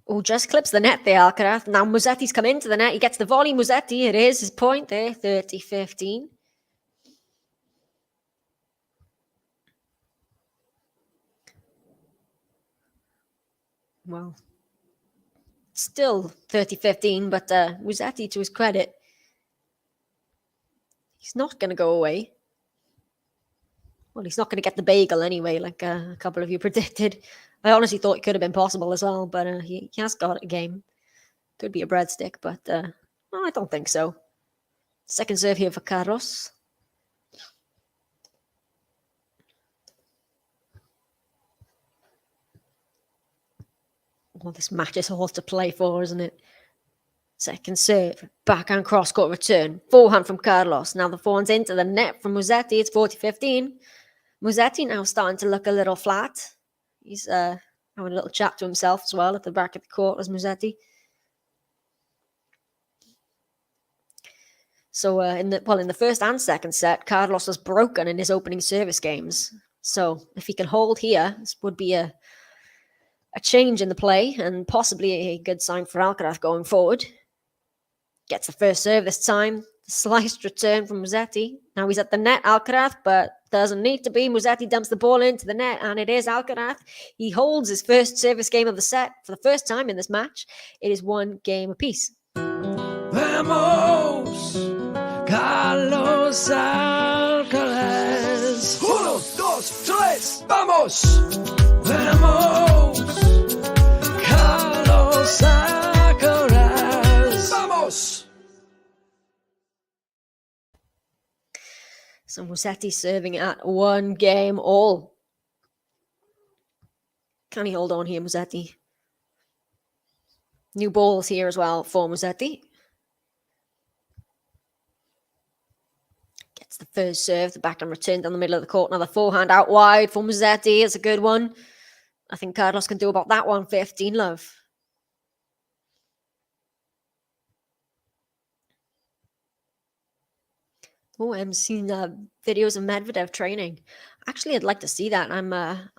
Oh, just clips the net there, Alcaraz. Now Musetti's come into the net. He gets the volley. Musetti, it is his point there, 30-15. Well, still 30-15, but Musetti, to his credit, he's not going to go away. Well, he's not going to get the bagel anyway, like a couple of you predicted. I honestly thought it could have been possible as well, but he has got a game. Could be a breadstick, but I don't think so. Second serve here for Carlos. Well, this match is all to play for, isn't it? Second serve, backhand cross-court return. Forehand from Carlos. Now the forehand's into the net from Musetti. It's 40-15. Musetti now starting to look a little flat. He's having a little chat to himself as well at the back of the court as Musetti. So in the first and second set, Carlos was broken in his opening service games. So if he can hold here, this would be a change in the play and possibly a good sign for Alcaraz going forward. Gets the first serve this time. The sliced return from Musetti. Now he's at the net, Alcaraz, but doesn't need to be. Musetti dumps the ball into the net, and it is Alcaraz. He holds his first service game of the set for the first time in this match. It is 1 game apiece. Vamos, Carlos Alcaraz. 1, 2, 3, vamos. Vamos, Carlos Alcaraz. Vamos. So Musetti serving at 1 game all. Can he hold on here, Musetti? New balls here as well for Musetti. Gets the first serve, the backhand return down the middle of the court. Another forehand out wide for Musetti. It's a good one. I think Carlos can do about that one. 15-love. Oh, I'm seeing videos of Medvedev training. Actually, I'd like to see that. I'm a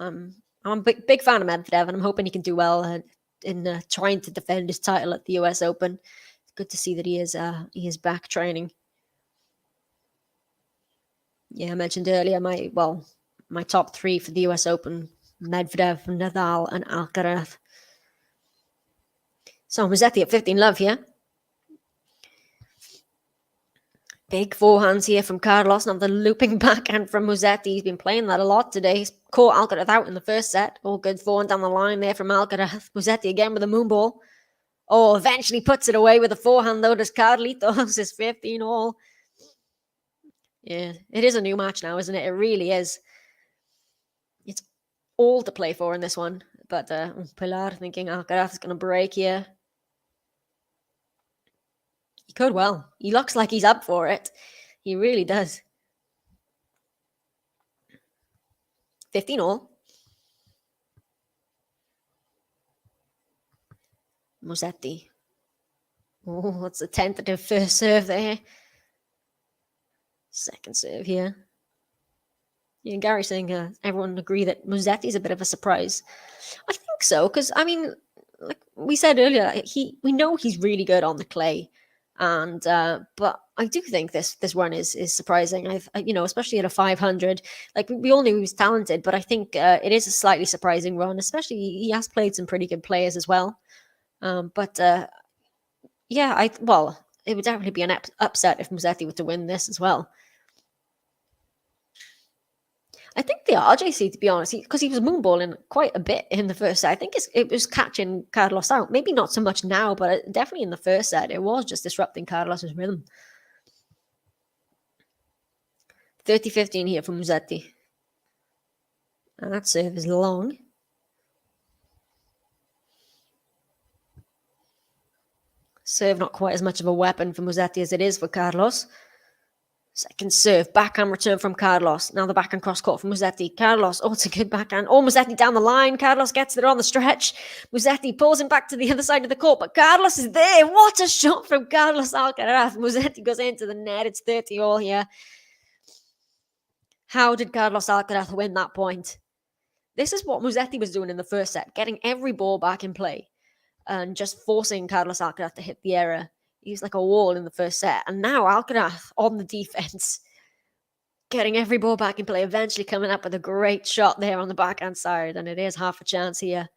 big fan of Medvedev, and I'm hoping he can do well in trying to defend his title at the US Open. It's good to see that he is back training. Yeah, I mentioned earlier my top 3 for the US Open: Medvedev, Nadal, and Alcaraz. So Musetti at 15-love here. Big forehands here from Carlos. Now the looping backhand from Musetti. He's been playing that a lot today. He's caught Alcaraz out in the first set. All good forehand down the line there from Alcaraz. Musetti again with a moon ball. Oh, eventually puts it away with a forehand though. Does Carlitos is 15-all. Yeah, it is a new match now, isn't it? It really is. It's all to play for in this one. But Pilar thinking Alcaraz is going to break here. He could well. He looks like he's up for it. He really does. 15 all. Musetti. Oh, that's a tentative first serve there. Second serve here. Yeah, Gary saying everyone agree that Musetti's a bit of a surprise. I think so, because I mean, like we said earlier, we know he's really good on the clay, and but I do think this run is surprising. Especially at a 500, like we all knew he was talented, but I think it is a slightly surprising run. Especially he has played some pretty good players as well. Yeah, it would definitely be an upset if Musetti were to win this as well. I think the RJC, to be honest, because he was moonballing quite a bit in the first set. I think it was catching Carlos out. Maybe not so much now, but definitely in the first set, it was just disrupting Carlos's rhythm. 30-15 here from Musetti. And that serve is long. Serve not quite as much of a weapon for Musetti as it is for Carlos. Second serve, backhand return from Carlos. Now the backhand cross court from Musetti. Carlos, it's a good backhand. Musetti down the line. Carlos gets there on the stretch. Musetti pulls him back to the other side of the court, but Carlos is there. What a shot from Carlos Alcaraz. Musetti goes into the net. It's 30 all here. How did Carlos Alcaraz win that point? This is what Musetti was doing in the first set, getting every ball back in play and just forcing Carlos Alcaraz to hit the error. He was like a wall in the first set. And now Alcaraz on the defense, getting every ball back in play, eventually coming up with a great shot there on the backhand side. And it is half a chance here.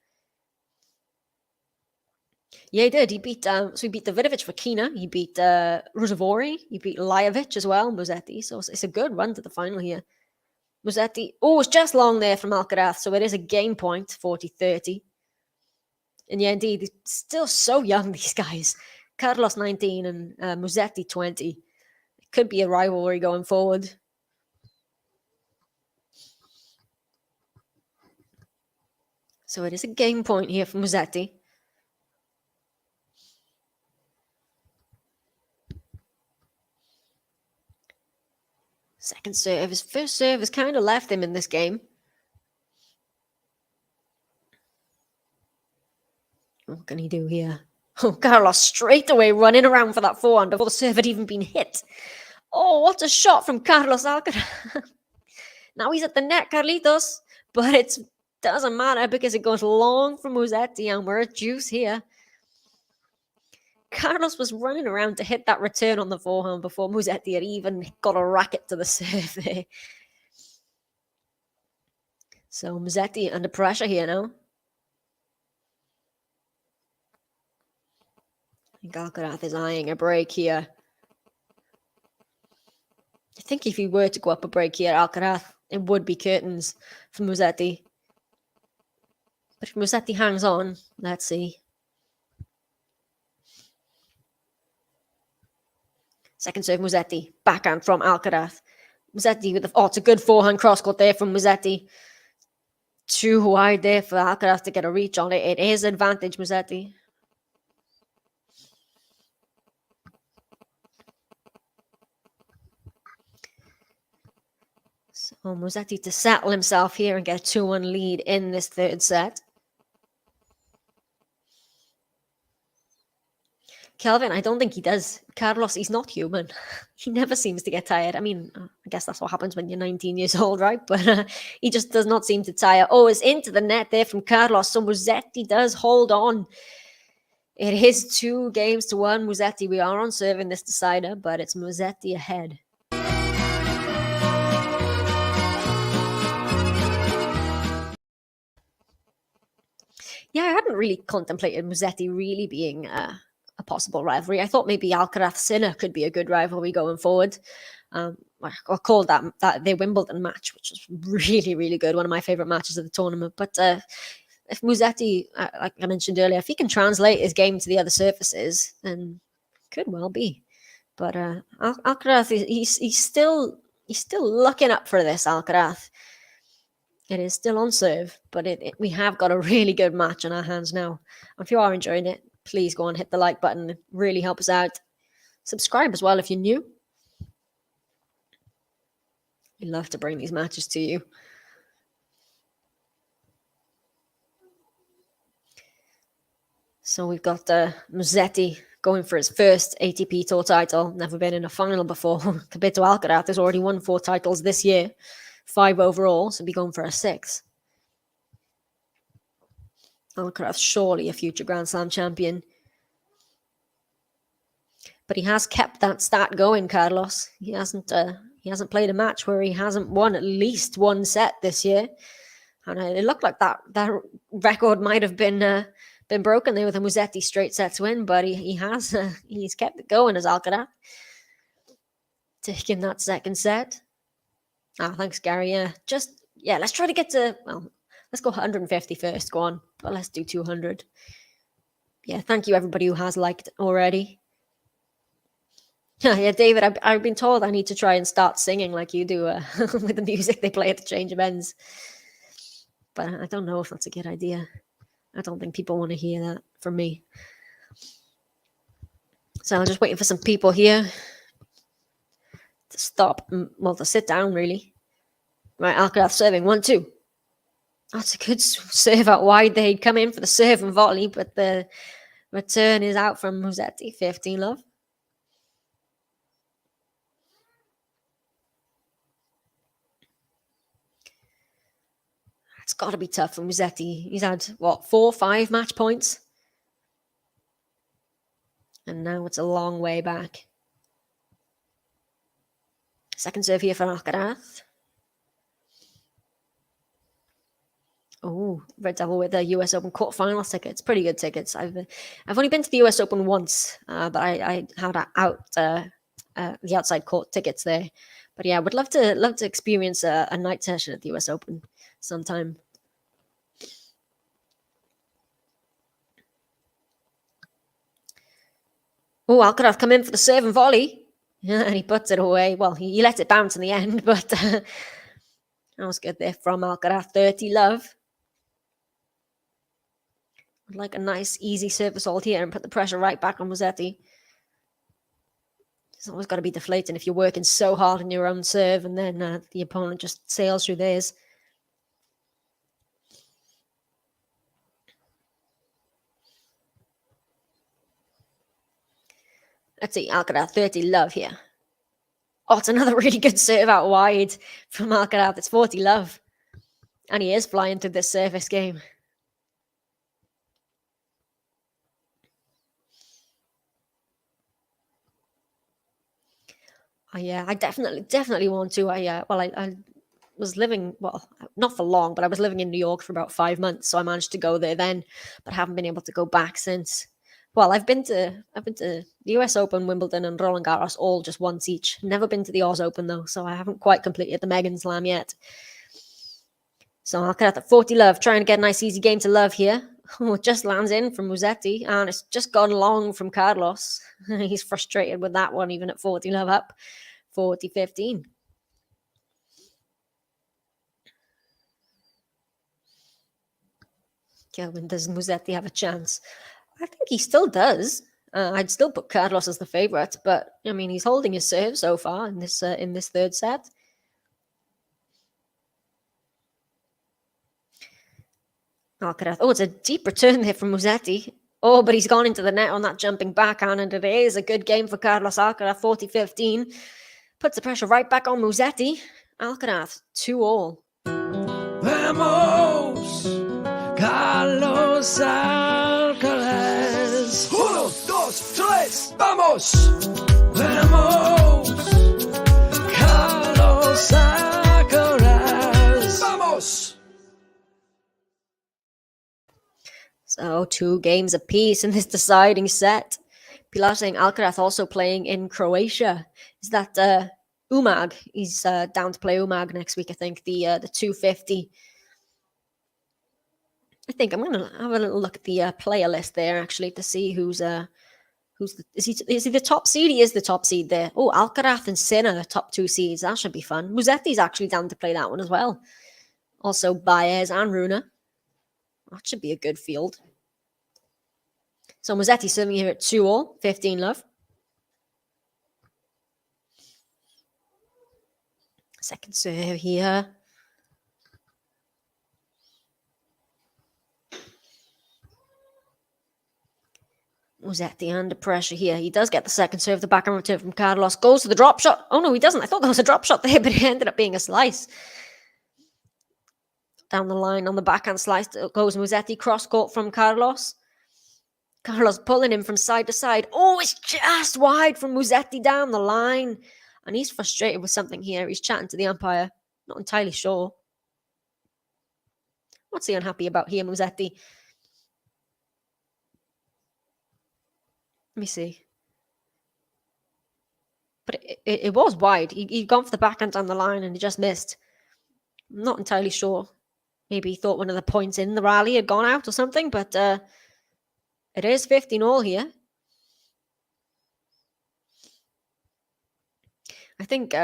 Yeah, he did. He beat Davidovich Vakina. He beat Rusevori. He beat Lajovic as well, Musetti. So it's a good run to the final here. Musetti, it's just long there from Alcaraz. So it is a game point, 40-30. And yeah, indeed, he's still so young, these guys. Carlos 19 and Musetti 20. It could be a rivalry going forward. So it is a game point here for Musetti. Second serve. His first serve has kind of left him in this game. What can he do here? Carlos straight away running around for that forehand before the serve had even been hit. What a shot from Carlos Alcaraz. Now he's at the net, Carlitos. But it doesn't matter because it goes long from Musetti and we're at juice here. Carlos was running around to hit that return on the forehand before Musetti had even got a racket to the serve there. So Musetti under pressure here now. I think Alcaraz is eyeing a break here. I think if he were to go up a break here, Alcaraz, it would be curtains for Musetti. But if Musetti hangs on, let's see. Second serve, Musetti. Backhand from Alcaraz. Musetti with it's a good forehand cross-court there from Musetti. Too wide there for Alcaraz to get a reach on it. It is advantage, Musetti. So Musetti to settle himself here and get a 2-1 lead in this third set. Kelvin, I don't think he does. Carlos, he's not human. He never seems to get tired. I mean, I guess that's what happens when you're 19 years old, right? But he just does not seem to tire. It's into the net there from Carlos. So Musetti does hold on. It is 2-1 Musetti. We are on serving this decider, but it's Musetti ahead. Yeah, I hadn't really contemplated Musetti really being a possible rivalry. I thought maybe Alcaraz-Sinner could be a good rivalry going forward. I called that their Wimbledon match, which was really, really good. One of my favorite matches of the tournament. But if Musetti, like I mentioned earlier, if he can translate his game to the other surfaces, then could well be. But Alcaraz, he's still looking up for this, Alcaraz. It is still on serve, but we have got a really good match on our hands now. If you are enjoying it, please go and hit the like button. It really helps us out. Subscribe as well if you're new. We love to bring these matches to you. So we've got Musetti going for his first ATP Tour title. Never been in a final before. Compared to Alcaraz, who's already won 4 titles this year. 5 overall, so be going for a 6. Alcaraz surely a future Grand Slam champion. But he has kept that stat going, Carlos. He hasn't played a match where he hasn't won at least 1 set this year. And it looked like that record might have been broken there with a Musetti straight sets win, but he's kept it going as Alcaraz. Taking that second set. Thanks, Gary. Let's try to get to, let's go 150 first. Go on, but let's do 200. Yeah, thank you everybody who has liked already. Yeah, David, I've been told I need to try and start singing like you do with the music they play at the change of ends. But I don't know if that's a good idea. I don't think people want to hear that from me. So I'm just waiting for some people here to stop. Well, to sit down, really. Right, Alcaraz serving 1-2. That's a good serve out wide. They'd come in for the serve and volley, but the return is out from Musetti. 15 love. It's got to be tough for Musetti. He's had, 4-5 match points? And now it's a long way back. Second serve here for Alcaraz. Oh, Red Devil with the US Open quarterfinals tickets. Pretty good tickets. I've only been to the US Open once, but I had the outside court tickets there. But yeah, I would love to experience a night session at the US Open sometime. Oh, Alcaraz come in for the serve and volley. Yeah, and he puts it away. Well, he let it bounce in the end, but that was good there from Alcaraz. 30 love. I'd like a nice, easy service hold here and put the pressure right back on Musetti. It's always got to be deflating if you're working so hard in your own serve and then the opponent just sails through theirs. Let's see, Alcaraz, 30 love here. Oh, it's another really good serve out wide from Alcaraz. It's 40 love. And he is flying through this service game. I definitely want to. I was living, not for long, but I was living in New York for about 5 months. So I managed to go there then, but haven't been able to go back since. Well, I've been to the US Open, Wimbledon, and Roland Garros all just once each. Never been to the Oz Open though, so I haven't quite completed the Megan Slam yet. So Alcaraz at 40 love, trying to get a nice easy game to love here. Oh, it just lands in from Musetti, and it's just gone long from Carlos. He's frustrated with that one, even at 40 love up. 40-15. Kelvin, does Musetti have a chance? I think he still does. I'd still put Carlos as the favourite, but I mean he's holding his serve so far in this third set. Alcaraz. Oh, it's a deep return there from Musetti. Oh, but he's gone into the net on that jumping backhand, and it is a good game for Carlos Alcaraz. 40-15. Puts the pressure right back on Musetti. Alcaraz, 2-all. Vamos, Carlos Alcaraz. 1, 2, 3, vamos. Vamos, Carlos Alcaraz. Vamos. So 2 games apiece in this deciding set. Pilar saying Alcaraz also playing in Croatia. Is that Umag? He's down to play Umag next week, I think. The 250. I think I'm gonna have a little look at the player list there actually to see is he the top seed? He is the top seed there. Oh, Alcaraz and Sinner, the top 2 seeds. That should be fun. Musetti's actually down to play that one as well. Also Baez and Runa. That should be a good field. So Musetti serving here at 2-all, 15 love. Second serve here. Musetti under pressure here. He does get the second serve. The backhand return from Carlos. Goes to the drop shot. Oh, no, he doesn't. I thought that was a drop shot there, but it ended up being a slice. Down the line on the backhand slice goes Musetti. Cross court from Carlos. Carlos pulling him from side to side. Oh, it's just wide from Musetti down the line. And he's frustrated with something here. He's chatting to the umpire. Not entirely sure. What's he unhappy about here, Musetti? Let me see. But it was wide. He'd gone for the backhand down the line and he just missed. I'm not entirely sure. Maybe he thought one of the points in the rally had gone out or something, but it is 15-all here. I think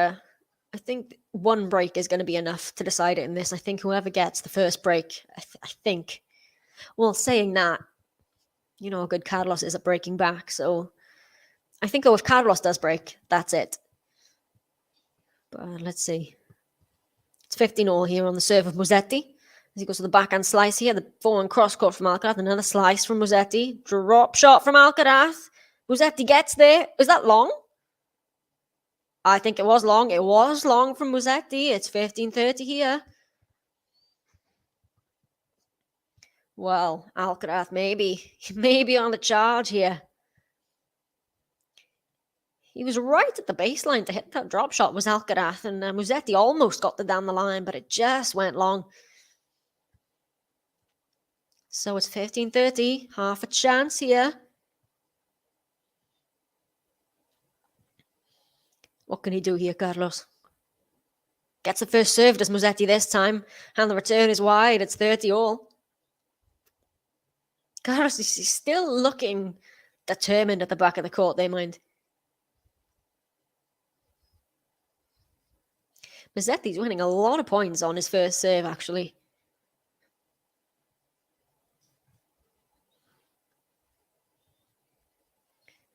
one break is going to be enough to decide it in this. I think whoever gets the first break, I think. Well, saying that, you know how good Carlos is at breaking back, so I think if Carlos does break, that's it. But let's see. It's 15-all here on the serve of Musetti. As he goes to the backhand slice here, the forehand cross court from Alcaraz, another slice from Musetti. Drop shot from Alcaraz. Musetti gets there. Is that long? I think it was long. It was long from Musetti. It's 15-30 here. Well, Alcaraz maybe on the charge here. He was right at the baseline to hit that drop shot, was Alcaraz, and Musetti almost got down the line, but it just went long. So it's 15-30, half a chance here. What can he do here, Carlos? Gets the first serve, does Musetti this time, and the return is wide. It's 30-all. Carlos is still looking determined at the back of the court, they mind. Musetti's winning a lot of points on his first serve, actually.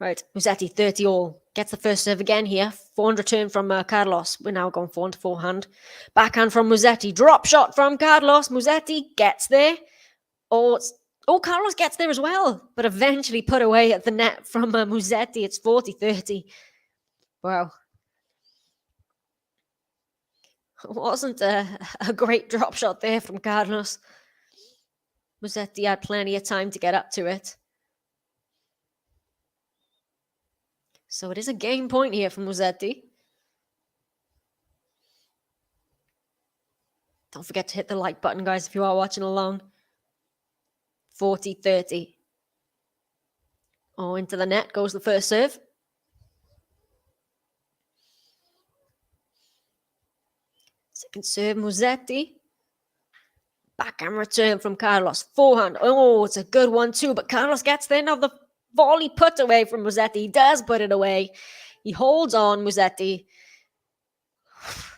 Right, Musetti, 30-all. Gets the first serve again here. Forehand return from Carlos. We're now going forehand to forehand. Backhand from Musetti. Drop shot from Carlos. Musetti gets there. Oh, Carlos gets there as well. But eventually put away at the net from Musetti. It's 40-30. Wow. It wasn't a great drop shot there from Carlos. Musetti had plenty of time to get up to it. So it is a game point here from Musetti. Don't forget to hit the like button, guys, if you are watching along. 40-30. Oh, into the net goes the first serve. Second serve, Musetti. Backhand return from Carlos. Forehand. Oh, it's a good one too, but Carlos gets there. Now the volley put away from Musetti. He does put it away. He holds on, Musetti.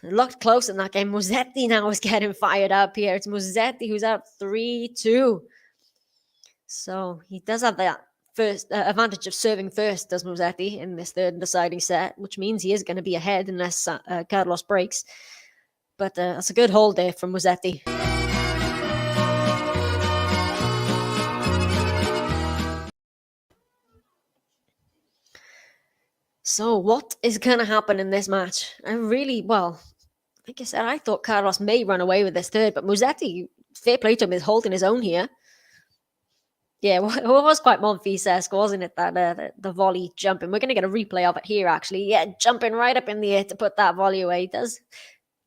It looked close in that game. Musetti now is getting fired up here. It's Musetti who's up 3-2. So he does have that first advantage of serving first, does Musetti, in this third and deciding set, which means he is going to be ahead unless Carlos breaks. But that's a good hold there from Musetti. So what is going to happen in this match? Like I said, I thought Carlos may run away with this third, but Musetti, fair play to him, is holding his own here. Yeah, it was quite Monfils-esque, wasn't it? That the volley jumping. We're going to get a replay of it here, actually. Yeah, jumping right up in the air to put that volley away. He does.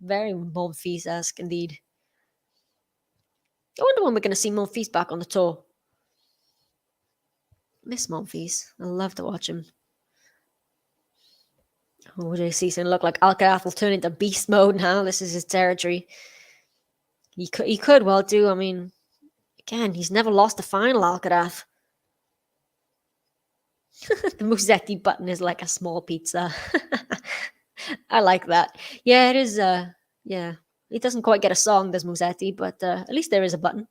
Very Monfils-esque indeed. I wonder when we're going to see Monfils back on the tour. Miss Monfils. I love to watch him. Oh, JC's look like Alcaraz will turn into beast mode now. This is his territory. He could well do. I mean, again, he's never lost a final, Alcaraz. The Musetti button is like a small pizza. I like that. Yeah, it is. Yeah, it doesn't quite get a song, does Musetti, but at least there is a button.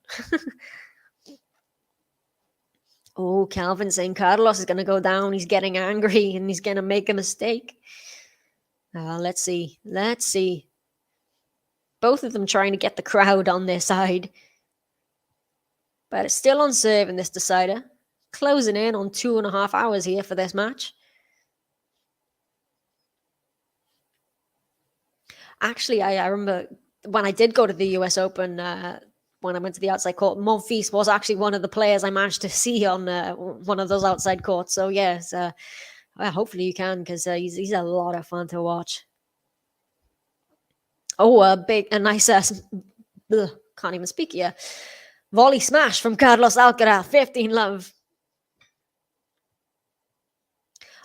Oh, Calvin saying Carlos is going to go down. He's getting angry and he's going to make a mistake. Let's see. Both of them trying to get the crowd on their side. But it's still on serve in this decider. Closing in on 2.5 hours here for this match. Actually, I remember when I did go to the US Open, when I went to the outside court, Monfils was actually one of the players I managed to see on one of those outside courts. So, yes, well, hopefully you can, because he's a lot of fun to watch. Oh, a nice, can't even speak here. Volley smash from Carlos Alcaraz, 15-love.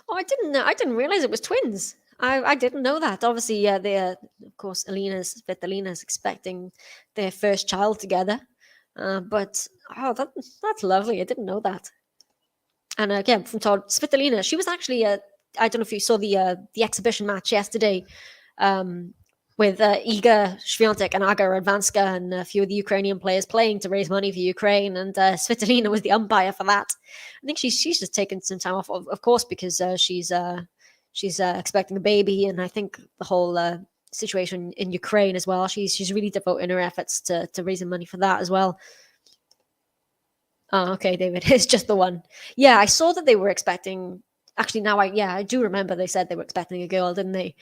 Oh, I didn't realize it was twins. I didn't know that. Obviously, of course, Svitolina's expecting their first child together. But that's lovely. I didn't know that. And again, from Todd, Svitolina, she was actually I don't know if you saw the exhibition match yesterday, with Iga Swiatek and Aga Radwanska and a few of the Ukrainian players playing to raise money for Ukraine. And Svitolina was the umpire for that. I think she's just taken some time off, of course, because she's expecting a baby, and I think the whole situation in Ukraine as well. She's really devoting her efforts to raising money for that as well. Oh, okay, David, it's just the one. Yeah, I saw that they were expecting. Actually, now I do remember they said they were expecting a girl, didn't they?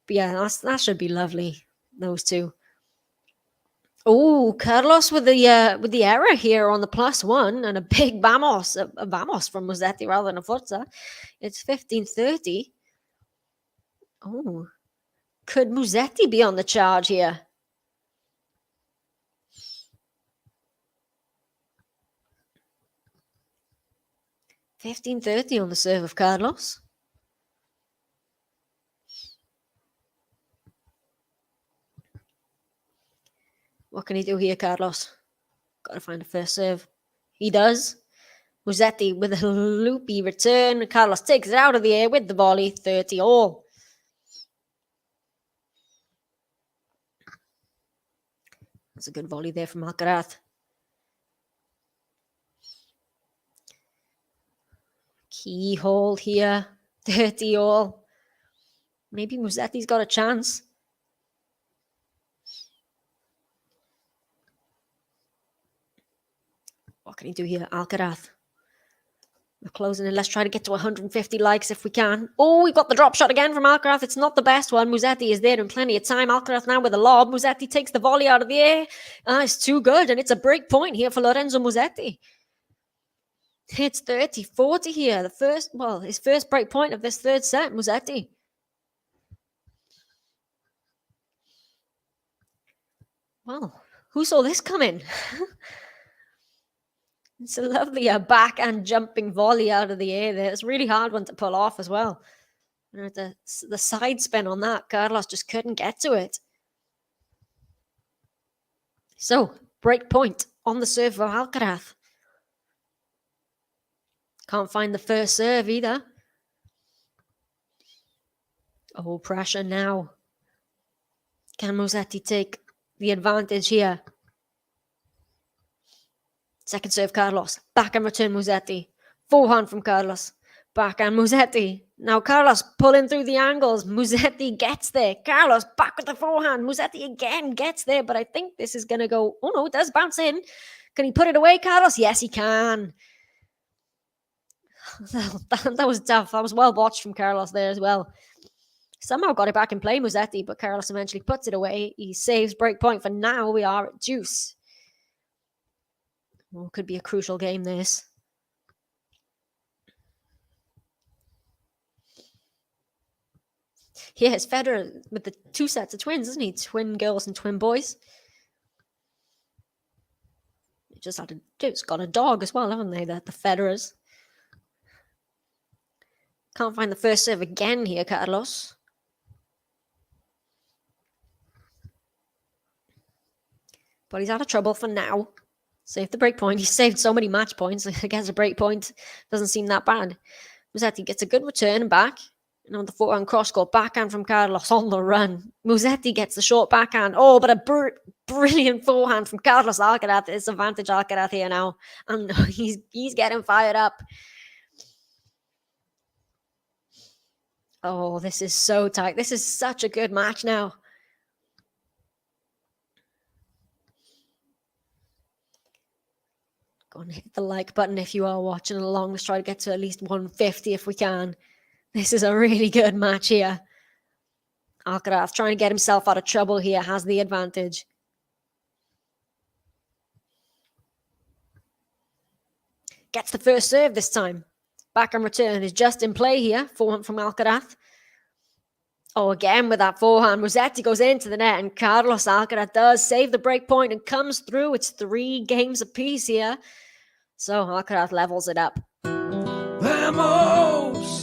But yeah, that should be lovely. Those two. Oh, Carlos with the error here on the +1, and a big vamos, a vamos from Musetti rather than a forza. It's 15:30. Oh, could Musetti be on the charge here? $15.30 on the serve of Carlos. What can he do here, Carlos? Got to find a first serve. He does. Musetti with a loopy return. Carlos takes it out of the air with the volley. 30 all. That's a good volley there from Alcaraz. Keyhole here. 30 all. Maybe Musetti's got a chance. What can he do here? Alcaraz. We're closing in. Let's try to get to 150 likes if we can. Oh, we got the drop shot again from Alcaraz. It's not the best one. Musetti is there in plenty of time. Alcaraz now with a lob. Musetti takes the volley out of the air. It's too good, and it's a break point here for Lorenzo Musetti. It's 30-40 here. His first break point of this third set, Musetti. Well, who saw this coming? It's a lovely backhand jumping volley out of the air there. It's a really hard one to pull off as well. The side spin on that, Carlos just couldn't get to it. So, break point on the serve of Alcaraz. Can't find the first serve either. Oh, pressure now. Can Musetti take the advantage here? Second serve, Carlos. Backhand return, Musetti. Forehand from Carlos. Backhand, Musetti. Now Carlos pulling through the angles. Musetti gets there. Carlos back with the forehand. Musetti again gets there, but I think this is going to go... Oh, no, it does bounce in. Can he put it away, Carlos? Yes, he can. That was tough. That was well watched from Carlos there as well. Somehow got it back in play, Musetti, but Carlos eventually puts it away. He saves break point. For now, we are at deuce. Well, could be a crucial game, this. Yeah, it's Federer with the two sets of twins, isn't he? Twin girls and twin boys. They just got a dog as well, haven't they? The Federers. Can't find the first serve again here, Carlos. But he's out of trouble for now. Saved the break point. He saved so many match points. I guess a break point doesn't seem that bad. Musetti gets a good return back. And on the forehand cross-court, backhand from Carlos on the run. Musetti gets the short backhand. Oh, but a brilliant forehand from Carlos Alcaraz. It's advantage Alcaraz here now. And he's getting fired up. Oh, this is so tight. This is such a good match now. Go and hit the like button if you are watching along. Let's try to get to at least 150 if we can. This is a really good match here. Alcaraz trying to get himself out of trouble here, has the advantage. Gets the first serve this time. Backhand return is just in play here. Forehand from Alcaraz. Oh, again with that forehand. Musetti goes into the net and Carlos Alcaraz does save the break point and comes through. It's 3 games apiece here. So Alcaraz levels it up. Vamos,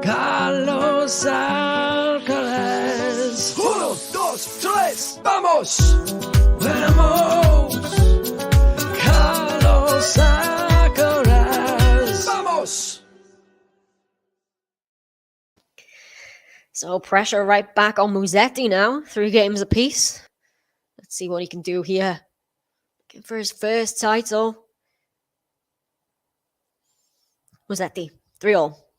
Carlos Alcaraz. 1, 2, 3, vamos. Vamos, Carlos Alcaraz. Vamos. So pressure right back on Musetti now. 3 games apiece. Let's see what he can do here. Looking for his first title. Musetti, 3-all.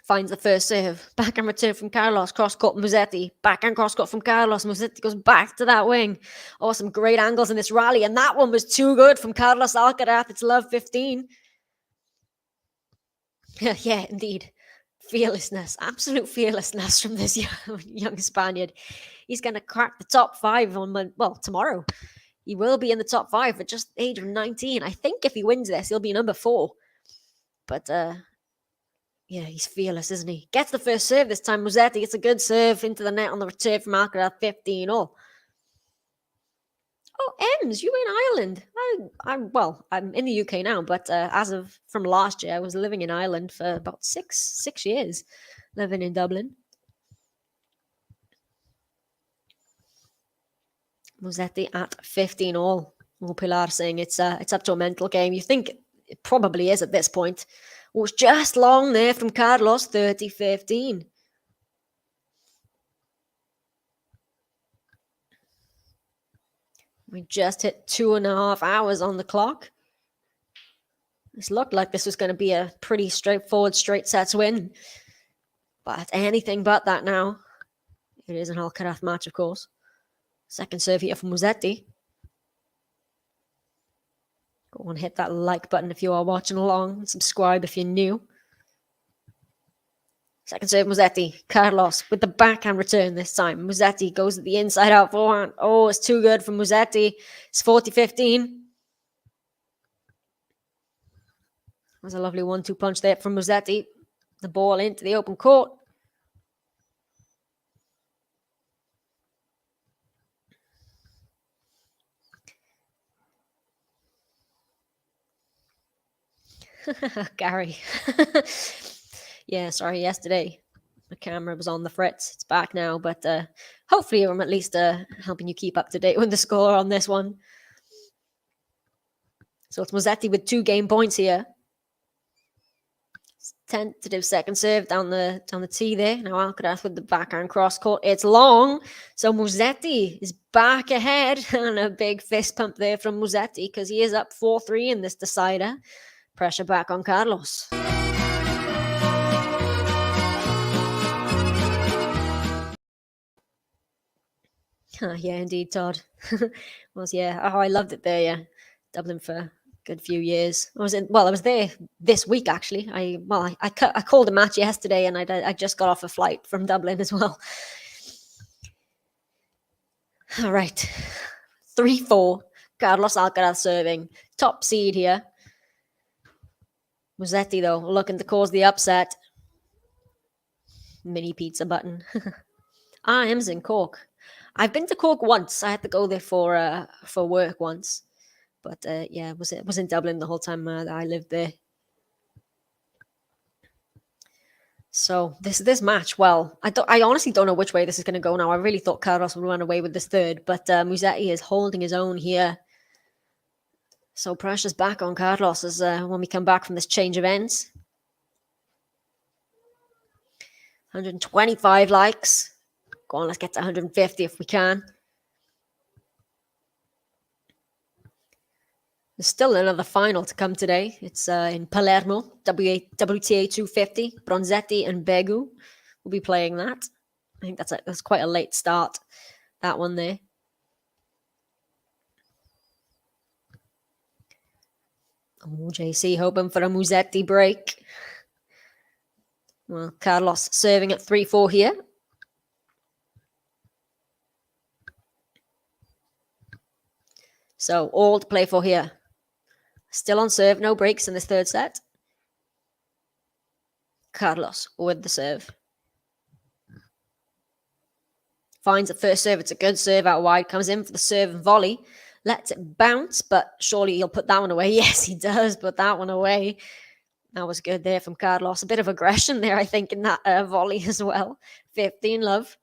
Finds the first serve. Backhand return from Carlos. Cross-court Musetti. Backhand cross-court from Carlos. Musetti goes back to that wing. Oh, some great angles in this rally. And that one was too good from Carlos Alcaraz. It's love 15. Yeah, indeed. Fearlessness. Absolute fearlessness from this young Spaniard. He's going to crack the top 5 on, tomorrow. He will be in the top 5 at just the age of 19. I think if he wins this, he'll be number 4. But, yeah, he's fearless, isn't he? Gets the first serve this time. Musetti gets a good serve into the net on the return from Alcaraz, 15-all. Oh, Ems, you in Ireland? I'm in the UK now, but from last year, I was living in Ireland for about six years, living in Dublin. Musetti at 15-all. Pilar saying it's up to a mental game. You think it probably is at this point. It was just long there from Carlos, 30-15. We just hit 2.5 hours on the clock. This looked like this was going to be a pretty straightforward straight sets win. But anything but that now. It is an Alcaraz match, of course. Second serve here from Musetti. Go and hit that like button if you are watching along. Subscribe if you're new. Second serve, Musetti. Carlos with the backhand return this time. Musetti goes at the inside out forehand. Oh, it's too good for Musetti. It's 40-15. There's a lovely 1-2 punch there from Musetti. The ball into the open court. Gary. Yeah, sorry, yesterday the camera was on the fritz. It's back now, but hopefully I'm at least helping you keep up to date with the score on this one. So it's Musetti with 2 game points here. Tentative second serve down the tee there. Now Alcaraz with the backhand cross court. It's long. So Musetti is back ahead. And a big fist pump there from Musetti because he is up 4-3 in this decider. Pressure back on Carlos. Yeah, indeed, Todd. I loved it there, yeah. Dublin for a good few years. I was there this week, actually. I called a match yesterday and I just got off a flight from Dublin as well. All right. 3-4. Carlos Alcaraz serving. Top seed here. Musetti, though, looking to cause the upset. Mini pizza button. I'm in Cork. I've been to Cork once. I had to go there for work once. But yeah, was in Dublin the whole time that I lived there. So this match, well, I honestly don't know which way this is going to go now. I really thought Carlos would run away with this third, but Musetti is holding his own here. So pressure's back on Carlos as when we come back from this change of ends. 125 likes. Go on, let's get to 150 if we can. There's still another final to come today. It's in Palermo, WTA 250. Bronzetti and Begu will be playing that. I think that's quite a late start, that one there. Oh, JC hoping for a Musetti break. Well, Carlos serving at 3-4 here. So all to play for here. Still on serve, no breaks in this third set. Carlos with the serve. Finds the first serve. It's a good serve out wide. Comes in for the serve and volley. Lets it bounce, but surely he'll put that one away. Yes, he does put that one away. That was good there from Carlos. A bit of aggression there, I think, in that volley as well. 15-love.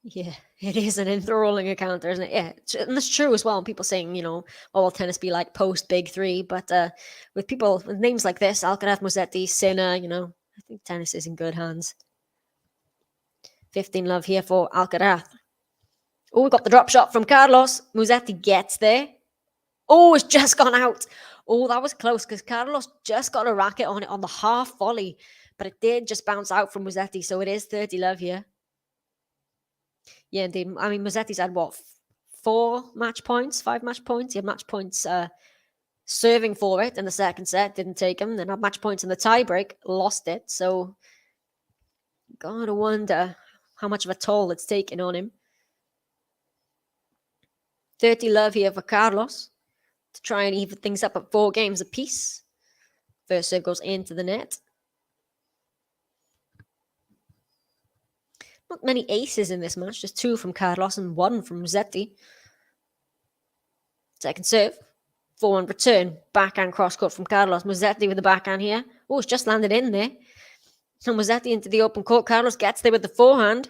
Yeah, it is an enthralling encounter, isn't it? Yeah, and that's true as well. And people saying, oh, will tennis be like post big three? But with people with names like this, Alcaraz, Musetti, Sinner, I think tennis is in good hands. 15-love here for Alcaraz. Oh, we got the drop shot from Carlos. Musetti gets there. Oh, it's just gone out. Oh, that was close because Carlos just got a racket on it on the half volley. But it did just bounce out from Musetti. So it is 30-love here. Yeah, indeed. I mean, Musetti's had, 5 match points? He had match points serving for it in the second set. Didn't take him. Then had match points in the tiebreak. Lost it. So, gotta wonder how much of a toll it's taken on him. 30-love here for Carlos to try and even things up at 4 games apiece. First serve goes into the net. Not many aces in this match, just 2 from Carlos and 1 from Musetti. Second serve, 4-1 return, backhand cross court from Carlos. Musetti with the backhand here. Oh, it's just landed in there. And Musetti into the open court. Carlos gets there with the forehand.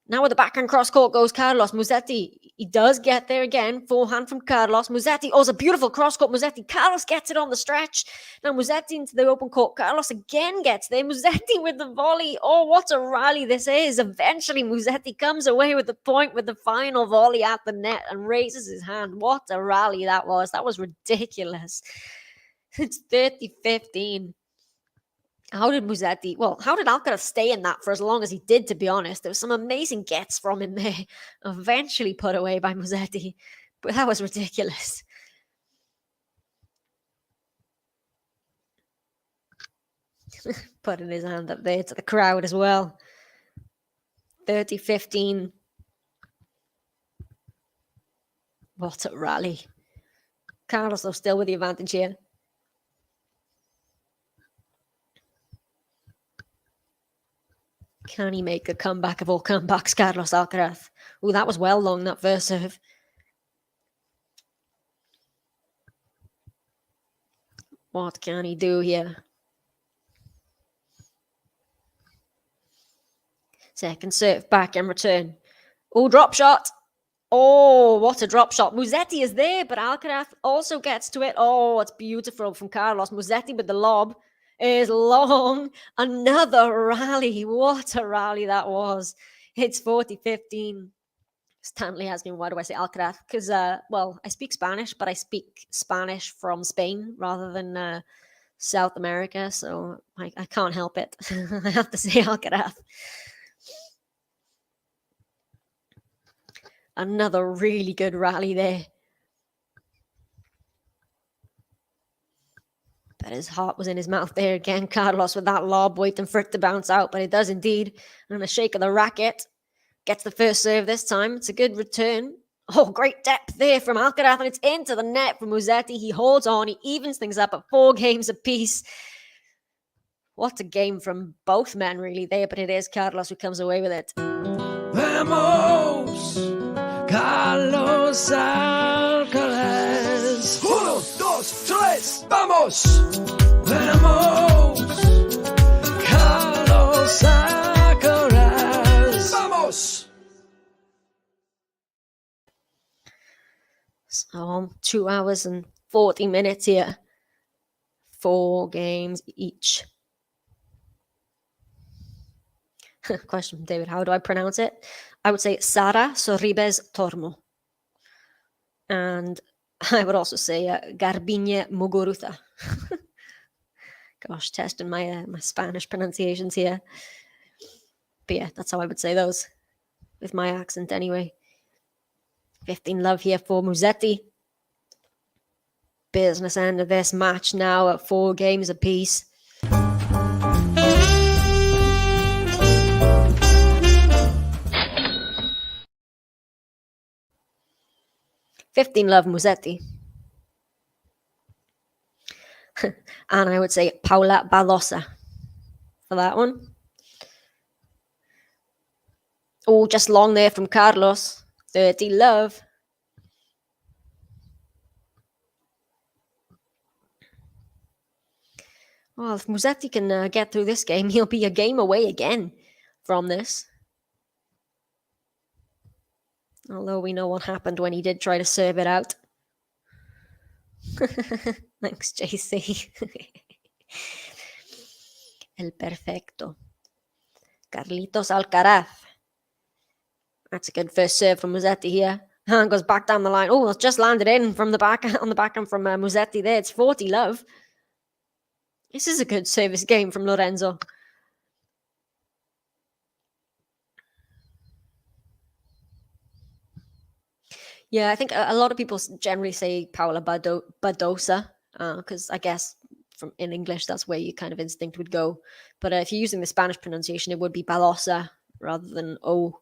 Now with the backhand cross court goes Carlos. Musetti, he does get there again. Forehand from Carlos. Musetti, oh, it's a beautiful cross court. Musetti, Carlos gets it on the stretch. Now Musetti into the open court. Carlos again gets there. Musetti with the volley. Oh, what a rally this is. Eventually Musetti comes away with the point with the final volley at the net and raises his hand. What a rally that was. That was ridiculous. It's 30-15. How did Alcaraz stay in that for as long as he did, to be honest? There was some amazing gets from him there. Eventually put away by Musetti. But that was ridiculous. Putting his hand up there to the crowd as well. 30-15. What a rally. Carlos, though, still with the advantage here. Can he make a comeback of all comebacks, Carlos Alcaraz? Oh, that was well long, that first serve. What can he do here? Second serve, back and return. Oh, drop shot. Oh, what a drop shot. Musetti is there, but Alcaraz also gets to it. Oh, it's beautiful from Carlos. Musetti with the lob. Is long. Another rally. What a rally that was. It's 40-15. Stanley asking, why do I say Alcaraz? Because, I speak Spanish, but I speak Spanish from Spain rather than South America. So I can't help it. I have to say Alcaraz. Another really good rally there. But his heart was in his mouth there again. Carlos with that lob, waiting for it to bounce out, but it does indeed. And a shake of the racket. Gets the first serve this time. It's a good return. Oh, great depth there from Alcaraz, and it's into the net from Musetti. He holds on. He evens things up at 4 games apiece. What a game from both men, really, there. But it is Carlos who comes away with it. Vamos, Carlos Alcaraz. 1, 2, 3, vamos. Vamos, Carlos Alcaraz. Vamos. So 2 hours and 40 minutes here. 4 games each. Question from David, how do I pronounce it? I would say Sara Sorribes Tormo. And I would also say Garbiñe Muguruza. Gosh, testing my Spanish pronunciations here. But yeah, that's how I would say those with my accent anyway. 15 love here for Musetti. Business end of this match now at 4 games apiece. Love Musetti. And I would say Paula Balosa for that one. Oh, just long there from Carlos. 30 love. Well, if Musetti can get through this game, he'll be a game away again from this. Although we know what happened when he did try to serve it out. Thanks, JC. El perfecto. Carlitos Alcaraz. That's a good first serve from Musetti here. And goes back down the line. Oh, it's just landed in from the back on the backhand from Musetti there. It's 40 love. This is a good service game from Lorenzo. Yeah, I think a lot of people generally say Paula Badosa because I guess in English that's where your kind of instinct would go. But if you're using the Spanish pronunciation, it would be Balosa rather than O.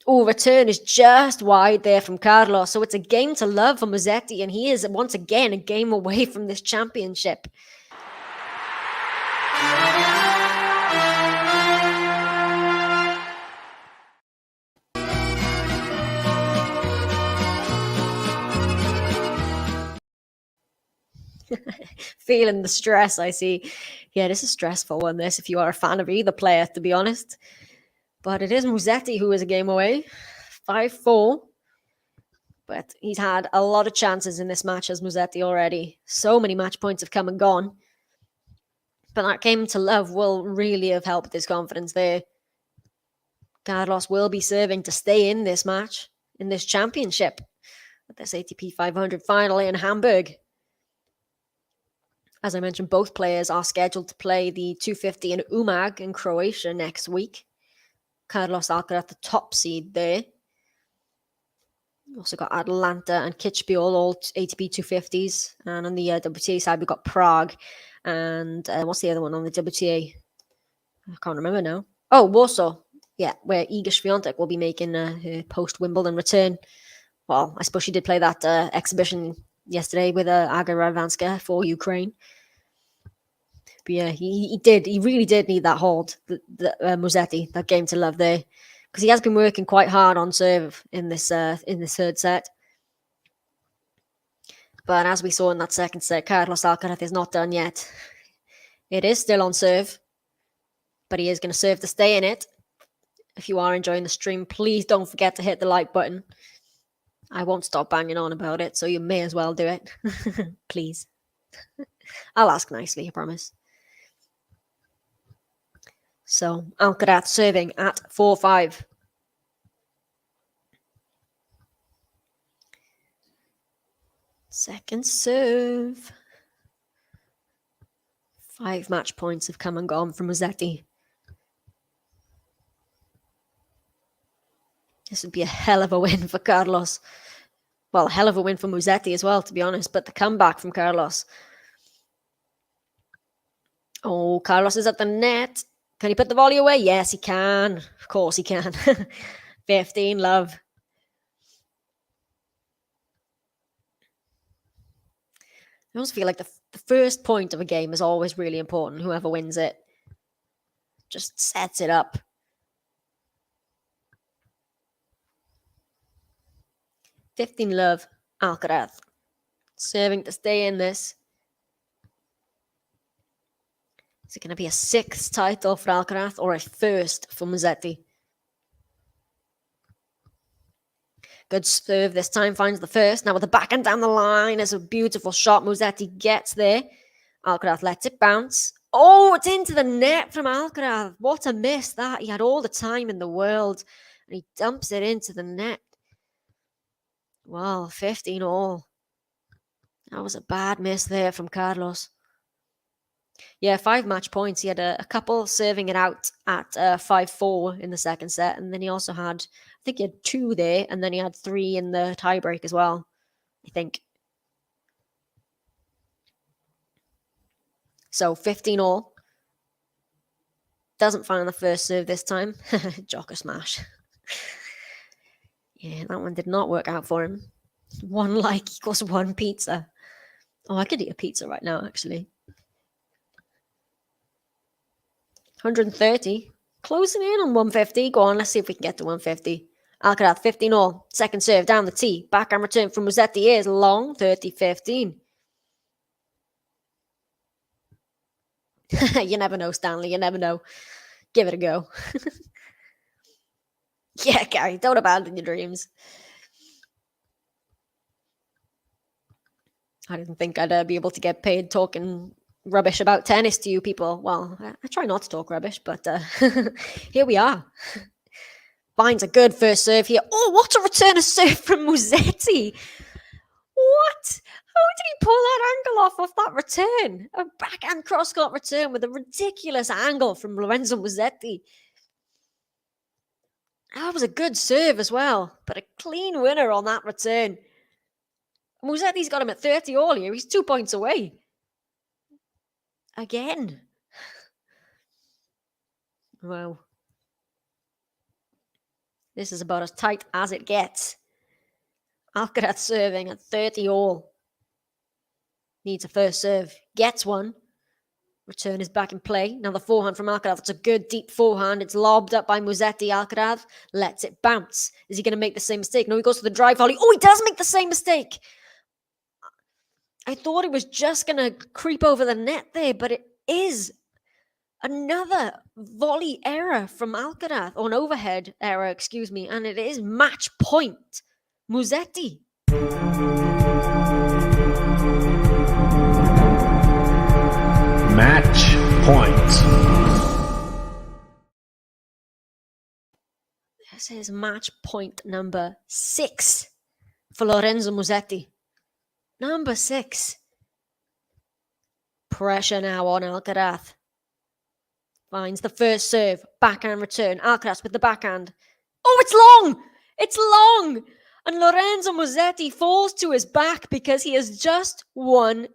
Oh, return is just wide there from Carlos. So it's a game to love for Musetti, and he is once again a game away from this championship. Feeling the stress, I see. Yeah, this is a stressful one, this, if you are a fan of either player, to be honest. But it is Musetti who is a game away. 5-4. But he's had a lot of chances in this match as Musetti already. So many match points have come and gone. But that game to love will really have helped his confidence there. Carlos will be serving to stay in this match, in this championship, at this ATP 500 final in Hamburg. As I mentioned, both players are scheduled to play the 250 in Umag in Croatia next week. Carlos Alcaraz, the top seed there. We've also got Atlanta and Kitzbühel, all ATP 250s. And on the WTA side, we've got Prague. And what's the other one on the WTA? I can't remember now. Oh, Warsaw. Yeah, where Iga Swiatek will be making her post-Wimbledon return. Well, I suppose she did play that exhibition yesterday with Aga Radwanska for Ukraine. But yeah, he really did need that hold, the Musetti, that game to love there. Because he has been working quite hard on serve in this third set. But as we saw in that second set, Carlos Alcaraz is not done yet. It is still on serve, but he is going to serve to stay in it. If you are enjoying the stream, please don't forget to hit the like button. I won't stop banging on about it, so you may as well do it. Please. I'll ask nicely, I promise. So, Alcaraz serving at 4-5. Second serve. 5 match points have come and gone from Musetti. This would be a hell of a win for Carlos. Well, a hell of a win for Musetti as well, to be honest. But the comeback from Carlos. Oh, Carlos is at the net. Can he put the volley away? Yes, he can. Of course he can. 15 love. I always feel like the first point of a game is always really important. Whoever wins it just sets it up. 15 love, Alcaraz. Serving to stay in this. Is it going to be a 6th title for Alcaraz or a 1st for Musetti? Good serve this time, finds the first. Now with the backhand down the line, it's a beautiful shot. Musetti gets there. Alcaraz lets it bounce. Oh, it's into the net from Alcaraz. What a miss that. He had all the time in the world. And he dumps it into the net. Wow, 15 all. That was a bad miss there from Carlos. Yeah, 5 match points. He had a couple serving it out at 5-4 in the second set. And then he also had, I think he had 2 there. And then he had 3 in the tiebreak as well, I think. So 15 all. Doesn't find the first serve this time. Joker smash. Yeah, that one did not work out for him. 1 like equals 1 pizza. Oh, I could eat a pizza right now, actually. 130. Closing in on 150. Go on, let's see if we can get to 150. Alcaraz, 15 all. Second serve down the tee. Backhand return from Musetti is long, 30-15. You never know, Stanley. You never know. Give it a go. Yeah, Gary, don't abandon your dreams. I didn't think I'd be able to get paid talking rubbish about tennis to you people. Well, I try not to talk rubbish, but here we are. Finds a good first serve here. Oh, what a return of serve from Musetti. What? How did he pull that angle off that return? A backhand cross-court return with a ridiculous angle from Lorenzo Musetti. That was a good serve as well, but a clean winner on that return. Musetti's got him at 30 all here. He's 2 points away. Again. Wow. This is about as tight as it gets. Alcaraz serving at 30 all. Needs a first serve. Gets one. Return is back in play. Now the forehand from Alcaraz. It's a good deep forehand. It's lobbed up by Musetti. Alcaraz lets it bounce. Is he going to make the same mistake? No, he goes for the drive volley. Oh, he does make the same mistake. I thought it was just going to creep over the net there, but it is another volley error from Alcaraz, or an overhead error, excuse me, and it is match point. Musetti. Match point. This is match point number 6 for Lorenzo Musetti. Number 6. Pressure now on Alcaraz. Finds the first serve. Backhand return. Alcaraz with the backhand. Oh, it's long! It's long! And Lorenzo Musetti falls to his back because he has just won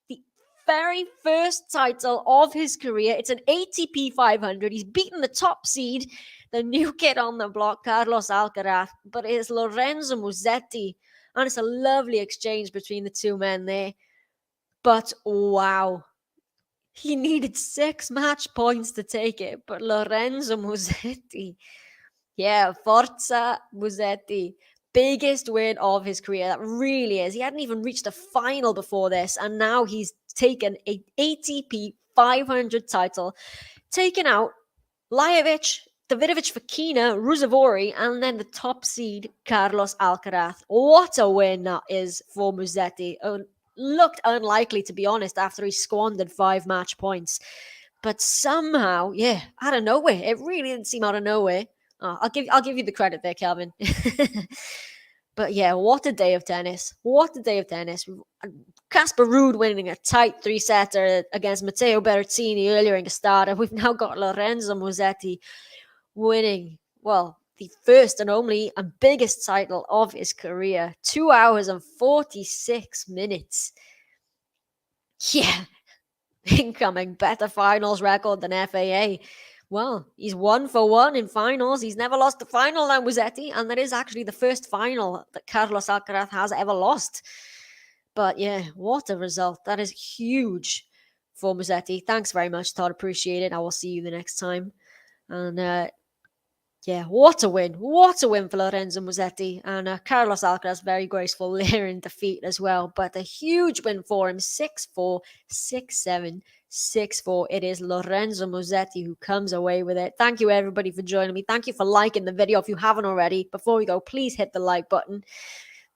the very first title of his career. It's an ATP 500. He's beaten the top seed, the new kid on the block, Carlos Alcaraz. But it is Lorenzo Musetti. And it's a lovely exchange between the two men there. But wow. He needed 6 match points to take it. But Lorenzo Musetti. Yeah, Forza Musetti. Biggest win of his career. That really is. He hadn't even reached a final before this. And now he's taken an ATP 500 title. Taken out Lajovic, Davidovich Fokina, Ruusuvuori, and then the top seed, Carlos Alcaraz. What a win that is for Musetti. Looked unlikely, to be honest, after he squandered 5 match points. But somehow, yeah, out of nowhere. It really didn't seem out of nowhere. I'll give you the credit there, Calvin. But yeah, what a day of tennis. What a day of tennis. Casper Ruud winning a tight 3-setter against Matteo Berrettini earlier in Gstaad. We've now got Lorenzo Musetti winning, well, the first and only and biggest title of his career. 2 hours and 46 minutes. Yeah. Incoming better finals record than FAA. Well, he's 1 for 1 in finals. He's never lost a final now, Musetti, and that is actually the first final that Carlos Alcaraz has ever lost. But yeah, what a result. That is huge for Musetti. Thanks very much, Todd. Appreciate it. I will see you the next time. And yeah, what a win. What a win for Lorenzo Musetti. And Carlos Alcaraz, very graceful there in defeat as well. But a huge win for him. 6-4, 6-7, 6-4. It is Lorenzo Musetti who comes away with it. Thank you, everybody, for joining me. Thank you for liking the video if you haven't already. Before we go, please hit the like button.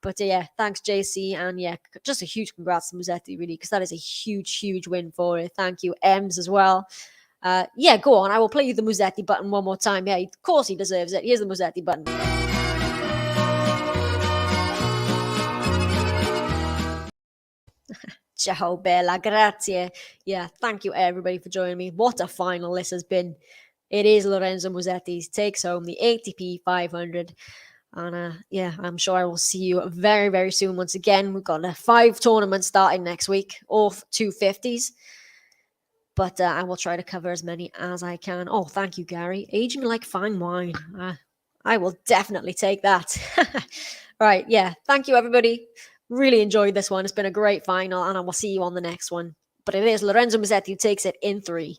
But yeah, thanks, JC. And yeah, just a huge congrats to Musetti, really, because that is a huge, huge win for it. Thank you, Ems, as well. Yeah, go on. I will play you the Musetti button one more time. Yeah, of course he deserves it. Here's the Musetti button. Ciao bella, grazie. Yeah, thank you everybody for joining me. What a final this has been. It is Lorenzo Musetti takes home the ATP 500. And yeah, I'm sure I will see you very, very soon. Once again, we've got 5 tournaments starting next week, all 250s. But I will try to cover as many as I can. Oh, thank you, Gary. Aging like fine wine. I will definitely take that. Right, yeah. Thank you, everybody. Really enjoyed this one. It's been a great final, and I will see you on the next one. But it is Lorenzo Musetti who takes it in 3.